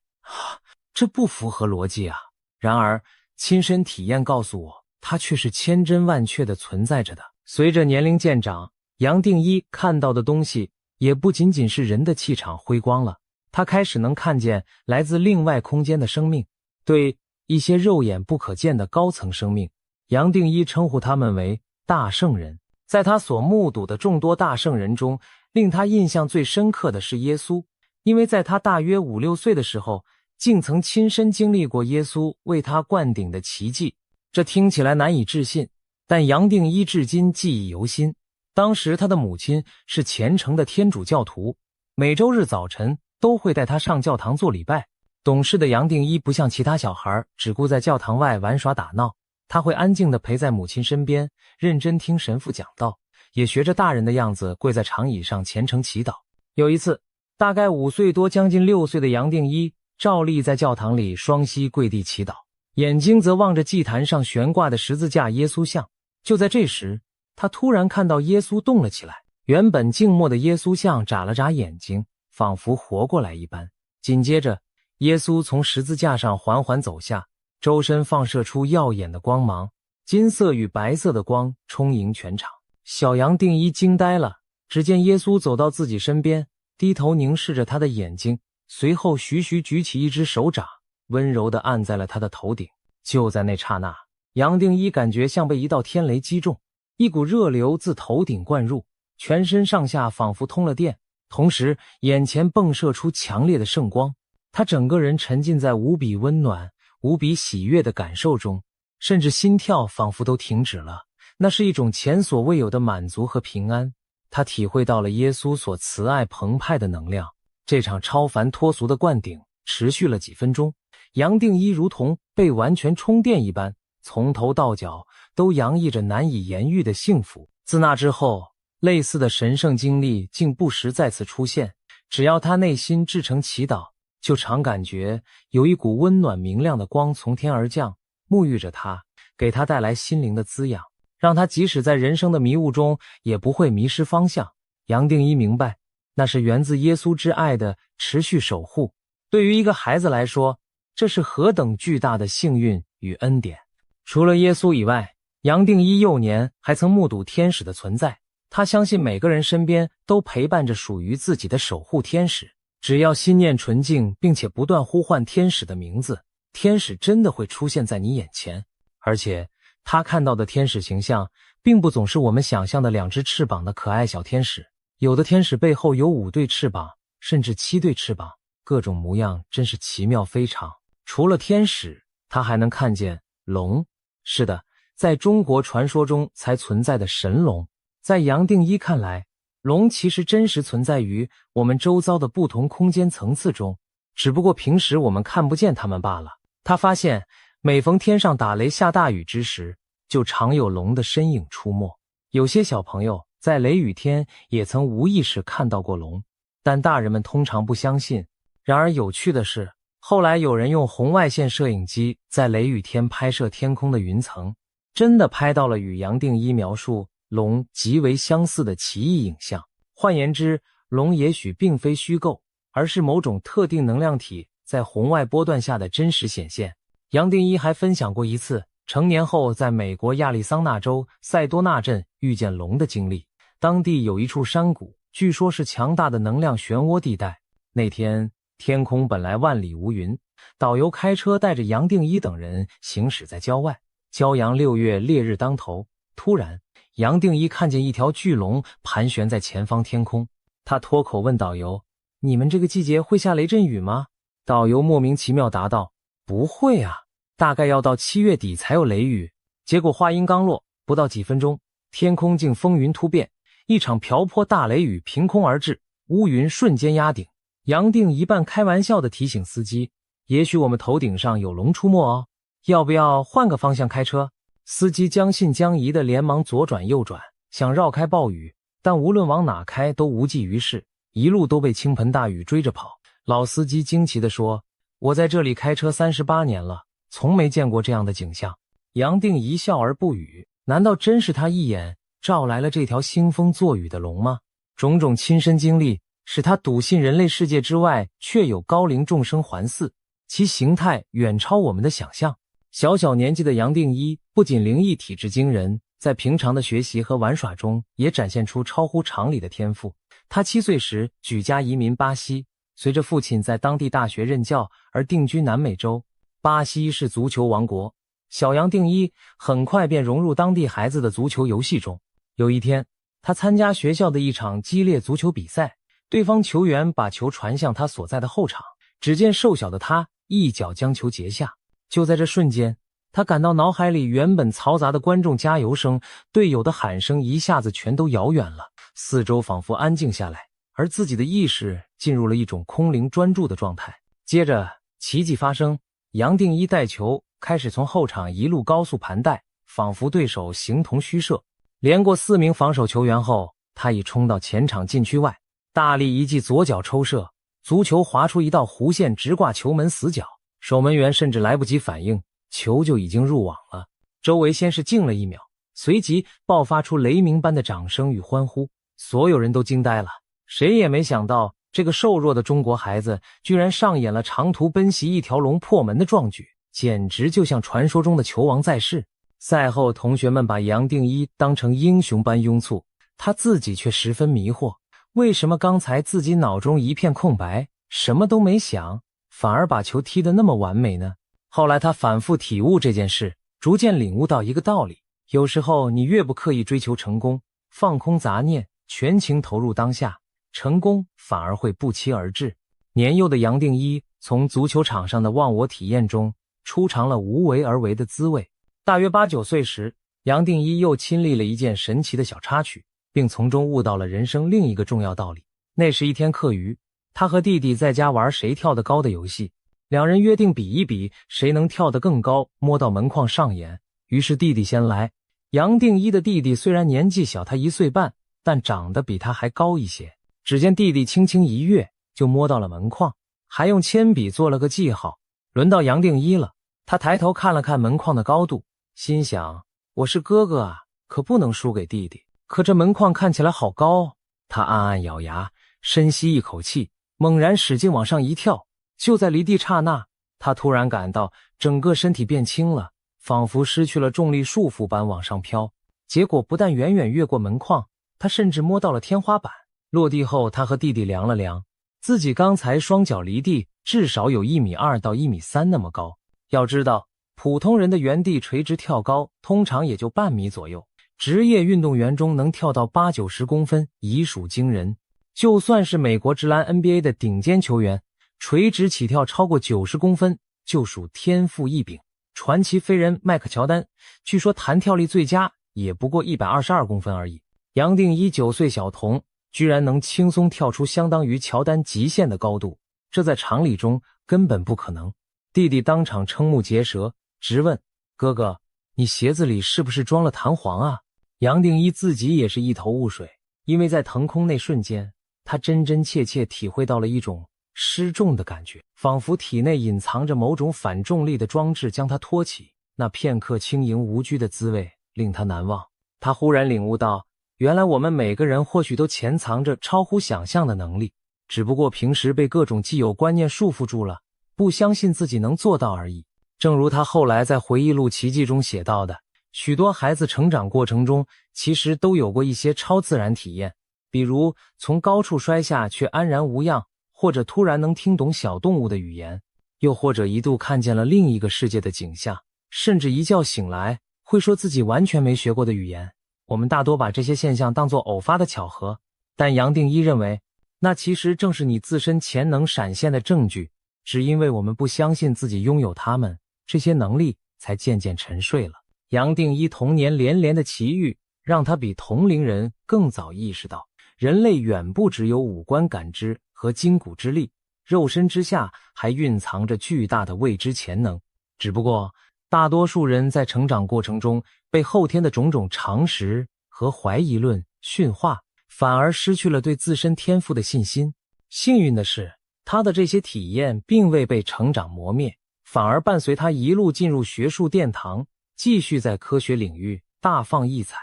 这不符合逻辑啊。然而亲身体验告诉我，它却是千真万确的存在着的。随着年龄渐长，杨定一看到的东西也不仅仅是人的气场辉光了，他开始能看见来自另外空间的生命。对一些肉眼不可见的高层生命，杨定一称呼他们为大圣人。在他所目睹的众多大圣人中，令他印象最深刻的是耶稣，因为在他大约5、6岁的时候，竟曾亲身经历过耶稣为他灌顶的奇迹。这听起来难以置信，但杨定一至今记忆犹新。当时他的母亲是虔诚的天主教徒，每周日早晨都会带他上教堂做礼拜。懂事的杨定一不像其他小孩只顾在教堂外玩耍打闹，他会安静地陪在母亲身边，认真听神父讲道，也学着大人的样子跪在长椅上虔诚祈祷。有一次，大概5岁多将近6岁的杨定一照例在教堂里双膝跪地祈祷，眼睛则望着祭坛上悬挂的十字架耶稣像。就在这时，他突然看到耶稣动了起来，原本静默的耶稣像眨了眨眼睛，仿佛活过来一般。紧接着，耶稣从十字架上缓缓走下，周身放射出耀眼的光芒，金色与白色的光充盈全场。小杨定一惊呆了，只见耶稣走到自己身边，低头凝视着他的眼睛，随后徐徐举起一只手掌，温柔地按在了他的头顶。就在那刹那，杨定一感觉像被一道天雷击中，一股热流自头顶灌入，全身上下仿佛通了电，同时眼前迸射出强烈的圣光。他整个人沉浸在无比温暖、无比喜悦的感受中，甚至心跳仿佛都停止了。那是一种前所未有的满足和平安。他体会到了耶稣所慈爱澎湃的能量。这场超凡脱俗的灌顶持续了几分钟，杨定一如同被完全充电一般，从头到脚都洋溢着难以言喻的幸福。自那之后，类似的神圣经历竟不时再次出现。只要他内心至诚祈祷，就常感觉有一股温暖明亮的光从天而降，沐浴着他，给他带来心灵的滋养，让他即使在人生的迷雾中也不会迷失方向。杨定一明白，那是源自耶稣之爱的持续守护。对于一个孩子来说，这是何等巨大的幸运与恩典。除了耶稣以外，杨定一幼年还曾目睹天使的存在。他相信每个人身边都陪伴着属于自己的守护天使，只要心念纯净，并且不断呼唤天使的名字，天使真的会出现在你眼前。而且他看到的天使形象并不总是我们想象的2只翅膀的可爱小天使，有的天使背后有5对翅膀，甚至7对翅膀，各种模样真是奇妙非常。除了天使，他还能看见龙。是的，在中国传说中才存在的神龙。在杨定一看来，龙其实真实存在于我们周遭的不同空间层次中，只不过平时我们看不见它们罢了。他发现每逢天上打雷下大雨之时，就常有龙的身影出没。有些小朋友在雷雨天也曾无意识看到过龙，但大人们通常不相信。然而有趣的是，后来有人用红外线摄影机在雷雨天拍摄天空的云层，真的拍到了与杨定一描述龙极为相似的奇异影像。换言之，龙也许并非虚构，而是某种特定能量体在红外波段下的真实显现。杨定一还分享过一次成年后在美国亚利桑那州塞多纳镇遇见龙的经历。当地有一处山谷，据说是强大的能量漩涡地带。那天天空本来万里无云，导游开车带着杨定一等人行驶在郊外。骄阳6月，烈日当头，突然杨定一看见一条巨龙盘旋在前方天空。他脱口问导游：你们这个季节会下雷阵雨吗？导游莫名其妙答道：不会啊，大概要到7月底才有雷雨。结果话音刚落，不到几分钟，天空竟风云突变，一场瓢泼大雷雨凭空而至，乌云瞬间压顶。杨定一半开玩笑地提醒司机：也许我们头顶上有龙出没哦，要不要换个方向开车？司机将信将疑的连忙左转右转，想绕开暴雨，但无论往哪开都无济于事，一路都被倾盆大雨追着跑。老司机惊奇地说：“我在这里开车38年了，从没见过这样的景象。”杨定一笑而不语，难道真是他一眼照来了这条兴风作雨的龙吗？种种亲身经历使他笃信人类世界之外确有高龄众生环伺，其形态远超我们的想象。小小年纪的杨定一不仅灵异体质惊人，在平常的学习和玩耍中也展现出超乎常理的天赋。他7岁时举家移民巴西，随着父亲在当地大学任教而定居南美洲。巴西是足球王国，小杨定一很快便融入当地孩子的足球游戏中。有一天，他参加学校的一场激烈足球比赛，对方球员把球传向他所在的后场，只见瘦小的他一脚将球截下。就在这瞬间，他感到脑海里原本嘈杂的观众加油声、队友的喊声一下子全都遥远了，四周仿佛安静下来，而自己的意识进入了一种空灵专注的状态。接着奇迹发生，杨定一带球开始从后场一路高速盘带，仿佛对手形同虚设。连过4名防守球员后，他已冲到前场禁区外，大力一记左脚抽射，足球划出一道弧线，直挂球门死角。守门员甚至来不及反应，球就已经入网了。周围先是静了1秒，随即爆发出雷鸣般的掌声与欢呼，所有人都惊呆了。谁也没想到，这个瘦弱的中国孩子居然上演了长途奔袭一条龙破门的壮举，简直就像传说中的球王在世。赛后，同学们把杨定一当成英雄般拥簇，他自己却十分迷惑，为什么刚才自己脑中一片空白，什么都没想，反而把球踢得那么完美呢？后来他反复体悟这件事，逐渐领悟到一个道理：有时候你越不刻意追求成功，放空杂念，全情投入当下，成功反而会不期而至。年幼的杨定一从足球场上的忘我体验中初尝了无为而为的滋味。大约8、9岁时，杨定一又亲历了一件神奇的小插曲，并从中悟到了人生另一个重要道理。那是一天课余，他和弟弟在家玩谁跳得高的游戏，两人约定比一比谁能跳得更高，摸到门框上演。于是弟弟先来。杨定一的弟弟虽然年纪小他1岁半，但长得比他还高一些。只见弟弟轻轻一跃就摸到了门框，还用铅笔做了个记号。轮到杨定一了，他抬头看了看门框的高度，心想：我是哥哥啊，可不能输给弟弟。可这门框看起来好高，他暗暗咬牙，深吸一口气，猛然使劲往上一跳。就在离地刹那，他突然感到整个身体变轻了，仿佛失去了重力束缚般往上飘。结果不但远远越过门框，他甚至摸到了天花板。落地后，他和弟弟量了量，自己刚才双脚离地至少有1.2米到1.3米那么高。要知道，普通人的原地垂直跳高通常也就半米左右，职业运动员中能跳到80、90公分已属惊人。就算是美国职篮 NBA 的顶尖球员，垂直起跳超过90公分就属天赋异禀。传奇飞人麦克乔丹据说弹跳力最佳也不过122公分而已。杨定一9岁小童居然能轻松跳出相当于乔丹极限的高度，这在常理中根本不可能。弟弟当场瞠目结舌，直问：哥哥，你鞋子里是不是装了弹簧啊？杨定一自己也是一头雾水，因为在腾空那瞬间，他真真切切体会到了一种失重的感觉，仿佛体内隐藏着某种反重力的装置将他托起，那片刻轻盈无拘的滋味令他难忘。他忽然领悟到，原来我们每个人或许都潜藏着超乎想象的能力，只不过平时被各种既有观念束缚住了，不相信自己能做到而已。正如他后来在回忆录《奇迹》中写到的，许多孩子成长过程中其实都有过一些超自然体验，比如从高处摔下却安然无恙，或者突然能听懂小动物的语言，又或者一度看见了另一个世界的景象，甚至一觉醒来会说自己完全没学过的语言。我们大多把这些现象当作偶发的巧合，但杨定一认为，那其实正是你自身潜能闪现的证据，只因为我们不相信自己拥有它们，这些能力才渐渐沉睡了。杨定一童年连连的奇遇，让他比同龄人更早意识到，人类远不只有五官感知和筋骨之力，肉身之下还蕴藏着巨大的未知潜能。只不过，大多数人在成长过程中被后天的种种常识和怀疑论驯化，反而失去了对自身天赋的信心。幸运的是，他的这些体验并未被成长磨灭，反而伴随他一路进入学术殿堂，继续在科学领域大放异彩。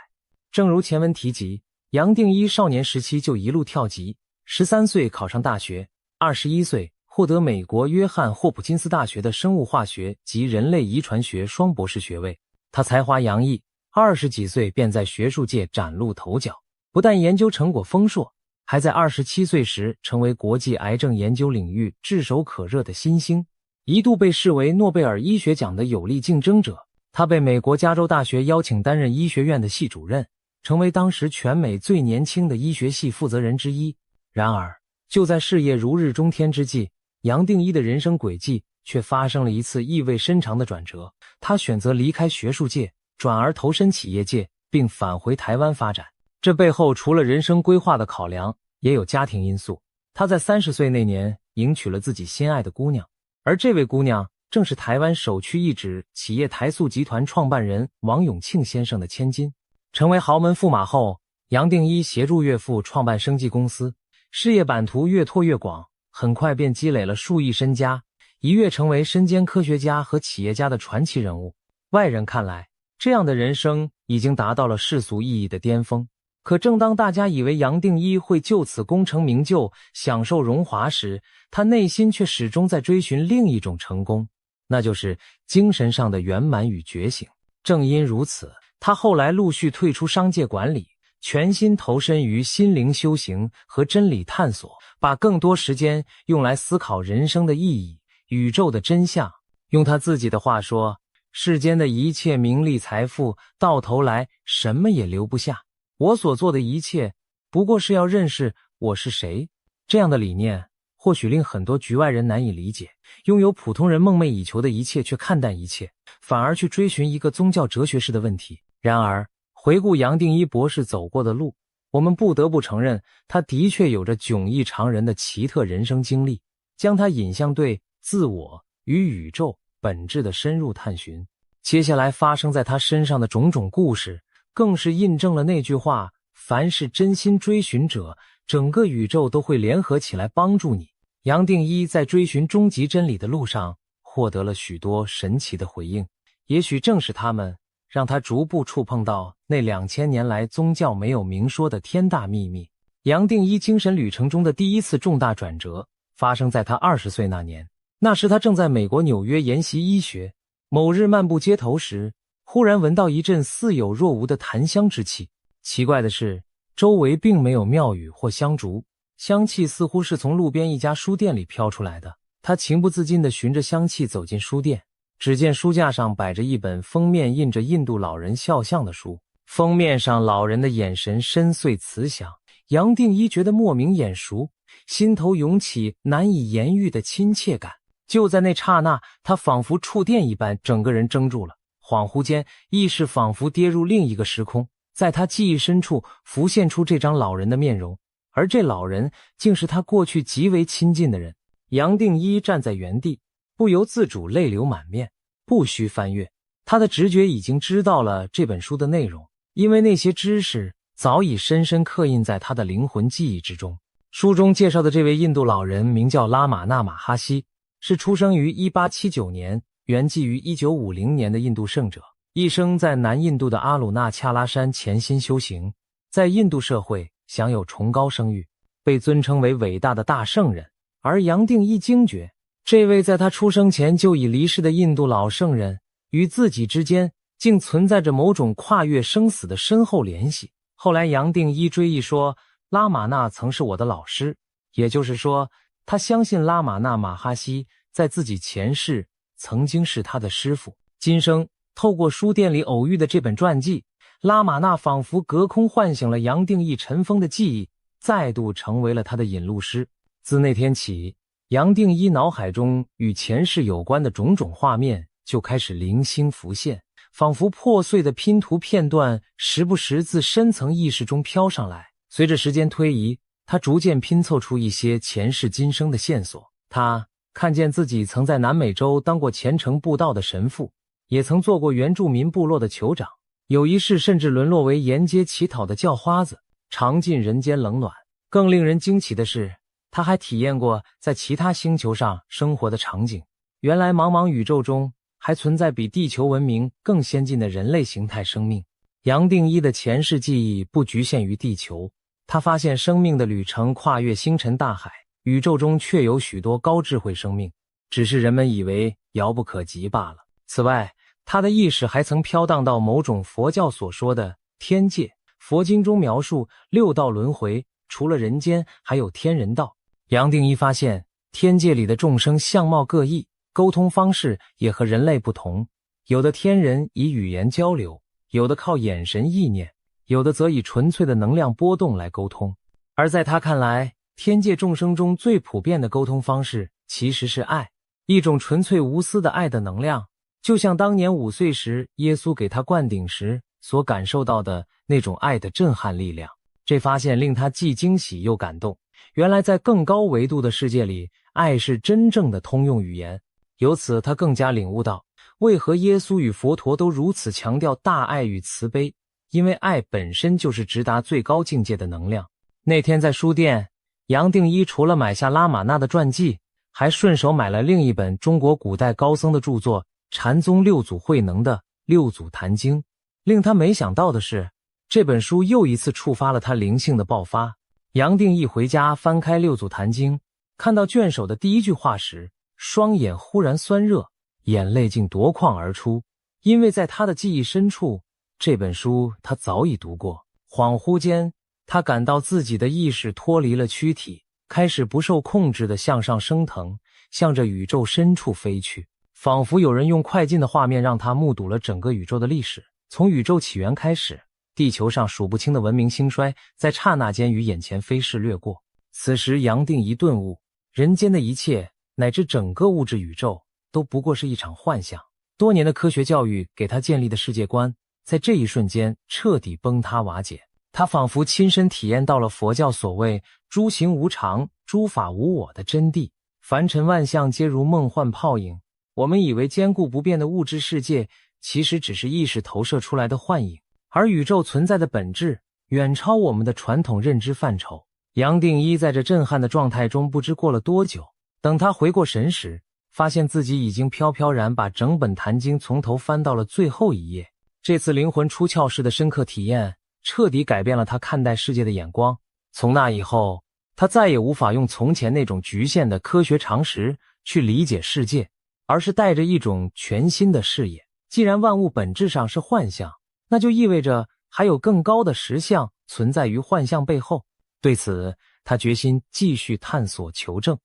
正如前文提及，杨定一少年时期就一路跳级，13岁考上大学，21岁获得美国约翰霍普金斯大学的生物化学及人类遗传学双博士学位。他才华洋溢，20几岁便在学术界崭露头角，不但研究成果丰硕，还在27岁时成为国际癌症研究领域炙手可热的新星，一度被视为诺贝尔医学奖的有力竞争者。他被美国加州大学邀请担任医学院的系主任，成为当时全美最年轻的医学系负责人之一。然而，就在事业如日中天之际，杨定一的人生轨迹却发生了一次意味深长的转折。他选择离开学术界，转而投身企业界，并返回台湾发展。这背后除了人生规划的考量，也有家庭因素。他在30岁那年迎娶了自己心爱的姑娘，而这位姑娘正是台湾首屈一指企业台塑集团创办人王永庆先生的千金。成为豪门驸马后，杨定一协助岳父创办生技公司，事业版图越拓越广，很快便积累了数亿身家，一跃成为身兼科学家和企业家的传奇人物。外人看来，这样的人生已经达到了世俗意义的巅峰。可正当大家以为杨定一会就此功成名就，享受荣华时，他内心却始终在追寻另一种成功，那就是精神上的圆满与觉醒。正因如此，他后来陆续退出商界管理，全心投身于心灵修行和真理探索，把更多时间用来思考人生的意义、宇宙的真相。用他自己的话说，世间的一切名利财富，到头来什么也留不下。我所做的一切，不过是要认识我是谁。这样的理念，或许令很多局外人难以理解。拥有普通人梦寐以求的一切，却看淡一切，反而去追寻一个宗教哲学式的问题。然而，回顾杨定一博士走过的路，我们不得不承认，他的确有着迥异常人的奇特人生经历，将他引向对自我与宇宙本质的深入探寻。接下来发生在他身上的种种故事，更是印证了那句话：凡是真心追寻者，整个宇宙都会联合起来帮助你。杨定一在追寻终极真理的路上，获得了许多神奇的回应，也许正是他们，让他逐步触碰到那2000年来宗教没有明说的天大秘密。杨定一精神旅程中的第一次重大转折，发生在他20岁那年。那时他正在美国纽约研习医学，某日漫步街头时，忽然闻到一阵似有若无的檀香之气。奇怪的是，周围并没有庙宇或香烛，香气似乎是从路边一家书店里飘出来的。他情不自禁地循着香气走进书店，只见书架上摆着一本封面印着印度老人肖像的书，封面上老人的眼神深邃慈祥。杨定一觉得莫名眼熟，心头涌起难以言喻的亲切感。就在那刹那，他仿佛触电一般，整个人怔住了。恍惚间，意识仿佛跌入另一个时空，在他记忆深处浮现出这张老人的面容，而这老人竟是他过去极为亲近的人。杨定一站在原地，不由自主泪流满面。不需翻阅，他的直觉已经知道了这本书的内容，因为那些知识早已深深刻印在他的灵魂记忆之中。书中介绍的这位印度老人名叫拉玛那马哈希，是出生于1879年，圆寂于1950年的印度圣者，一生在南印度的阿鲁纳恰拉山潜心修行，在印度社会享有崇高声誉，被尊称为伟大的大圣人。而杨定一惊觉，这位在他出生前就已离世的印度老圣人与自己之间竟存在着某种跨越生死的深厚联系。后来杨定一追忆说，拉玛那曾是我的老师，也就是说，他相信拉玛那马哈希在自己前世曾经是他的师父。今生透过书店里偶遇的这本传记，拉玛那仿佛隔空唤醒了杨定一尘封的记忆，再度成为了他的引路师。自那天起，杨定一脑海中与前世有关的种种画面就开始零星浮现，仿佛破碎的拼图片段时不时自深层意识中飘上来。随着时间推移，他逐渐拼凑出一些前世今生的线索。他看见自己曾在南美洲当过虔诚布道的神父，也曾做过原住民部落的酋长，有一世甚至沦落为沿街乞讨的叫花子，尝尽人间冷暖。更令人惊奇的是，他还体验过在其他星球上生活的场景。原来茫茫宇宙中还存在比地球文明更先进的人类形态生命。杨定一的前世记忆不局限于地球，他发现生命的旅程跨越星辰大海，宇宙中确有许多高智慧生命，只是人们以为遥不可及罢了。此外，他的意识还曾飘荡到某种佛教所说的天界。佛经中描述六道轮回，除了人间还有天人道。杨定一发现天界里的众生相貌各异，沟通方式也和人类不同，有的天人以语言交流，有的靠眼神意念，有的则以纯粹的能量波动来沟通。而在他看来，天界众生中最普遍的沟通方式其实是爱，一种纯粹无私的爱的能量，就像当年5岁时耶稣给他灌顶时所感受到的那种爱的震撼力量。这发现令他既惊喜又感动，原来在更高维度的世界里，爱是真正的通用语言。由此他更加领悟到，为何耶稣与佛陀都如此强调大爱与慈悲，因为爱本身就是直达最高境界的能量。那天在书店，杨定一除了买下拉玛那的传记，还顺手买了另一本中国古代高僧的著作禅宗六祖慧能的《六祖坛经》。令他没想到的是，这本书又一次触发了他灵性的爆发。杨定一回家翻开《六祖坛经》，看到卷首的第一句话时，双眼忽然酸热，眼泪竟夺眶而出。因为在他的记忆深处，这本书他早已读过。恍惚间，他感到自己的意识脱离了躯体，开始不受控制地向上升腾，向着宇宙深处飞去。仿佛有人用快进的画面让他目睹了整个宇宙的历史，从宇宙起源开始，地球上数不清的文明兴衰在刹那间于眼前飞逝掠过。此时杨定一顿悟，人间的一切乃至整个物质宇宙都不过是一场幻象。多年的科学教育给他建立的世界观，在这一瞬间彻底崩塌瓦解。他仿佛亲身体验到了佛教所谓诸行无常，诸法无我的真谛。凡尘万象皆如梦幻泡影，我们以为坚固不变的物质世界，其实只是意识投射出来的幻影，而宇宙存在的本质远超我们的传统认知范畴。杨定一在这震撼的状态中不知过了多久，等他回过神时，发现自己已经飘飘然把整本坛经从头翻到了最后一页。这次灵魂出窍式的深刻体验彻底改变了他看待世界的眼光。从那以后，他再也无法用从前那种局限的科学常识去理解世界，而是带着一种全新的视野。既然万物本质上是幻象，那就意味着还有更高的实相存在于幻象背后。对此，他决心继续探索求证。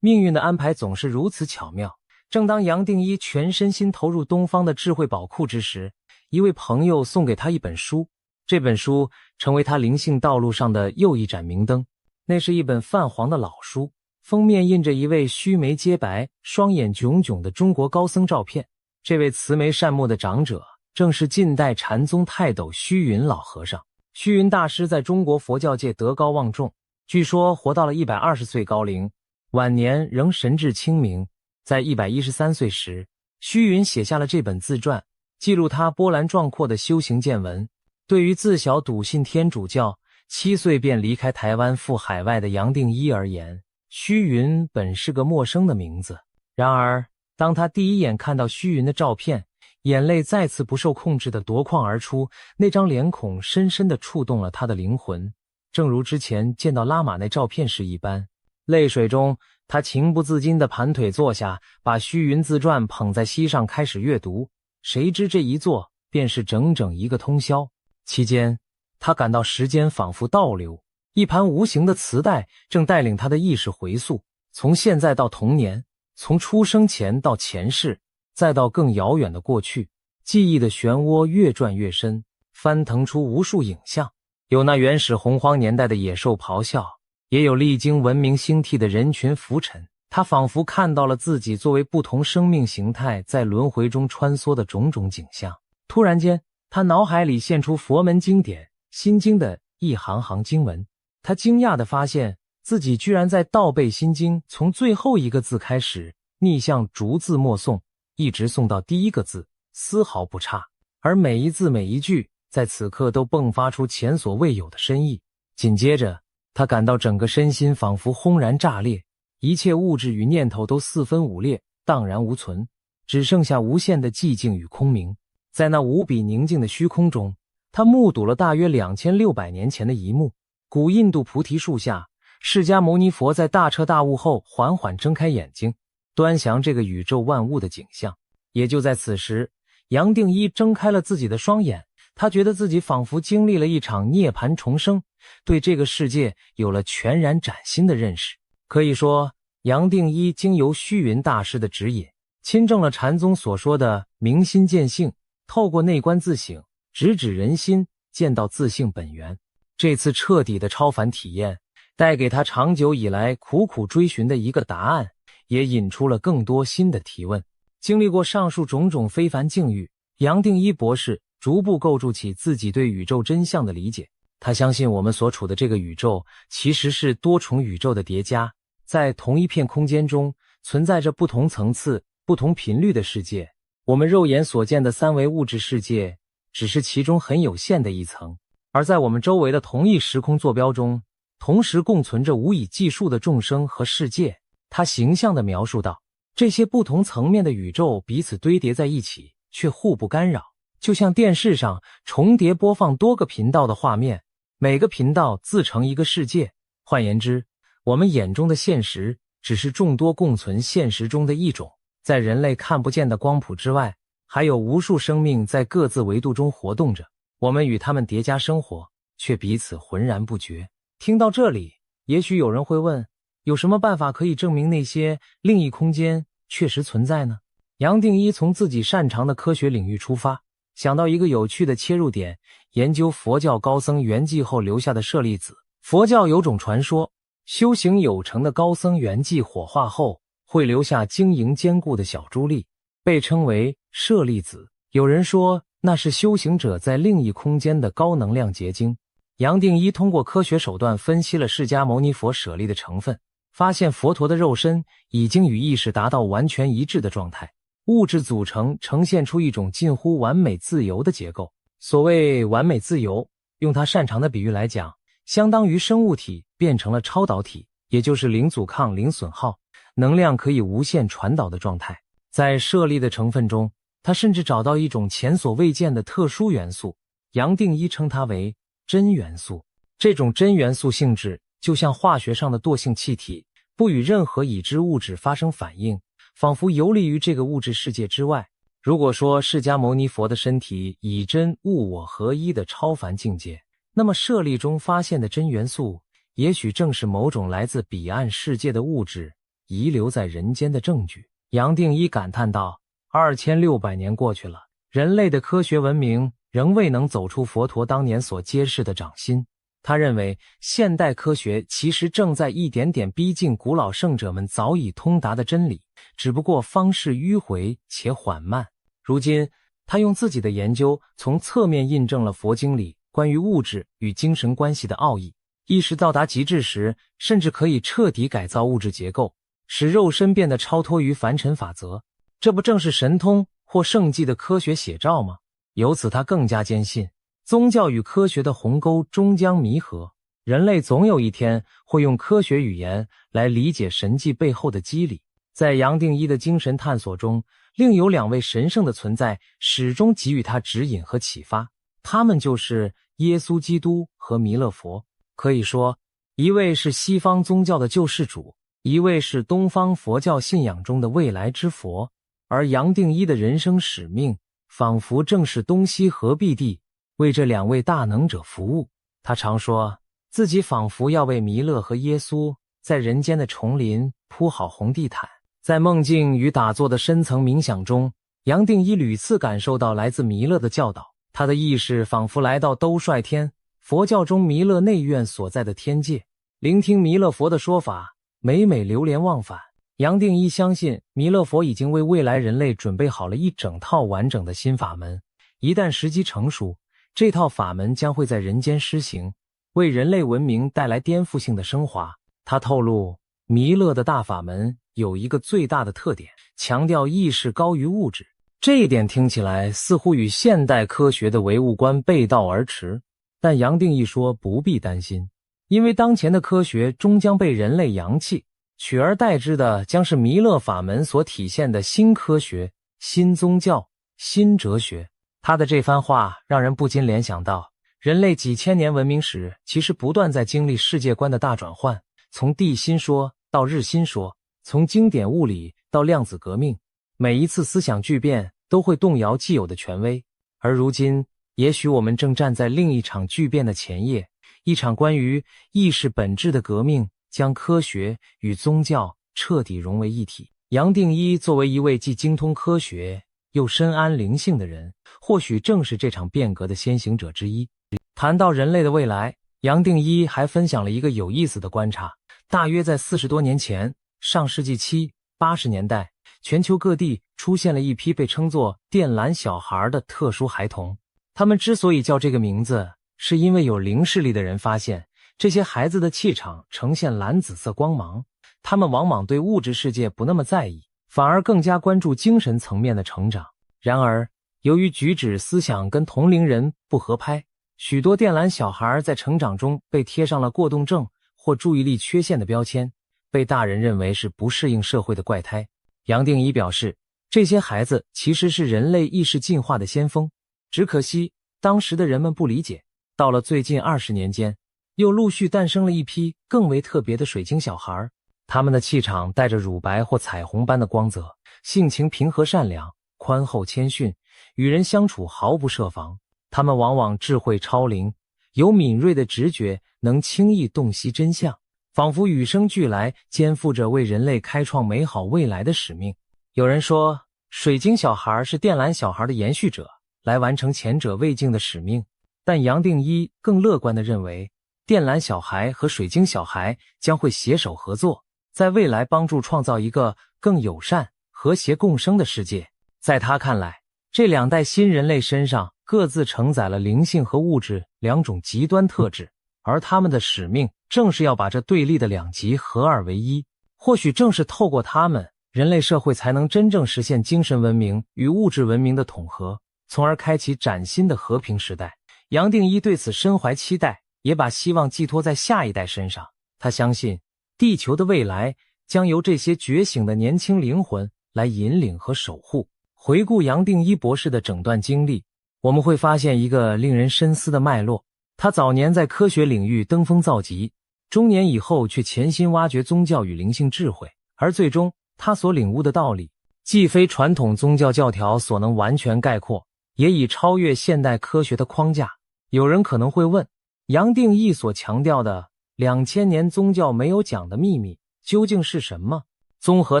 命运的安排总是如此巧妙。正当杨定一全身心投入东方的智慧宝库之时，一位朋友送给他一本书。这本书成为他灵性道路上的又一盏明灯。那是一本泛黄的老书，封面印着一位须眉皆白、双眼炯炯的中国高僧照片。这位慈眉善目的长者正是近代禅宗泰斗虚云老和尚。虚云大师在中国佛教界德高望重，据说活到了120岁高龄，晚年仍神志清明。在113岁时，虚云写下了这本自传，记录他波澜壮阔的修行见闻。对于自小笃信天主教，7岁便离开台湾赴海外的杨定一而言，虚云本是个陌生的名字。然而，当他第一眼看到虚云的照片，眼泪再次不受控制地夺眶而出，那张脸孔深深地触动了他的灵魂，正如之前见到拉玛那照片时一般。泪水中，他情不自禁地盘腿坐下，把虚云自传捧在膝上开始阅读。谁知这一坐便是整整1个通宵。期间，他感到时间仿佛倒流，一盘无形的磁带正带领他的意识回溯，从现在到童年，从出生前到前世，再到更遥远的过去。记忆的漩涡越转越深，翻腾出无数影像，有那原始洪荒年代的野兽咆哮，也有历经文明兴替的人群浮沉。他仿佛看到了自己作为不同生命形态在轮回中穿梭的种种景象。突然间，他脑海里现出佛门经典《心经》的一行行经文。他惊讶地发现自己居然在倒背心经，从最后一个字开始，逆向逐字默诵，一直诵到第一个字。丝毫不差，而每一字每一句在此刻都迸发出前所未有的深意。紧接着，他感到整个身心仿佛轰然炸裂，一切物质与念头都四分五裂，荡然无存，只剩下无限的寂静与空明。在那无比宁静的虚空中，他目睹了大约2600年前的一幕。古印度菩提树下，释迦牟尼佛在大彻大悟后缓缓睁开眼睛，端详这个宇宙万物的景象。也就在此时，杨定一睁开了自己的双眼，他觉得自己仿佛经历了一场涅槃重生，对这个世界有了全然崭新的认识。可以说，杨定一经由虚云大师的指引，亲证了禅宗所说的明心见性，透过内观自省，直指人心，见到自性本源。这次彻底的超凡体验，带给他长久以来苦苦追寻的一个答案，也引出了更多新的提问。经历过上述种种非凡境遇，杨定一博士逐步构筑起自己对宇宙真相的理解。他相信我们所处的这个宇宙其实是多重宇宙的叠加，在同一片空间中存在着不同层次、不同频率的世界。我们肉眼所见的三维物质世界只是其中很有限的一层，而在我们周围的同一时空坐标中，同时共存着无以计数的众生和世界。他形象地描述道，这些不同层面的宇宙彼此堆叠在一起，却互不干扰，就像电视上重叠播放多个频道的画面，每个频道自成一个世界。换言之，我们眼中的现实只是众多共存现实中的一种，在人类看不见的光谱之外，还有无数生命在各自维度中活动着，我们与他们叠加生活，却彼此浑然不觉。听到这里，也许有人会问，有什么办法可以证明那些另一空间确实存在呢？杨定一从自己擅长的科学领域出发，想到一个有趣的切入点，研究佛教高僧圆寂后留下的舍利子。佛教有种传说，修行有成的高僧圆寂火化后，会留下晶莹坚固的小珠粒，被称为舍利子。有人说，那是修行者在另一空间的高能量结晶。杨定一通过科学手段分析了释迦牟尼佛舍利的成分，发现佛陀的肉身已经与意识达到完全一致的状态，物质组成呈现出一种近乎完美自由的结构。所谓完美自由，用他擅长的比喻来讲，相当于生物体变成了超导体，也就是零阻抗、零损耗，能量可以无限传导的状态。在舍利的成分中，他甚至找到一种前所未见的特殊元素，杨定一称它为真元素。这种真元素性质就像化学上的惰性气体，不与任何已知物质发生反应，仿佛游离于这个物质世界之外。如果说释迦牟尼佛的身体以真物我合一的超凡境界，那么舍利中发现的真元素也许正是某种来自彼岸世界的物质遗留在人间的证据。杨定一感叹道，2600年过去了，人类的科学文明仍未能走出佛陀当年所揭示的掌心。他认为现代科学其实正在一点点逼近古老圣者们早已通达的真理，只不过方式迂回且缓慢。如今他用自己的研究从侧面印证了佛经里关于物质与精神关系的奥义，意识到达极致时，甚至可以彻底改造物质结构，使肉身变得超脱于凡尘法则。这不正是神通或圣迹的科学写照吗？由此他更加坚信，宗教与科学的鸿沟终将弥合，人类总有一天会用科学语言来理解神迹背后的机理。在杨定一的精神探索中，另有两位神圣的存在始终给予他指引和启发，他们就是耶稣基督和弥勒佛。可以说，一位是西方宗教的救世主，一位是东方佛教信仰中的未来之佛。而杨定一的人生使命仿佛正是东西合璧地为这两位大能者服务。他常说自己仿佛要为弥勒和耶稣在人间的丛林铺好红地毯。在梦境与打坐的深层冥想中，杨定一屡次感受到来自弥勒的教导，他的意识仿佛来到兜率天，佛教中弥勒内院所在的天界，聆听弥勒佛的说法，每每流连忘返。杨定一相信弥勒佛已经为未来人类准备好了一整套完整的新法门，一旦时机成熟，这套法门将会在人间施行，为人类文明带来颠覆性的升华。他透露，弥勒的大法门有一个最大的特点，强调意识高于物质。这一点听起来似乎与现代科学的唯物观背道而驰，但杨定一说不必担心，因为当前的科学终将被人类扬弃，取而代之的将是弥勒法门所体现的新科学、新宗教、新哲学。他的这番话让人不禁联想到，人类几千年文明史其实不断在经历世界观的大转换，从地心说到日心说，从经典物理到量子革命，每一次思想巨变都会动摇既有的权威。而如今，也许我们正站在另一场巨变的前夜，一场关于意识本质的革命，将科学与宗教彻底融为一体。杨定一作为一位既精通科学又深谙灵性的人，或许正是这场变革的先行者之一。谈到人类的未来，杨定一还分享了一个有意思的观察。大约在40多年前，上世纪70、80年代，全球各地出现了一批被称作靛蓝小孩的特殊孩童。他们之所以叫这个名字，是因为有灵视力的人发现，这些孩子的气场呈现蓝紫色光芒，他们往往对物质世界不那么在意，反而更加关注精神层面的成长。然而，由于举止思想跟同龄人不合拍，许多靛蓝小孩在成长中被贴上了过动症或注意力缺陷的标签，被大人认为是不适应社会的怪胎。杨定一表示，这些孩子其实是人类意识进化的先锋，只可惜当时的人们不理解。到了最近20年间，又陆续诞生了一批更为特别的水晶小孩，他们的气场带着乳白或彩虹般的光泽，性情平和善良，宽厚谦逊，与人相处毫不设防。他们往往智慧超灵，有敏锐的直觉，能轻易洞悉真相，仿佛与生俱来，肩负着为人类开创美好未来的使命。有人说，水晶小孩是靛蓝小孩的延续者，来完成前者未竟的使命。但杨定一更乐观地认为，靛蓝小孩和水晶小孩将会携手合作，在未来帮助创造一个更友善、和谐共生的世界。在他看来，这两代新人类身上各自承载了灵性和物质两种极端特质，而他们的使命正是要把这对立的两极合二为一。或许正是透过他们，人类社会才能真正实现精神文明与物质文明的统合，从而开启崭新的和平时代。杨定一对此深怀期待，也把希望寄托在下一代身上。他相信，地球的未来将由这些觉醒的年轻灵魂来引领和守护。回顾杨定一博士的整段经历，我们会发现一个令人深思的脉络。他早年在科学领域登峰造极，中年以后却潜心挖掘宗教与灵性智慧，而最终他所领悟的道理，既非传统宗教教条所能完全概括，也已超越现代科学的框架。有人可能会问，杨定一所强调的2000年宗教没有讲的秘密究竟是什么？综合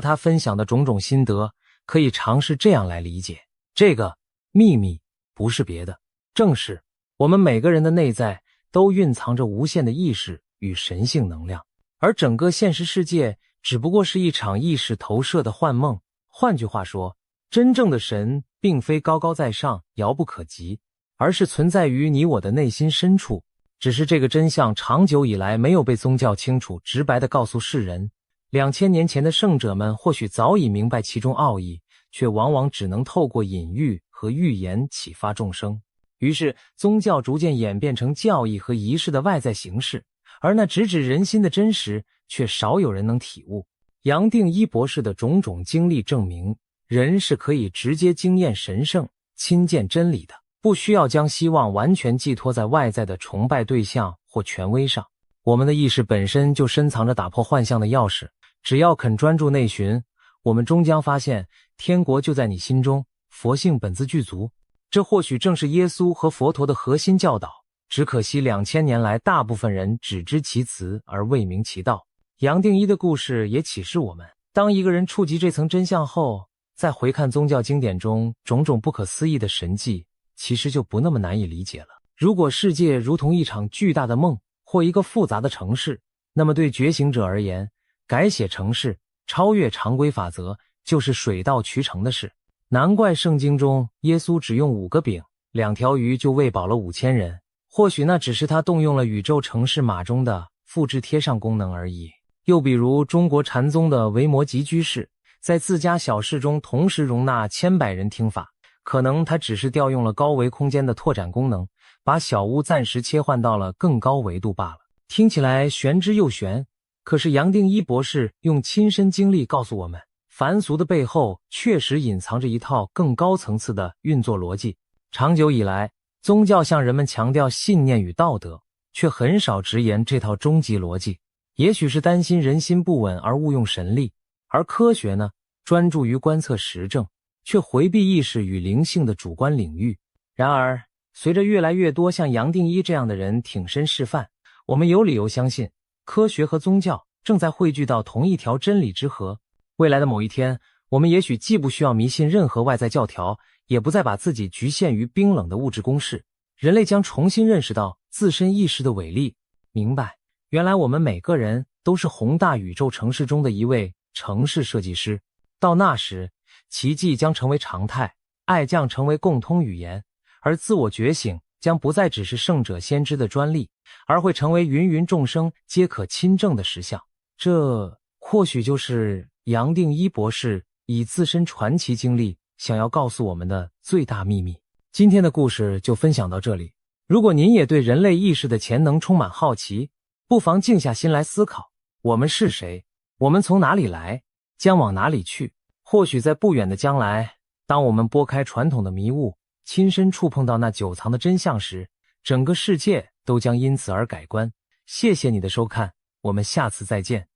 他分享的种种心得，可以尝试这样来理解，这个秘密不是别的，正是我们每个人的内在都蕴藏着无限的意识与神性能量，而整个现实世界只不过是一场意识投射的幻梦。换句话说，真正的神并非高高在上，遥不可及，而是存在于你我的内心深处，只是这个真相长久以来没有被宗教清楚直白地告诉世人。2000年前的圣者们或许早已明白其中奥义，却往往只能透过隐喻和预言启发众生。于是宗教逐渐演变成教义和仪式的外在形式，而那直指人心的真实却少有人能体悟。杨定一博士的种种经历证明，人是可以直接经验神圣、亲见真理的，不需要将希望完全寄托在外在的崇拜对象或权威上。我们的意识本身就深藏着打破幻象的钥匙，只要肯专注内寻，我们终将发现天国就在你心中，佛性本自具足。这或许正是耶稣和佛陀的核心教导，只可惜2000年来大部分人只知其词而未明其道。杨定一的故事也启示我们，当一个人触及这层真相后，再回看宗教经典中种种不可思议的神迹，其实就不那么难以理解了。如果世界如同一场巨大的梦或一个复杂的城市，那么对觉醒者而言，改写城市、超越常规法则就是水到渠成的事。难怪圣经中耶稣只用5个饼、2条鱼就喂饱了5000人，或许那只是他动用了宇宙城市码中的复制贴上功能而已。又比如中国禅宗的维摩诘居士，在自家小室中同时容纳千百人听法，可能他只是调用了高维空间的拓展功能，把小屋暂时切换到了更高维度罢了。听起来玄之又玄，可是杨定一博士用亲身经历告诉我们，凡俗的背后确实隐藏着一套更高层次的运作逻辑。长久以来，宗教向人们强调信念与道德，却很少直言这套终极逻辑。也许是担心人心不稳而误用神力，而科学呢，专注于观测实证，却回避意识与灵性的主观领域。然而，随着越来越多像杨定一这样的人挺身示范，我们有理由相信，科学和宗教正在汇聚到同一条真理之河。未来的某一天，我们也许既不需要迷信任何外在教条，也不再把自己局限于冰冷的物质公式，人类将重新认识到自身意识的伟力，明白原来我们每个人都是宏大宇宙城市中的一位城市设计师。到那时，奇迹将成为常态，爱将成为共通语言，而自我觉醒将不再只是圣者先知的专利，而会成为芸芸众生皆可亲证的实相。这或许就是杨定一博士以自身传奇经历想要告诉我们的最大秘密。今天的故事就分享到这里。如果您也对人类意识的潜能充满好奇，不妨静下心来思考，我们是谁？我们从哪里来？将往哪里去？或许在不远的将来，当我们拨开传统的迷雾，亲身触碰到那久藏的真相时，整个世界都将因此而改观。谢谢你的收看，我们下次再见。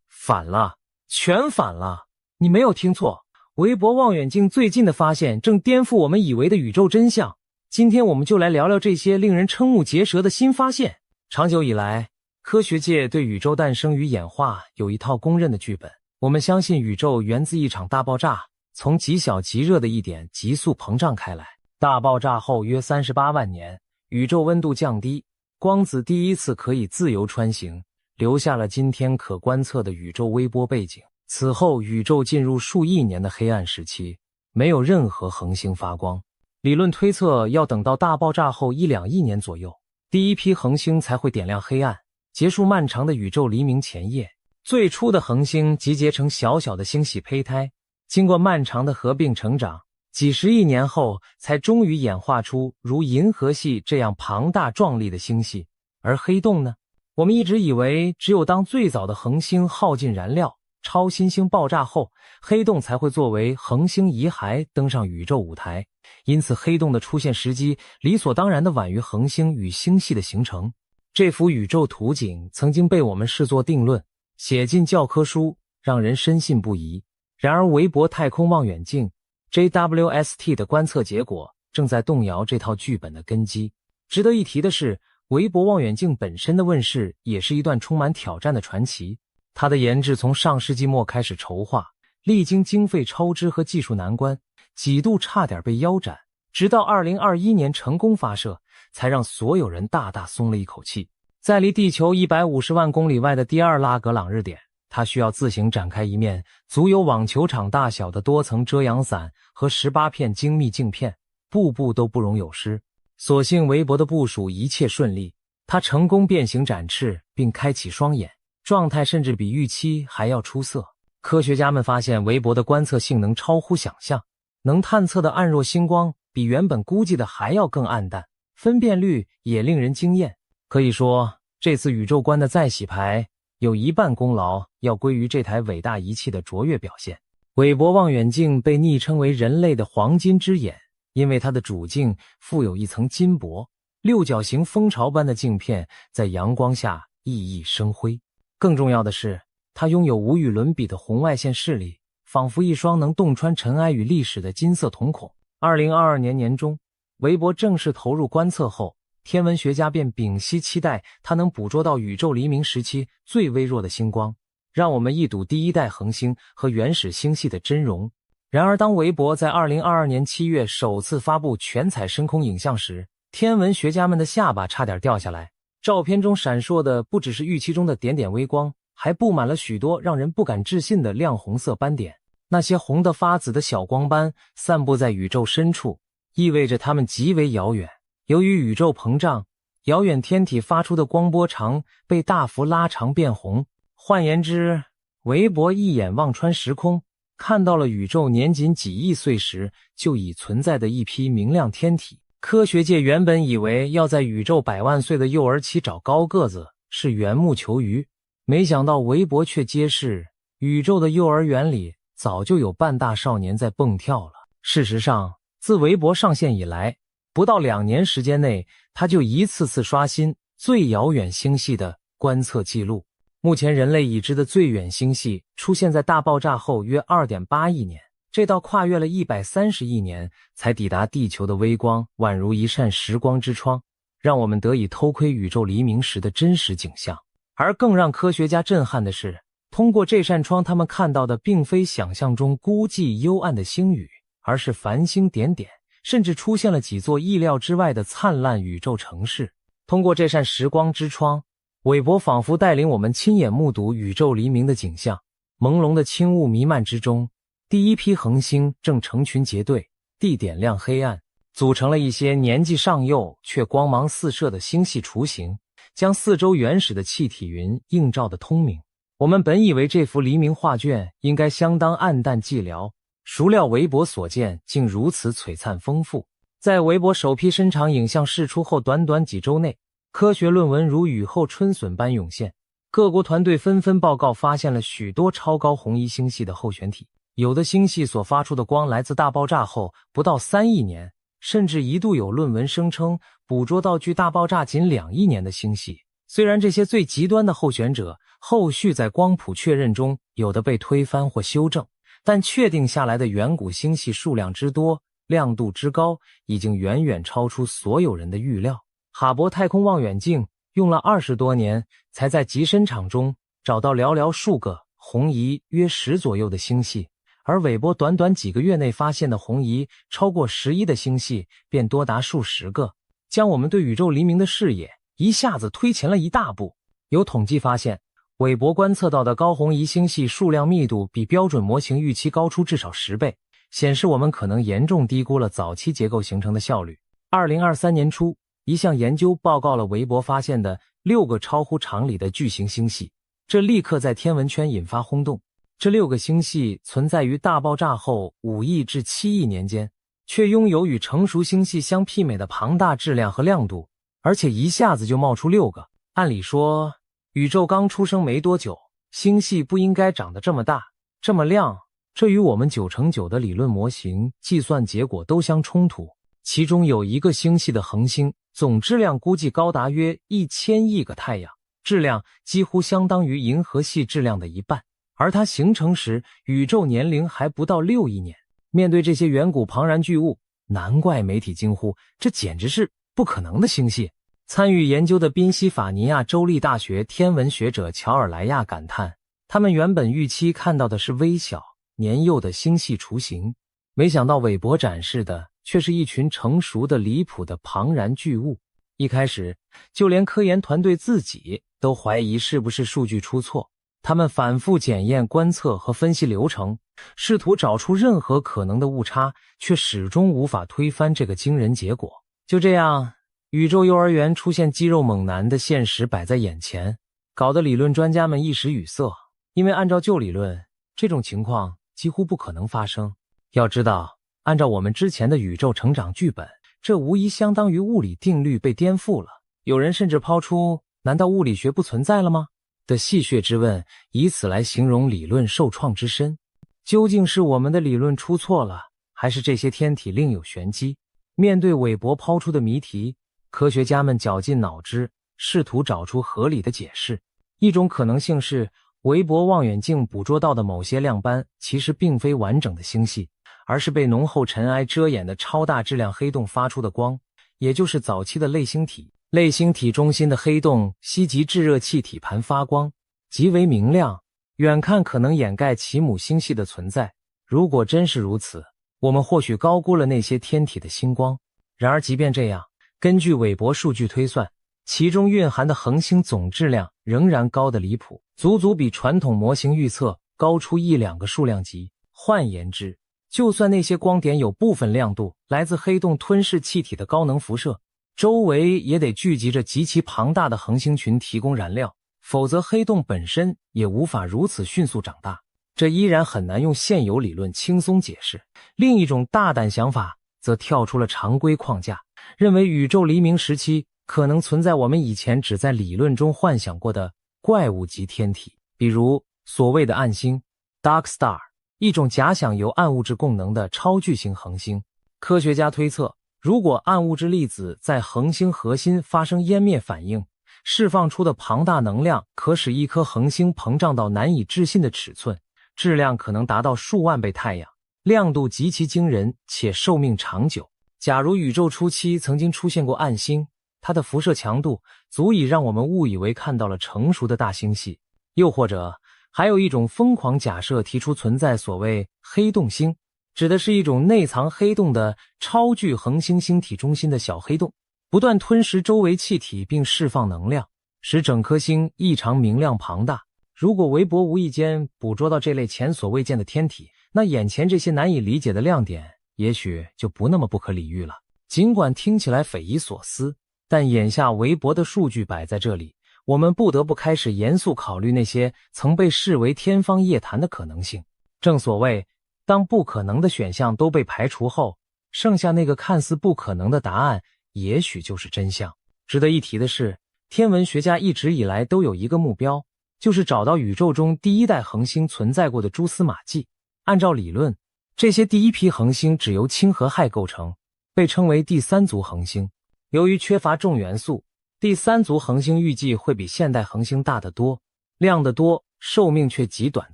反了，全反了！你没有听错，韦伯望远镜最近的发现正颠覆我们以为的宇宙真相。今天我们就来聊聊这些令人瞠目结舌的新发现。长久以来，科学界对宇宙诞生与演化有一套公认的剧本。我们相信宇宙源自一场大爆炸，从极小极热的一点急速膨胀开来。大爆炸后约38万年，宇宙温度降低，光子第一次可以自由穿行，留下了今天可观测的宇宙微波背景。此后，宇宙进入数亿年的黑暗时期，没有任何恒星发光。理论推测要等到大爆炸后1-2亿年左右，第一批恒星才会点亮黑暗，结束漫长的宇宙黎明前夜。最初的恒星集结成小小的星系胚胎，经过漫长的合并成长，几十亿年后才终于演化出如银河系这样庞大壮丽的星系。而黑洞呢？我们一直以为只有当最早的恒星耗尽燃料，超新星爆炸后，黑洞才会作为恒星遗骸登上宇宙舞台，因此黑洞的出现时机理所当然地晚于恒星与星系的形成。这幅宇宙图景曾经被我们视作定论，写进教科书，让人深信不疑。然而韦伯太空望远镜 JWST 的观测结果正在动摇这套剧本的根基。值得一提的是，韦伯望远镜本身的问世也是一段充满挑战的传奇。它的研制从上世纪末开始筹划，历经经费超支和技术难关，几度差点被腰斩，直到2021年成功发射，才让所有人大大松了一口气。在离地球150万公里外的第二拉格朗日点，它需要自行展开一面足有网球场大小的多层遮阳伞和18片精密镜片，步步都不容有失。所幸韦伯的部署一切顺利，他成功变形展翅并开启双眼，状态甚至比预期还要出色。科学家们发现韦伯的观测性能超乎想象，能探测的暗弱星光比原本估计的还要更暗淡，分辨率也令人惊艳。可以说，这次宇宙观的再洗牌有一半功劳要归于这台伟大仪器的卓越表现。韦伯望远镜被昵称为人类的黄金之眼，因为它的主镜附有一层金箔，六角形蜂巢般的镜片在阳光下熠熠生辉。更重要的是，它拥有无与伦比的红外线视力，仿佛一双能洞穿尘埃与历史的金色瞳孔。2022年年中，韦伯正式投入观测后，天文学家便屏息期待它能捕捉到宇宙黎明时期最微弱的星光，让我们一睹第一代恒星和原始星系的真容。然而当韦伯在2022年7月首次发布全彩深空影像时，天文学家们的下巴差点掉下来。照片中闪烁的不只是预期中的点点微光，还布满了许多让人不敢置信的亮红色斑点。那些红得发紫的小光斑散布在宇宙深处，意味着它们极为遥远。由于宇宙膨胀，遥远天体发出的光波长被大幅拉长变红。换言之，韦伯一眼望穿时空，看到了宇宙年仅几亿岁时就已存在的一批明亮天体。科学界原本以为要在宇宙100万岁的幼儿期找高个子是缘木求鱼，没想到韦伯却揭示，宇宙的幼儿园里早就有半大少年在蹦跳了。事实上，自韦伯上线以来，不到2年时间内，他就一次次刷新最遥远星系的观测记录。目前人类已知的最远星系出现在大爆炸后约 2.8 亿年，这道跨越了130亿年才抵达地球的微光，宛如一扇时光之窗，让我们得以偷窥宇宙黎明时的真实景象。而更让科学家震撼的是，通过这扇窗，他们看到的并非想象中孤寂幽暗的星宇，而是繁星点点，甚至出现了几座意料之外的灿烂宇宙城市。通过这扇时光之窗，韦伯仿佛带领我们亲眼目睹宇宙黎明的景象。朦胧的轻雾弥漫之中，第一批恒星正成群结队，地点亮黑暗，组成了一些年纪尚幼却光芒四射的星系雏形，将四周原始的气体云映照得通明。我们本以为这幅黎明画卷应该相当暗淡寂寥，孰料韦伯所见竟如此璀璨丰富。在韦伯首批深长影像释出后短短几周内，科学论文如雨后春笋般涌现，各国团队纷纷报告发现了许多超高红移星系的候选体。有的星系所发出的光来自大爆炸后不到3亿年，甚至一度有论文声称捕捉到距大爆炸仅2亿年的星系。虽然这些最极端的候选者后续在光谱确认中有的被推翻或修正，但确定下来的远古星系数量之多，亮度之高，已经远远超出所有人的预料。哈勃太空望远镜用了20多年，才在极深场中找到寥寥数个红移约10左右的星系，而韦伯短短几个月内发现的红移超过11的星系便多达数十个，将我们对宇宙黎明的视野一下子推前了一大步。有统计发现，韦伯观测到的高红移星系数量密度比标准模型预期高出至少10倍，显示我们可能严重低估了早期结构形成的效率。2023年初，一项研究报告了韦伯发现的6个超乎常理的巨型星系，这立刻在天文圈引发轰动。这6个星系存在于大爆炸后5亿至7亿年间，却拥有与成熟星系相媲美的庞大质量和亮度，而且一下子就冒出6个。按理说，宇宙刚出生没多久，星系不应该长得这么大、这么亮，这与我们9×9的理论模型计算结果都相冲突。其中有一个星系的恒星总质量估计高达约1000亿个太阳，质量几乎相当于银河系质量的一半，而它形成时宇宙年龄还不到6亿年。面对这些远古庞然巨物，难怪媒体惊呼，这简直是不可能的星系。参与研究的宾夕法尼亚州立大学天文学者乔尔莱亚感叹，他们原本预期看到的是微小年幼的星系雏形，没想到韦伯展示的却是一群成熟的离谱的庞然巨物。一开始，就连科研团队自己都怀疑是不是数据出错，他们反复检验观测和分析流程，试图找出任何可能的误差，却始终无法推翻这个惊人结果。就这样，宇宙幼儿园出现肌肉猛男的现实摆在眼前，搞得理论专家们一时语塞，因为按照旧理论，这种情况几乎不可能发生。要知道，按照我们之前的宇宙成长剧本，这无疑相当于物理定律被颠覆了。有人甚至抛出难道物理学不存在了吗的戏谑之问，以此来形容理论受创之深。究竟是我们的理论出错了，还是这些天体另有玄机？面对韦伯抛出的谜题，科学家们绞尽脑汁，试图找出合理的解释。一种可能性是，韦伯望远镜捕捉到的某些亮斑其实并非完整的星系，而是被浓厚尘埃遮掩的超大质量黑洞发出的光，也就是早期的类星体。类星体中心的黑洞吸集炙热气体盘发光，极为明亮，远看可能掩盖其母星系的存在。如果真是如此，我们或许高估了那些天体的星光。然而即便这样，根据韦伯数据推算，其中蕴含的恒星总质量仍然高得离谱，足足比传统模型预测高出1-2个数量级。换言之，就算那些光点有部分亮度来自黑洞吞噬气体的高能辐射，周围也得聚集着极其庞大的恒星群提供燃料，否则黑洞本身也无法如此迅速长大。这依然很难用现有理论轻松解释。另一种大胆想法则跳出了常规框架，认为宇宙黎明时期可能存在我们以前只在理论中幻想过的怪物级天体，比如所谓的暗星 Dark Star， 一种假想由暗物质供能的超巨型恒星。科学家推测，如果暗物质粒子在恒星核心发生湮灭反应，释放出的庞大能量可使一颗恒星膨胀到难以置信的尺寸，质量可能达到数万倍太阳，亮度极其惊人且寿命长久。假如宇宙初期曾经出现过暗星，它的辐射强度足以让我们误以为看到了成熟的大星系。又或者还有一种疯狂假设提出存在所谓黑洞星，指的是一种内藏黑洞的超巨恒星星体中心的小黑洞，不断吞噬周围气体并释放能量，使整颗星异常明亮庞大。如果韦伯无意间捕捉到这类前所未见的天体，那眼前这些难以理解的亮点也许就不那么不可理喻了。尽管听起来匪夷所思，但眼下韦伯的数据摆在这里，我们不得不开始严肃考虑那些曾被视为天方夜谭的可能性。正所谓，当不可能的选项都被排除后，剩下那个看似不可能的答案也许就是真相。值得一提的是，天文学家一直以来都有一个目标，就是找到宇宙中第一代恒星存在过的蛛丝马迹。按照理论，这些第一批恒星只由氢和氦构成，被称为第三族恒星。由于缺乏重元素，第三族恒星预计会比现代恒星大得多，亮得多，寿命却极短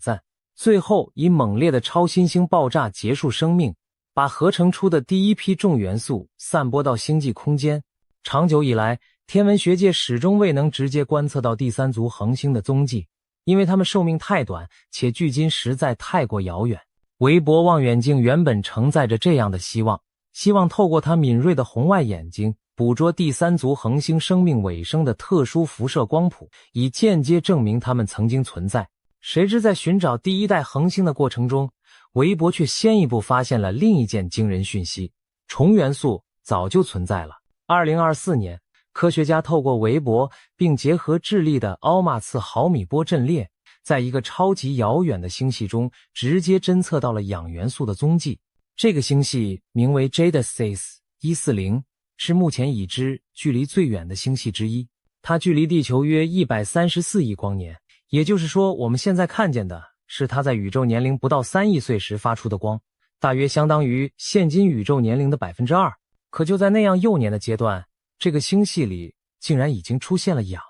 暂，最后以猛烈的超新星爆炸结束生命，把合成出的第一批重元素散播到星际空间。长久以来，天文学界始终未能直接观测到第三族恒星的踪迹，因为它们寿命太短，且距今实在太过遥远。韦伯望远镜原本承载着这样的希望透过它敏锐的红外眼睛捕捉第三族恒星生命尾声的特殊辐射光谱，以间接证明它们曾经存在。谁知在寻找第一代恒星的过程中，韦伯却先一步发现了另一件惊人讯息：重元素早就存在了。2024年，科学家透过韦伯并结合智利的奥马茨毫米波阵列，在一个超级遥远的星系中直接侦测到了氧元素的踪迹。这个星系名为 Jade-6 140，是目前已知距离最远的星系之一，它距离地球约134亿光年，也就是说我们现在看见的是它在宇宙年龄不到3亿岁时发出的光，大约相当于现今宇宙年龄的 2%。 可就在那样幼年的阶段，这个星系里竟然已经出现了氧。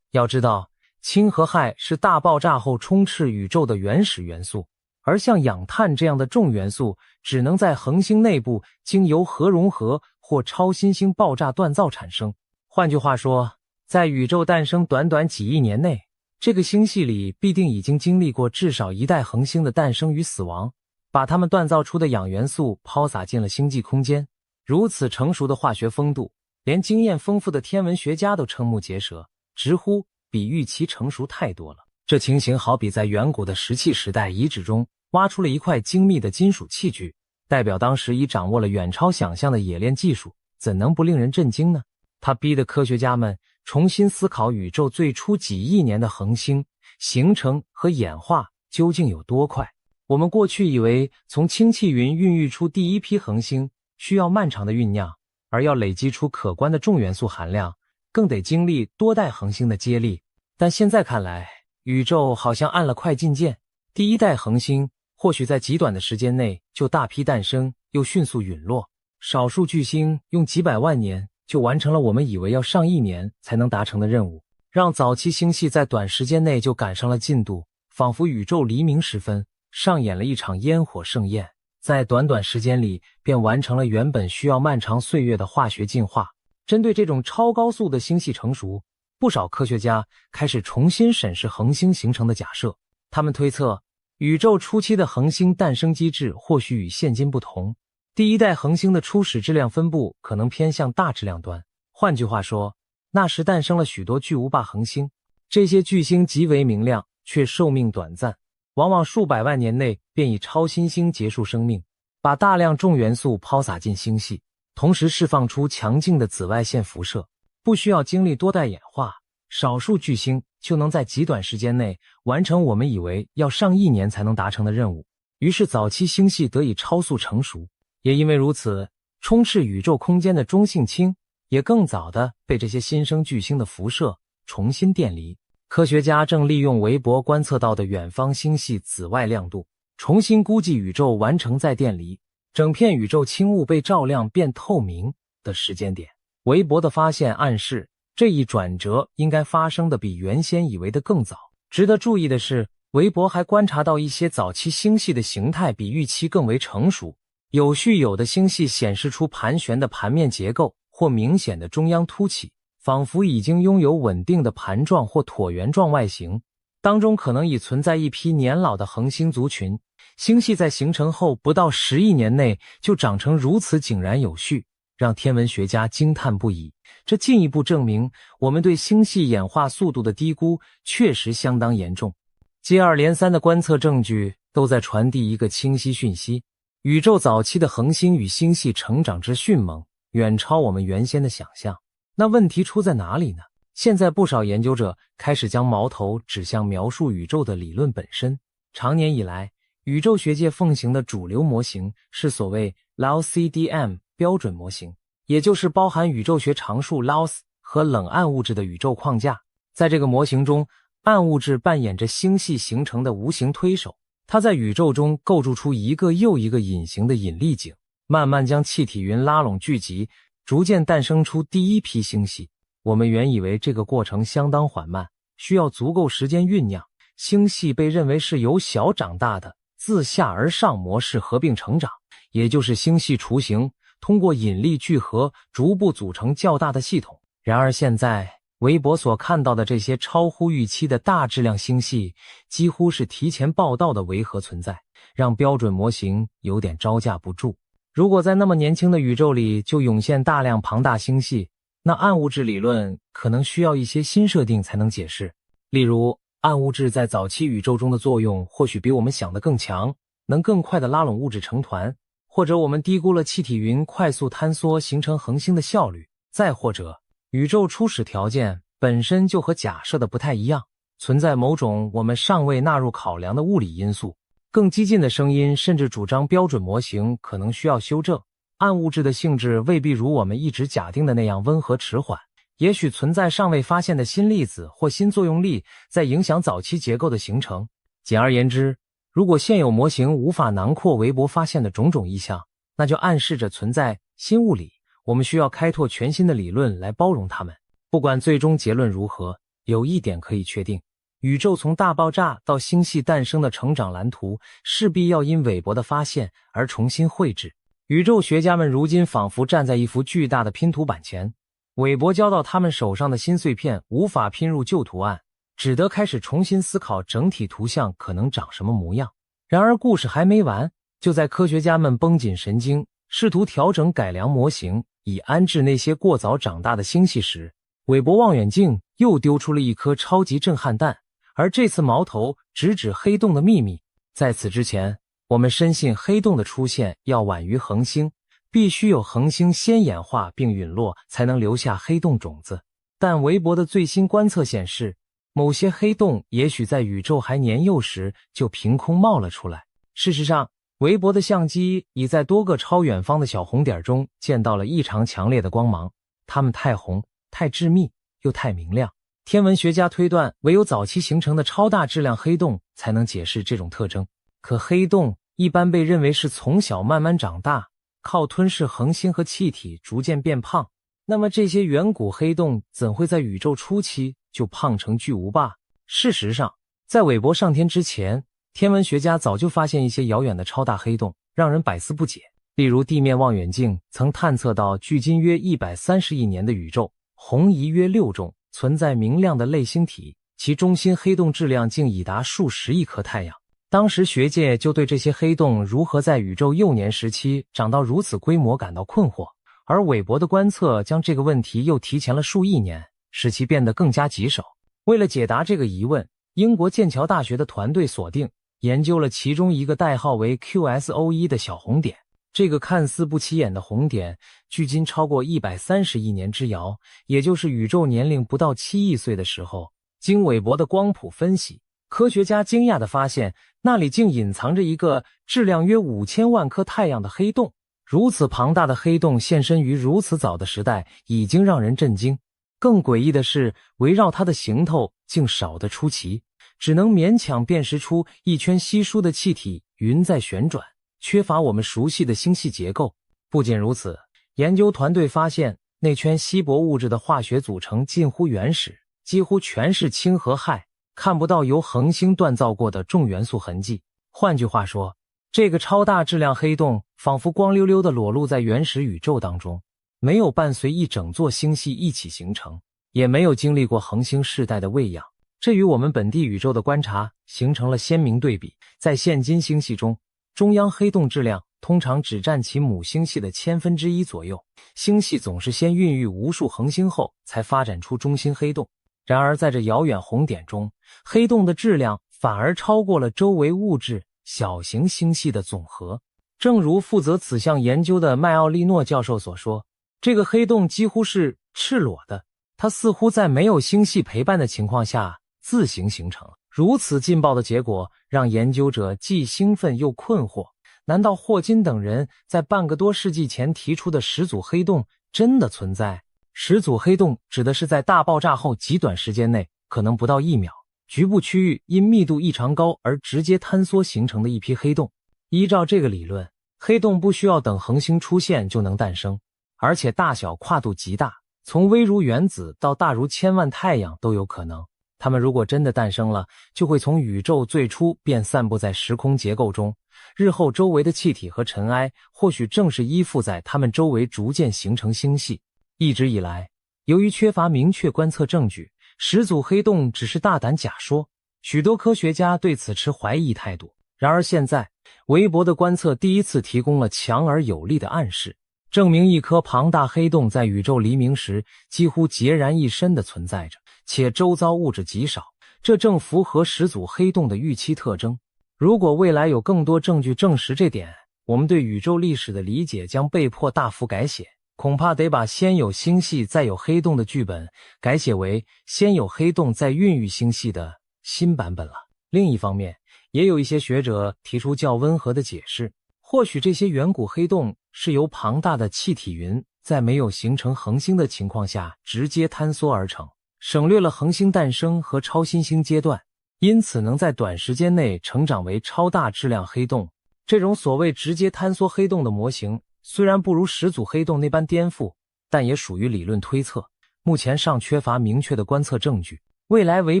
要知道，氢和氦是大爆炸后充斥宇宙的原始元素，而像氧碳这样的重元素只能在恒星内部经由核融合或超新星爆炸锻造产生。换句话说，在宇宙诞生短短几亿年内，这个星系里必定已经经历过至少一代恒星的诞生与死亡，把它们锻造出的氧元素抛洒进了星际空间。如此成熟的化学风度，连经验丰富的天文学家都瞠目结舌，直呼比预期成熟太多了。这情形好比在远古的石器时代遗址中挖出了一块精密的金属器具，代表当时已掌握了远超想象的冶炼技术，怎能不令人震惊呢？它逼得科学家们重新思考宇宙最初几亿年的恒星形成和演化究竟有多快。我们过去以为从氢气云孕育出第一批恒星需要漫长的酝酿，而要累积出可观的重元素含量，更得经历多代恒星的接力。但现在看来，宇宙好像按了快进键，第一代恒星或许在极短的时间内就大批诞生，又迅速陨落。少数巨星用几百万年就完成了我们以为要上亿年才能达成的任务，让早期星系在短时间内就赶上了进度，仿佛宇宙黎明时分上演了一场烟火盛宴，在短短时间里便完成了原本需要漫长岁月的化学进化。针对这种超高速的星系成熟，不少科学家开始重新审视恒星形成的假设。他们推测，宇宙初期的恒星诞生机制或许与现今不同，第一代恒星的初始质量分布可能偏向大质量端。换句话说，那时诞生了许多巨无霸恒星，这些巨星极为明亮，却寿命短暂，往往数百万年内便以超新星结束生命，把大量重元素抛洒进星系，同时释放出强劲的紫外线辐射。不需要经历多代演化，少数巨星就能在极短时间内完成我们以为要上亿年才能达成的任务，于是早期星系得以超速成熟。也因为如此，充斥宇宙空间的中性氢也更早地被这些新生巨星的辐射重新电离。科学家正利用韦伯观测到的远方星系紫外亮度，重新估计宇宙完成再电离，整片宇宙轻物被照亮变透明的时间点。韦伯的发现暗示，这一转折应该发生的比原先以为的更早。值得注意的是，韦伯还观察到一些早期星系的形态比预期更为成熟，有的星系显示出盘旋的盘面结构或明显的中央凸起，仿佛已经拥有稳定的盘状或椭圆状外形，当中可能已存在一批年老的恒星族群。星系在形成后不到10亿年内就长成如此井然有序，让天文学家惊叹不已。这进一步证明，我们对星系演化速度的低估确实相当严重。接二连三的观测证据都在传递一个清晰讯息：宇宙早期的恒星与星系成长之迅猛，远超我们原先的想象。那问题出在哪里呢？现在不少研究者开始将矛头指向描述宇宙的理论本身。长年以来，宇宙学界奉行的主流模型是所谓 LCDM 标准模型，也就是包含宇宙学常数 LAOS 和冷暗物质的宇宙框架。在这个模型中，暗物质扮演着星系形成的无形推手，它在宇宙中构筑出一个又一个隐形的引力井，慢慢将气体云拉拢聚集，逐渐诞生出第一批星系。我们原以为这个过程相当缓慢，需要足够时间酝酿。星系被认为是由小长大的自下而上模式合并成长，也就是星系雏形通过引力聚合逐步组成较大的系统。然而现在，韦伯所看到的这些超乎预期的大质量星系几乎是提前报道的维和存在，让标准模型有点招架不住。如果在那么年轻的宇宙里就涌现大量庞大星系，那暗物质理论可能需要一些新设定才能解释。例如，暗物质在早期宇宙中的作用或许比我们想的更强，能更快地拉拢物质成团，或者我们低估了气体云快速坍缩形成恒星的效率，再或者宇宙初始条件本身就和假设的不太一样，存在某种我们尚未纳入考量的物理因素。更激进的声音甚至主张标准模型可能需要修正，暗物质的性质未必如我们一直假定的那样温和迟缓，也许存在尚未发现的新粒子或新作用力在影响早期结构的形成。简而言之，如果现有模型无法囊括韦伯发现的种种意象，那就暗示着存在新物理，我们需要开拓全新的理论来包容它们。不管最终结论如何，有一点可以确定，宇宙从大爆炸到星系诞生的成长蓝图势必要因韦伯的发现而重新绘制。宇宙学家们如今仿佛站在一幅巨大的拼图板前，韦伯交到他们手上的新碎片无法拼入旧图案，只得开始重新思考整体图像可能长什么模样。然而故事还没完，就在科学家们绷紧神经，试图调整改良模型以安置那些过早长大的星系时，韦伯望远镜又丢出了一颗超级震撼弹，而这次矛头直指黑洞的秘密。在此之前，我们深信黑洞的出现要晚于恒星，必须有恒星先演化并陨落才能留下黑洞种子。但韦伯的最新观测显示，某些黑洞也许在宇宙还年幼时就凭空冒了出来。事实上，韦伯的相机已在多个超远方的小红点中见到了异常强烈的光芒，它们太红、太致密又太明亮。天文学家推断，唯有早期形成的超大质量黑洞才能解释这种特征。可黑洞一般被认为是从小慢慢长大，靠吞噬恒星和气体逐渐变胖。那么这些远古黑洞怎会在宇宙初期就胖成巨无霸？事实上，在韦伯上天之前，天文学家早就发现一些遥远的超大黑洞，让人百思不解。例如，地面望远镜曾探测到距今约130亿年的宇宙，红移约6重，存在明亮的类星体，其中心黑洞质量竟已达数十亿颗太阳。当时学界就对这些黑洞如何在宇宙幼年时期长到如此规模感到困惑，而韦伯的观测将这个问题又提前了数亿年，使其变得更加棘手。为了解答这个疑问，英国剑桥大学的团队锁定研究了其中一个代号为 QSO1 的小红点。这个看似不起眼的红点，距今超过130亿年之遥，也就是宇宙年龄不到7亿岁的时候，经韦伯的光谱分析，科学家惊讶地发现，那里竟隐藏着一个质量约5000万颗太阳的黑洞。如此庞大的黑洞现身于如此早的时代，已经让人震惊。更诡异的是，围绕它的行头竟少得出奇，只能勉强辨识出一圈稀疏的气体云在旋转，缺乏我们熟悉的星系结构。不仅如此，研究团队发现那圈稀薄物质的化学组成近乎原始，几乎全是氢和氦，看不到由恒星锻造过的重元素痕迹。换句话说，这个超大质量黑洞仿佛光溜溜地裸露在原始宇宙当中，没有伴随一整座星系一起形成，也没有经历过恒星世代的喂养。这与我们本地宇宙的观察形成了鲜明对比。在现今星系中，中央黑洞质量通常只占其母星系的1/1000左右，星系总是先孕育无数恒星后才发展出中心黑洞。然而在这遥远红点中，黑洞的质量反而超过了周围物质小型星系的总和。正如负责此项研究的麦奥利诺教授所说，这个黑洞几乎是赤裸的，它似乎在没有星系陪伴的情况下自行形成。如此劲爆的结果让研究者既兴奋又困惑，难道霍金等人在半个多世纪前提出的始祖黑洞真的存在？始祖黑洞指的是在大爆炸后极短时间内，可能不到1秒，局部区域因密度异常高而直接坍缩形成的一批黑洞。依照这个理论，黑洞不需要等恒星出现就能诞生，而且大小跨度极大，从微如原子到大如千万太阳都有可能。它们如果真的诞生了，就会从宇宙最初便散布在时空结构中，日后周围的气体和尘埃或许正是依附在它们周围逐渐形成星系。一直以来，由于缺乏明确观测证据，始祖黑洞只是大胆假说，许多科学家对此持怀疑态度。然而现在，韦伯的观测第一次提供了强而有力的暗示，证明一颗庞大黑洞在宇宙黎明时几乎孑然一身地存在着，且周遭物质极少，这正符合始祖黑洞的预期特征。如果未来有更多证据证实这点，我们对宇宙历史的理解将被迫大幅改写，恐怕得把先有星系再有黑洞的剧本改写为先有黑洞再孕育星系的新版本了。另一方面，也有一些学者提出较温和的解释，或许这些远古黑洞是由庞大的气体云在没有形成恒星的情况下直接坍缩而成，省略了恒星诞生和超新星阶段，因此能在短时间内成长为超大质量黑洞。这种所谓直接坍缩黑洞的模型虽然不如始祖黑洞那般颠覆，但也属于理论推测，目前尚缺乏明确的观测证据。未来韦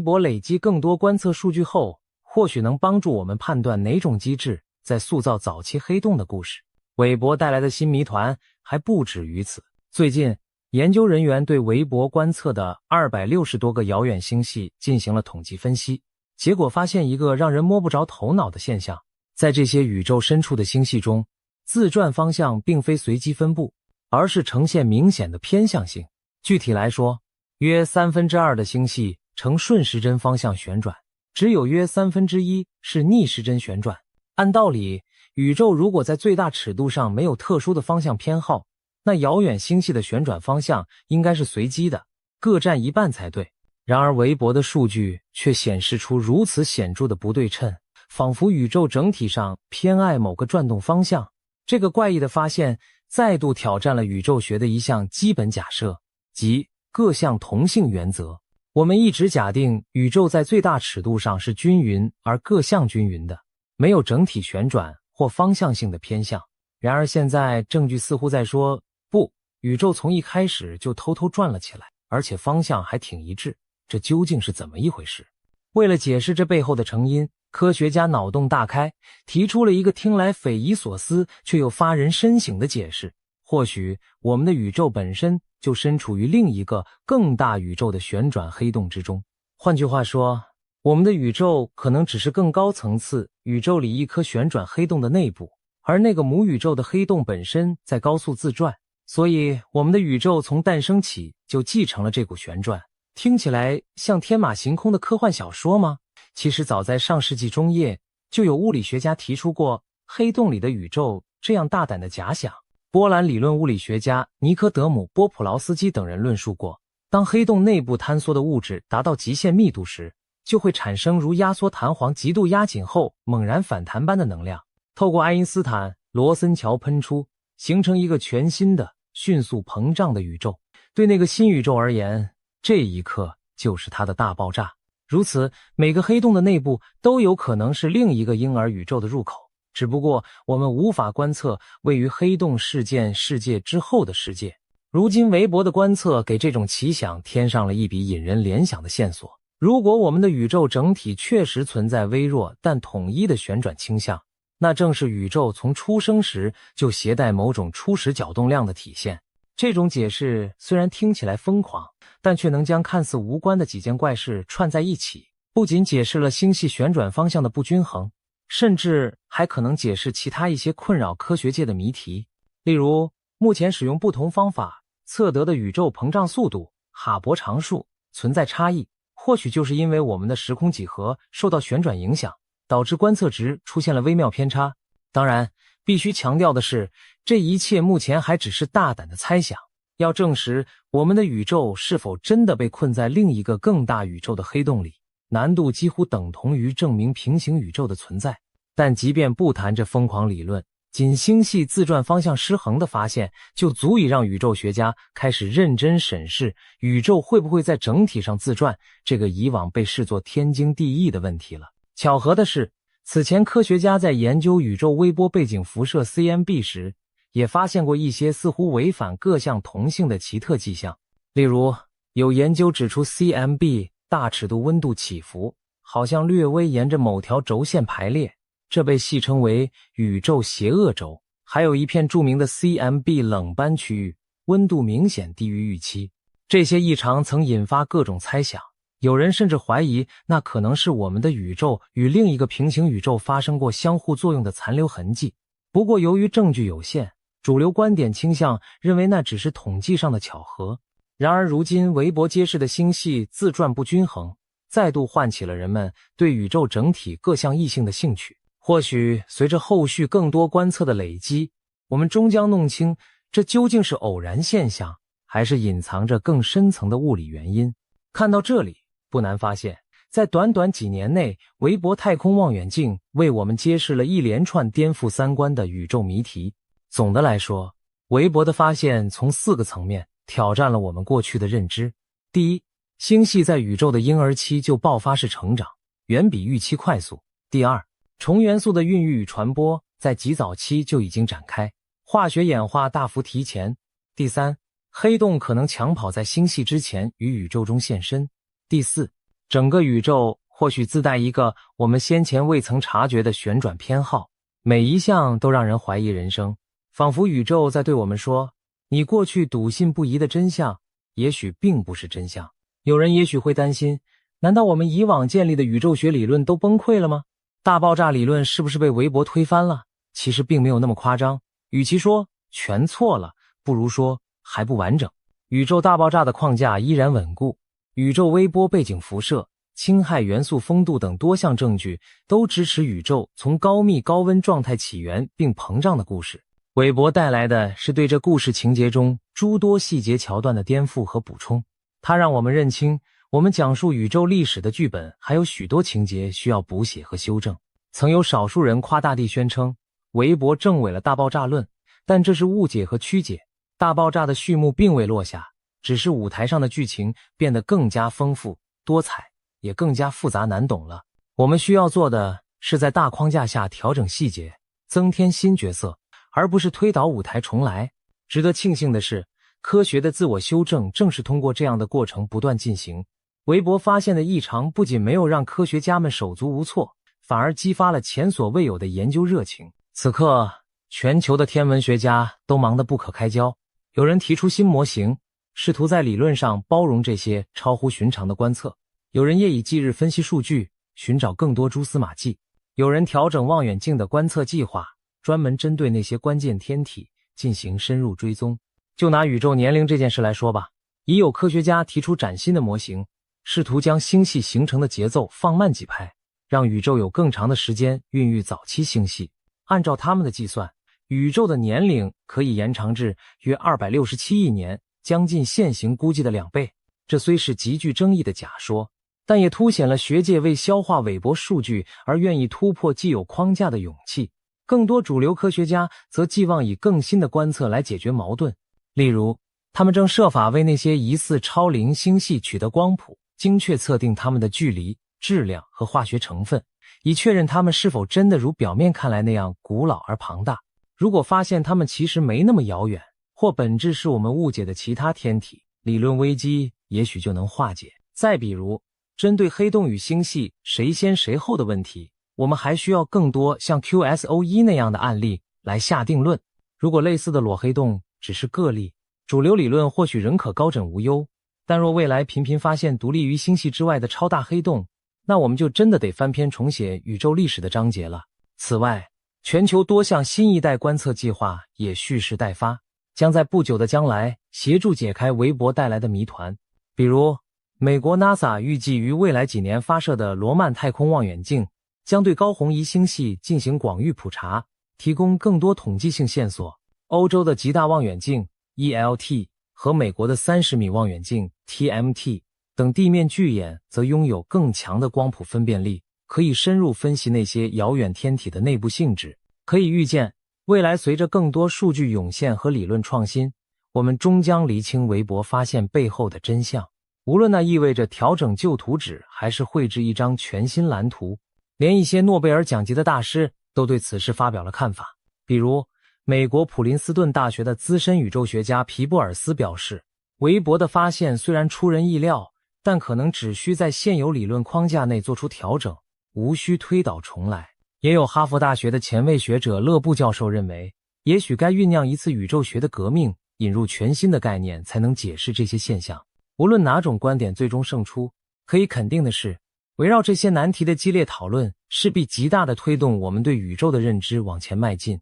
伯累积更多观测数据后，或许能帮助我们判断哪种机制在塑造早期黑洞的故事。韦伯带来的新谜团还不止于此。最近，研究人员对韦伯观测的260多个遥远星系进行了统计分析，结果发现一个让人摸不着头脑的现象：在这些宇宙深处的星系中，自转方向并非随机分布，而是呈现明显的偏向性。具体来说，约2/3的星系呈顺时针方向旋转，只有约1/3是逆时针旋转。按道理，宇宙如果在最大尺度上没有特殊的方向偏好，那遥远星系的旋转方向应该是随机的，各占一半才对。然而韦伯的数据却显示出如此显著的不对称，仿佛宇宙整体上偏爱某个转动方向。这个怪异的发现再度挑战了宇宙学的一项基本假设，即各项同性原则。我们一直假定宇宙在最大尺度上是均匀而各项均匀的，没有整体旋转或方向性的偏向。然而现在证据似乎在说，不，宇宙从一开始就偷偷转了起来，而且方向还挺一致。这究竟是怎么一回事？为了解释这背后的成因，科学家脑洞大开，提出了一个听来匪夷所思却又发人深省的解释。或许我们的宇宙本身就身处于另一个更大宇宙的旋转黑洞之中。换句话说，我们的宇宙可能只是更高层次宇宙里一颗旋转黑洞的内部，而那个母宇宙的黑洞本身在高速自转，所以我们的宇宙从诞生起就继承了这股旋转。听起来像天马行空的科幻小说吗？其实早在上世纪中叶，就有物理学家提出过黑洞里的宇宙这样大胆的假想。波兰理论物理学家尼科德姆·波普劳斯基等人论述过，当黑洞内部坍缩的物质达到极限密度时，就会产生如压缩弹簧极度压紧后猛然反弹般的能量，透过爱因斯坦罗森桥喷出，形成一个全新的迅速膨胀的宇宙。对那个新宇宙而言，这一刻就是它的大爆炸。如此，每个黑洞的内部都有可能是另一个婴儿宇宙的入口，只不过我们无法观测位于黑洞事件世界之后的世界。如今韦伯的观测给这种奇想添上了一笔引人联想的线索。如果我们的宇宙整体确实存在微弱但统一的旋转倾向，那正是宇宙从出生时就携带某种初始角动量的体现。这种解释虽然听起来疯狂，但却能将看似无关的几件怪事串在一起，不仅解释了星系旋转方向的不均衡，甚至还可能解释其他一些困扰科学界的谜题。例如，目前使用不同方法测得的宇宙膨胀速度哈勃常数存在差异，或许就是因为我们的时空几何受到旋转影响，导致观测值出现了微妙偏差。当然，必须强调的是，这一切目前还只是大胆的猜想。要证实我们的宇宙是否真的被困在另一个更大宇宙的黑洞里，难度几乎等同于证明平行宇宙的存在。但即便不谈这疯狂理论，仅星系自转方向失衡的发现就足以让宇宙学家开始认真审视宇宙会不会在整体上自转这个以往被视作天经地义的问题了。巧合的是，此前科学家在研究宇宙微波背景辐射 CMB 时，也发现过一些似乎违反各项同性的奇特迹象。例如，有研究指出 CMB 大尺度温度起伏好像略微沿着某条轴线排列，这被戏称为宇宙邪恶轴。还有一片著名的 CMB 冷斑区域，温度明显低于预期。这些异常曾引发各种猜想，有人甚至怀疑那可能是我们的宇宙与另一个平行宇宙发生过相互作用的残留痕迹。不过由于证据有限，主流观点倾向认为那只是统计上的巧合。然而如今韦伯揭示的星系自转不均衡，再度唤起了人们对宇宙整体各项异性的兴趣。或许随着后续更多观测的累积，我们终将弄清这究竟是偶然现象，还是隐藏着更深层的物理原因。看到这里，不难发现，在短短几年内，韦伯太空望远镜为我们揭示了一连串颠覆三观的宇宙谜题。总的来说，韦伯的发现从4个层面挑战了我们过去的认知。第一，星系在宇宙的婴儿期就爆发式成长，远比预期快速。第二，重元素的孕育与传播在极早期就已经展开，化学演化大幅提前。第三，黑洞可能抢跑在星系之前于宇宙中现身。第四，整个宇宙或许自带一个我们先前未曾察觉的旋转偏好，每一项都让人怀疑人生，仿佛宇宙在对我们说，你过去笃信不疑的真相也许并不是真相。有人也许会担心，难道我们以往建立的宇宙学理论都崩溃了吗？大爆炸理论是不是被韦伯推翻了？其实并没有那么夸张，与其说全错了，不如说还不完整。宇宙大爆炸的框架依然稳固，宇宙微波背景辐射、氢氦元素风度等多项证据都支持宇宙从高密高温状态起源并膨胀的故事。韦伯带来的是对这故事情节中诸多细节桥段的颠覆和补充，他让我们认清我们讲述宇宙历史的剧本还有许多情节需要补写和修正。曾有少数人夸大地宣称韦伯证伪了大爆炸论，但这是误解和曲解。大爆炸的序幕并未落下，只是舞台上的剧情变得更加丰富多彩，也更加复杂难懂了。我们需要做的是在大框架下调整细节，增添新角色，而不是推倒舞台重来。值得庆幸的是，科学的自我修正正是通过这样的过程不断进行。韦伯发现的异常不仅没有让科学家们手足无措，反而激发了前所未有的研究热情。此刻，全球的天文学家都忙得不可开交，有人提出新模型，试图在理论上包容这些超乎寻常的观测；有人夜以继日分析数据，寻找更多蛛丝马迹；有人调整望远镜的观测计划，专门针对那些关键天体进行深入追踪。就拿宇宙年龄这件事来说吧，已有科学家提出崭新的模型，试图将星系形成的节奏放慢几拍，让宇宙有更长的时间孕育早期星系。按照他们的计算，宇宙的年龄可以延长至约267亿年，将近现行估计的2倍。这虽是极具争议的假说，但也凸显了学界为消化韦伯数据而愿意突破既有框架的勇气。更多主流科学家则寄望以更新的观测来解决矛盾，例如，他们正设法为那些疑似超龄星系取得光谱，精确测定它们的距离、质量和化学成分，以确认它们是否真的如表面看来那样古老而庞大。如果发现它们其实没那么遥远，或本质是我们误解的其他天体，理论危机也许就能化解。再比如，针对黑洞与星系谁先谁后的问题，我们还需要更多像 QSO1 那样的案例来下定论。如果类似的裸黑洞只是个例，主流理论或许仍可高枕无忧，但若未来频频发现独立于星系之外的超大黑洞，那我们就真的得翻篇重写宇宙历史的章节了。此外，全球多项新一代观测计划也蓄势待发，将在不久的将来协助解开韦伯带来的谜团。比如，美国 NASA 预计于未来几年发射的罗曼太空望远镜将对高红移星系进行广域普查，提供更多统计性线索。欧洲的极大望远镜 ELT 和美国的30米望远镜 TMT 等地面巨眼则拥有更强的光谱分辨力，可以深入分析那些遥远天体的内部性质。可以预见，未来随着更多数据涌现和理论创新，我们终将厘清韦伯发现背后的真相。无论那意味着调整旧图纸，还是绘制一张全新蓝图，连一些诺贝尔奖级的大师都对此事发表了看法。比如，美国普林斯顿大学的资深宇宙学家皮布尔斯表示，韦伯的发现虽然出人意料，但可能只需在现有理论框架内做出调整，无需推倒重来。也有哈佛大学的前卫学者勒布教授认为，也许该酝酿一次宇宙学的革命，引入全新的概念，才能解释这些现象。无论哪种观点最终胜出，可以肯定的是，围绕这些难题的激烈讨论势必极大地推动我们对宇宙的认知往前迈进。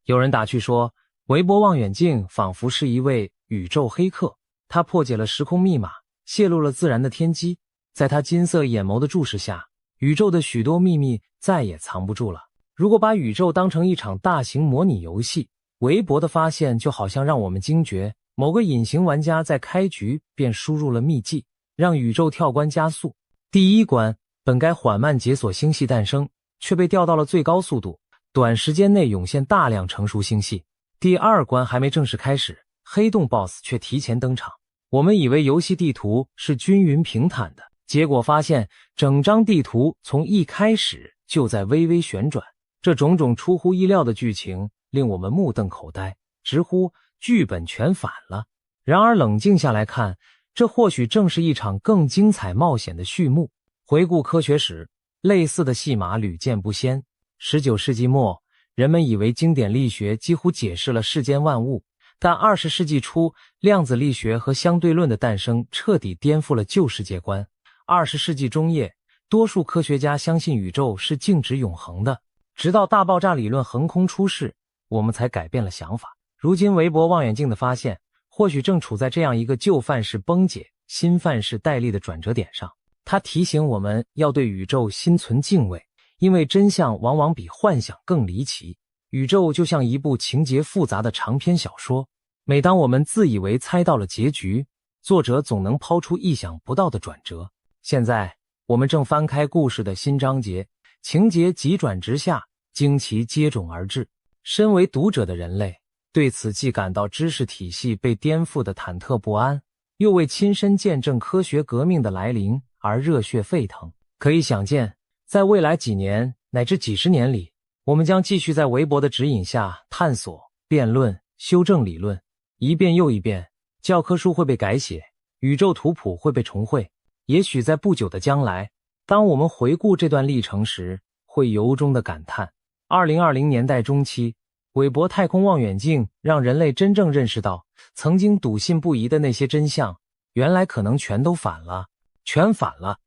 有人打趣说，韦伯望远镜仿佛是一位宇宙黑客，他破解了时空密码，泄露了自然的天机，在他金色眼眸的注视下，宇宙的许多秘密再也藏不住了。如果把宇宙当成一场大型模拟游戏，韦伯的发现就好像让我们惊觉，某个隐形玩家在开局便输入了秘技，让宇宙跳关加速。第一关本该缓慢解锁星系诞生，却被调到了最高速度，短时间内涌现大量成熟星系。第二关还没正式开始，黑洞 BOSS 却提前登场。我们以为游戏地图是均匀平坦的，结果发现整张地图从一开始就在微微旋转。这种种出乎意料的剧情令我们目瞪口呆，直呼剧本全反了。然而冷静下来看，这或许正是一场更精彩冒险的序幕。回顾科学史，类似的戏码屡见不鲜。19世纪末，人们以为经典力学几乎解释了世间万物，但20世纪初，量子力学和相对论的诞生彻底颠覆了旧世界观。20世纪中叶，多数科学家相信宇宙是静止永恒的，直到大爆炸理论横空出世，我们才改变了想法。如今韦伯望远镜的发现，或许正处在这样一个旧范式崩解、新范式戴笠的转折点上。它提醒我们要对宇宙心存敬畏，因为真相往往比幻想更离奇。宇宙就像一部情节复杂的长篇小说，每当我们自以为猜到了结局，作者总能抛出意想不到的转折。现在，我们正翻开故事的新章节，情节急转直下，惊奇接踵而至。身为读者的人类，对此既感到知识体系被颠覆的忐忑不安，又为亲身见证科学革命的来临而热血沸腾。可以想见，在未来几年乃至几十年里，我们将继续在韦伯的指引下探索、辩论、修正理论，一遍又一遍。教科书会被改写，宇宙图谱会被重绘。也许在不久的将来，当我们回顾这段历程时，会由衷的感叹，2020年代中期，韦伯太空望远镜让人类真正认识到，曾经笃信不疑的那些真相，原来可能全都反了，全反了。